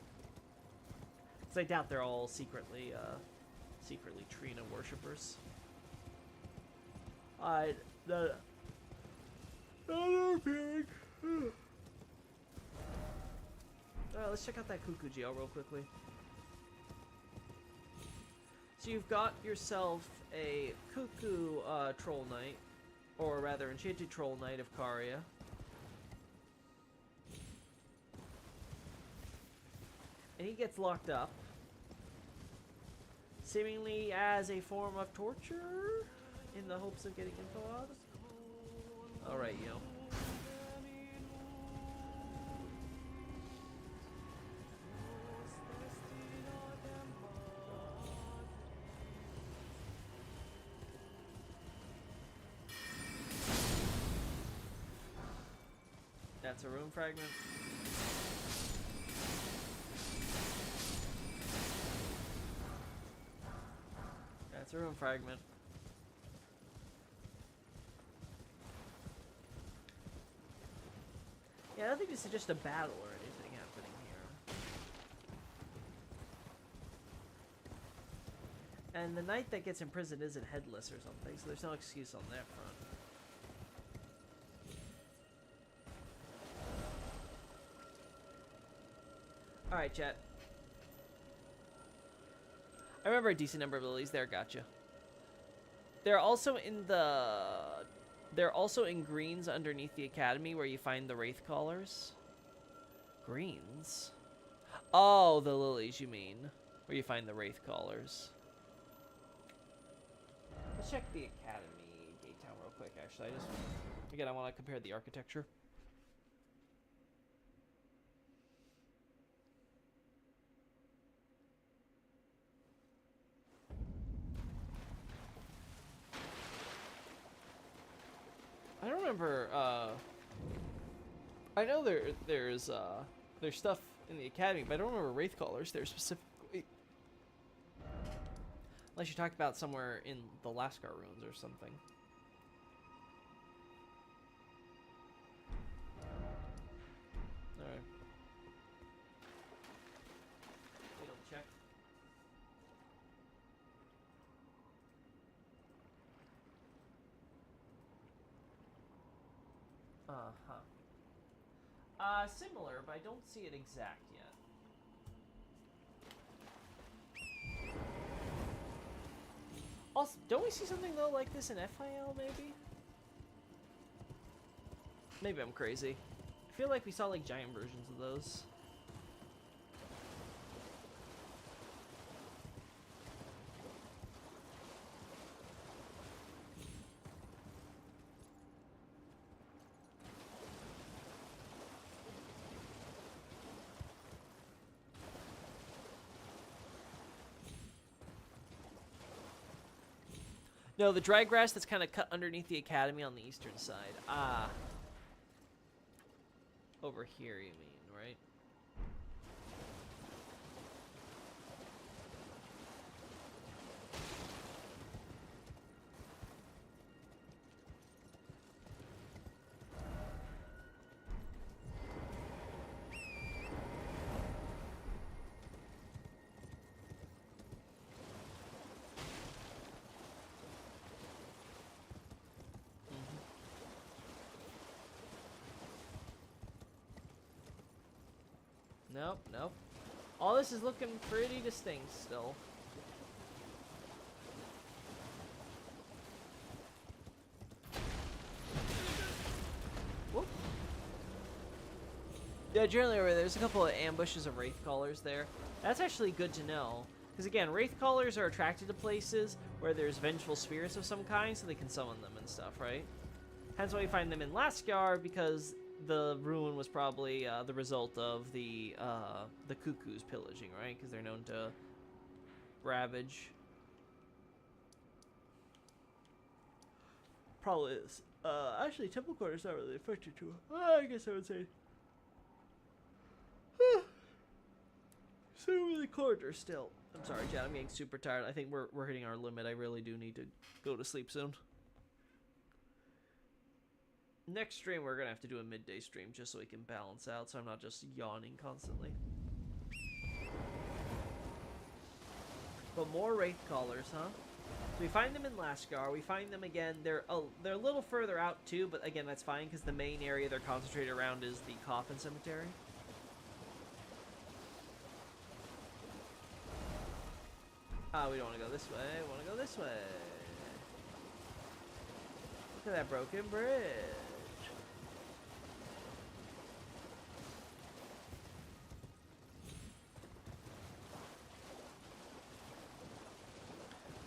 Because I doubt they're all secretly Trina worshippers. Alright, another pig. Alright, let's check out that Cuckoo Geo real quickly. So you've got yourself a Cuckoo Troll Knight, or rather Enchanted Troll Knight of Caria. And he gets locked up, seemingly as a form of torture, in the hopes of getting info out. Alright, yo. That's a rune fragment. That's a rune fragment. Yeah, I don't think this is just a battle or anything happening here. And the knight that gets imprisoned isn't headless or something, so there's no excuse on that front. Alright, chat. I remember a decent number of lilies there, gotcha. They're also in greens underneath the academy where you find the wraith callers. Greens? Oh, the lilies you mean. Where you find the wraith callers. Let's check the academy gate town real quick, actually. I want to compare the architecture. I don't remember, I know there's stuff in the academy, but I don't remember wraith callers there specifically. Unless you talked about somewhere in the Lascar ruins or something. Alright. Field check. Similar, but I don't see it exact yet. Also, don't we see something though like this in FIL maybe? Maybe I'm crazy. I feel like we saw like giant versions of those. No, the dry grass that's kind of cut underneath the academy on the eastern side. Ah. Over here, you mean, right? Nope, nope. All this is looking pretty distinct still. Whoop. Yeah, generally there's a couple of ambushes of wraith callers there. That's actually good to know. Because again, wraith callers are attracted to places where there's vengeful spirits of some kind, so they can summon them and stuff, right? Hence why we find them in Lascar, because the ruin was probably the result of the cuckoos pillaging, right? Because they're known to ravage. Probably is. Actually, Temple Quarter's not really affected too. I guess I would say. So the corridor still. I'm sorry, Chad. I'm getting super tired. I think we're hitting our limit. I really do need to go to sleep soon. Next stream, we're gonna have to do a midday stream just so we can balance out, so I'm not just yawning constantly. But more Wraith Callers, huh? So we find them in Lascar. We find them again. They're a little further out too, but again, that's fine because the main area they're concentrated around is the Coffin Cemetery. We don't want to go this way. We want to go this way. Look at that broken bridge.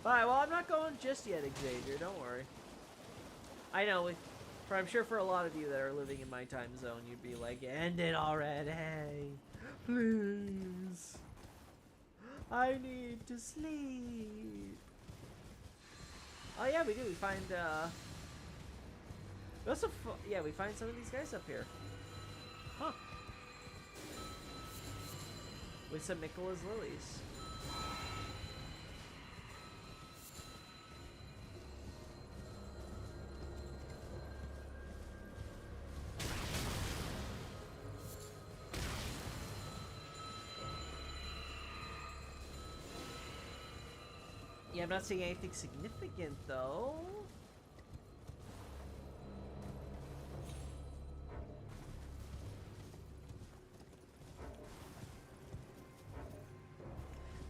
Alright, well, I'm not going just yet, Xavier. Don't worry. I know, I'm sure for a lot of you that are living in my time zone, you'd be like, end it already. Please. I need to sleep. Oh, yeah, we do. We find, we also, yeah, we find some of these guys up here. Huh. With some Nicholas lilies. Yeah, I'm not seeing anything significant, though.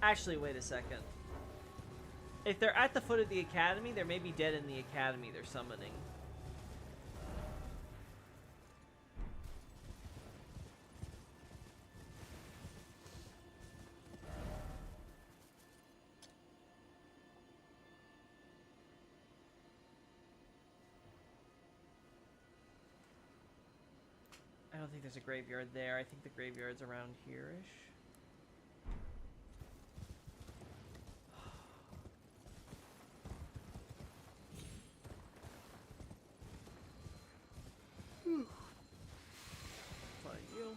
Actually, wait a second. If they're at the foot of the academy, they may be dead in the academy they're summoning. I don't think there's a graveyard there. I think the graveyard's around here-ish. Find you.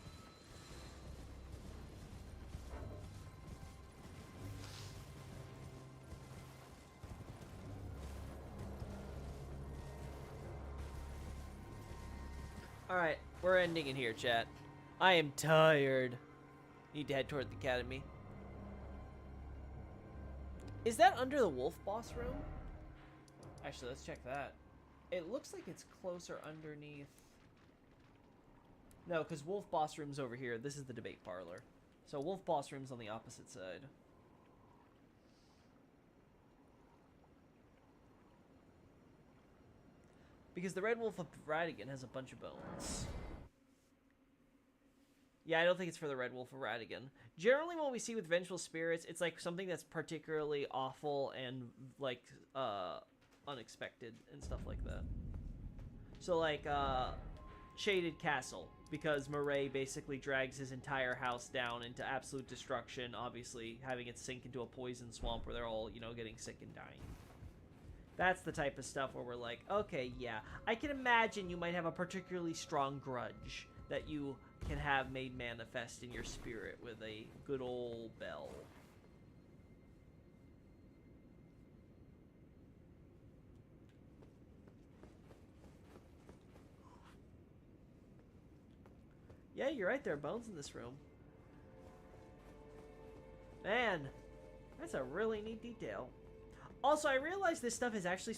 Alright, we're ending it here, chat. I am tired. Need to head toward the academy. Is that under the wolf boss room? Actually, let's check that. It looks like it's closer underneath. No, because wolf boss room's over here. This is the debate parlor. So wolf boss room's on the opposite side. Because the Red Wolf of Radigan has a bunch of bones. Yeah, I don't think it's for the Red Wolf of Radigan. Generally, what we see with Vengeful Spirits, it's like something that's particularly awful and like unexpected and stuff like that. So like Shaded Castle, because Murray basically drags his entire house down into absolute destruction, obviously having it sink into a poison swamp where they're all, you know, getting sick and dying. That's the type of stuff where we're like, okay, yeah, I can imagine you might have a particularly strong grudge that you can have made manifest in your spirit with a good old bell. Yeah, you're right, there are bones in this room. Man, that's a really neat detail. Also, I realized this stuff is actually...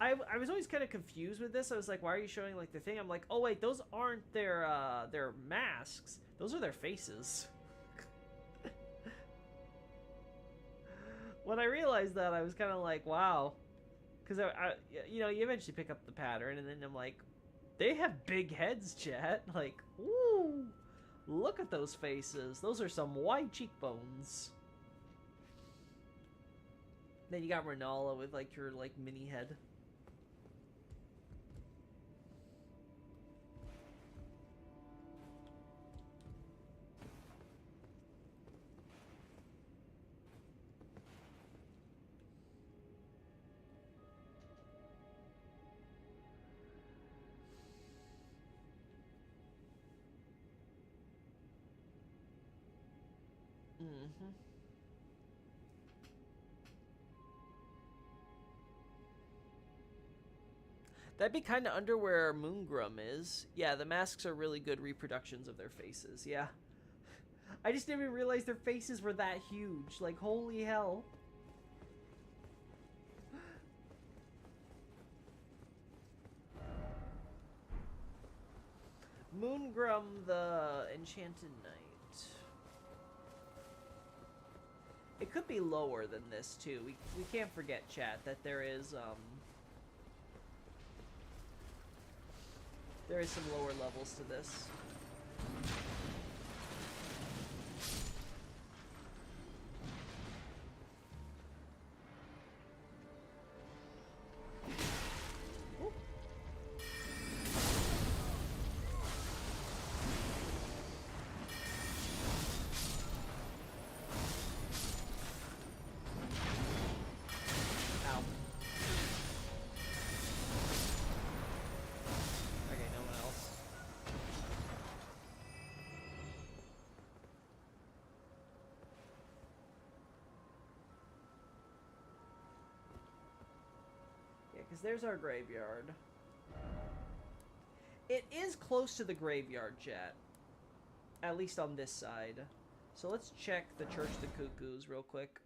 I was always kind of confused with this. I was like, why are you showing, like, the thing? I'm like, oh, wait, those aren't their masks. Those are their faces. When I realized that, I was kind of like, wow. Because, you know, you eventually pick up the pattern, and then I'm like, they have big heads, chat. Like, ooh, look at those faces. Those are some wide cheekbones. Then you got Renala with, like, your, like, mini head. Mm-hmm. That'd be kind of under where Moongrum is. Yeah, the masks are really good reproductions of their faces. Yeah. I just didn't even realize their faces were that huge. Like, holy hell. Moongrum, the Enchanted Knight. It could be lower than this, too. We can't forget, chat, that there is some lower levels to this. Because there's our graveyard. It is close to the graveyard, chat. At least on this side. So let's check the Church of the Cuckoos real quick.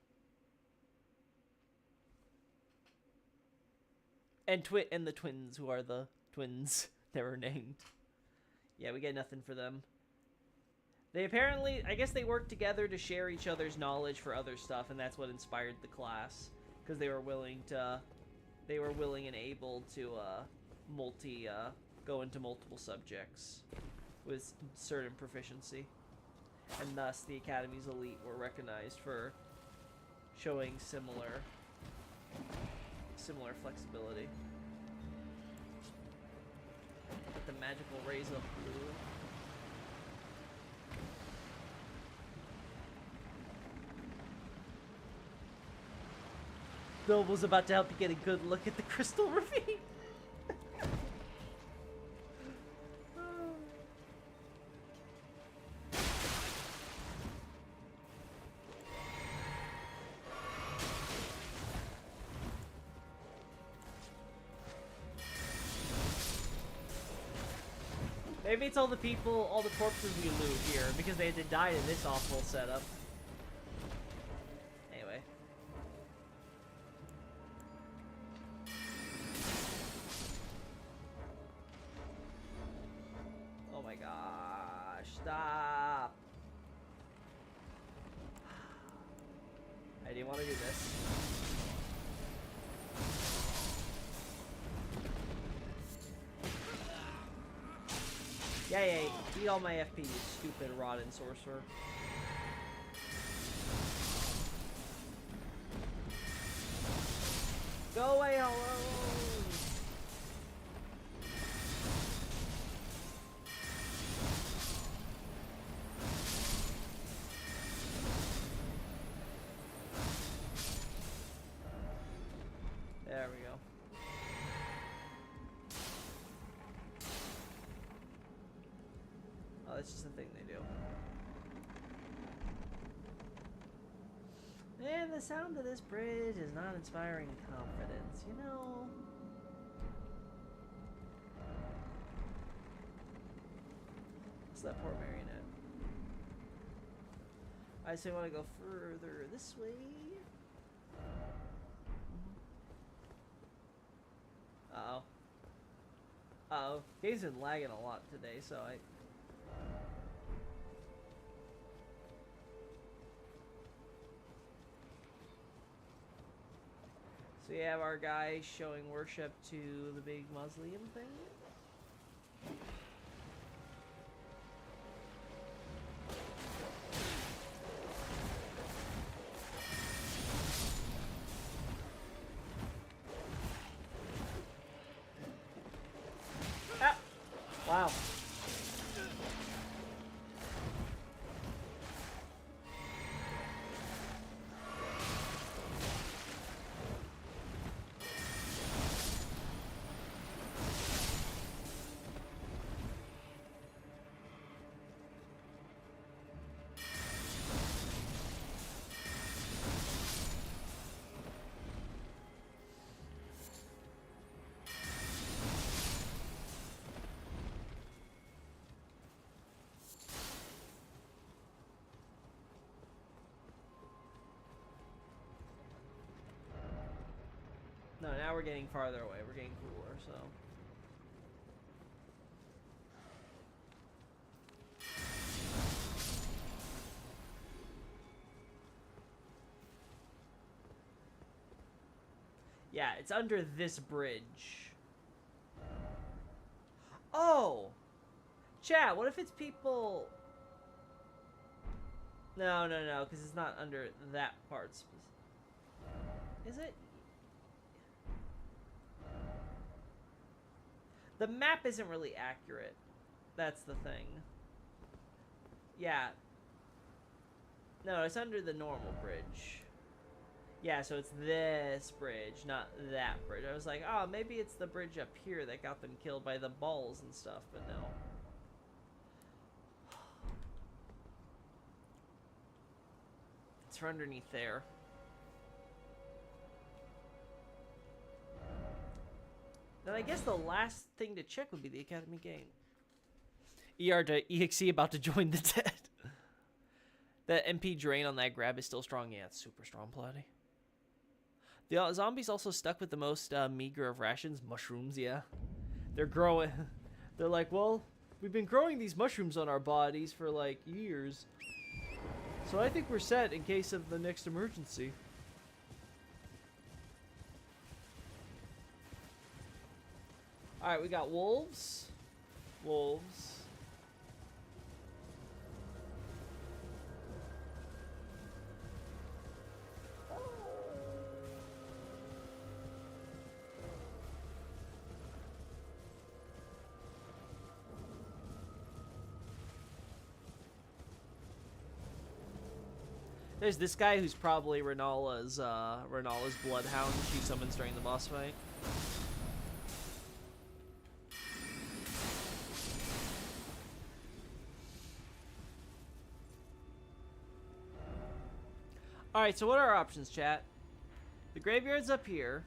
And the twins, who are the twins that were named. Yeah, we get nothing for them. They apparently, I guess they worked together to share each other's knowledge for other stuff, and that's what inspired the class. Because they were willing and able to go into multiple subjects with certain proficiency. And thus the Academy's elite were recognized for showing similar flexibility. With the magical rays of blue. Noble's about to help you get a good look at the crystal ravine. Maybe it's all the corpses we loot here, because they had to die in this awful setup. Anyway. Oh my gosh, stop. I didn't want to do this. Yay, eat all my FP, you stupid rotten sorcerer. Go away, hello! There we go. Oh, that's just the thing they do. And the sound of this bridge is not inspiring confidence, you know? It's that poor marionette. I say I want to go further this way. Uh-oh. Uh-oh. Game's been lagging a lot today, so So you have our guy showing worship to the big mausoleum thing. Ah! Wow. now we're getting farther away. We're getting cooler, so. Yeah, it's under this bridge. Oh! Chat, what if it's people... No, because it's not under that part. Is it? The map isn't really accurate. That's the thing. Yeah. No, it's under the normal bridge. Yeah, so it's this bridge, not that bridge. I was like, oh, maybe it's the bridge up here that got them killed by the balls and stuff, but no. It's for underneath there. Then I guess the last thing to check would be the Academy game. ER.exe about to join the dead. The MP drain on that grab is still strong. Yeah, it's super strong, Plotty. The zombies also stuck with the most meager of rations. Mushrooms, yeah. They're growing. They're like, well, we've been growing these mushrooms on our bodies for like years. So I think we're set in case of the next emergency. Alright, we got wolves. Wolves. There's this guy who's probably Renala's bloodhound she summons during the boss fight. Alright, so what are our options, chat? The graveyard's up here.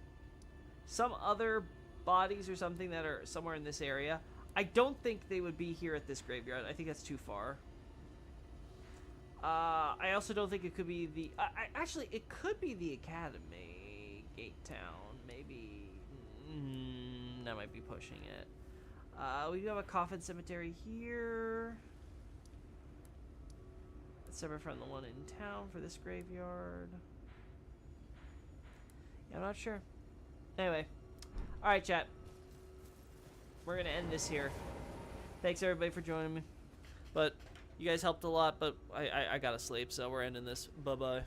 Some other bodies or something that are somewhere in this area. I don't think they would be here at this graveyard. I think that's too far. I also don't think it could be the... actually, it could be the Academy Gate Town. Maybe... that might be pushing it. We do have a coffin cemetery here. That's separate from the one in town for this graveyard. Yeah, I'm not sure. Anyway. Alright, chat. We're going to end this here. Thanks, everybody, for joining me. But... you guys helped a lot, but I gotta sleep, so we're ending this. Bye-bye.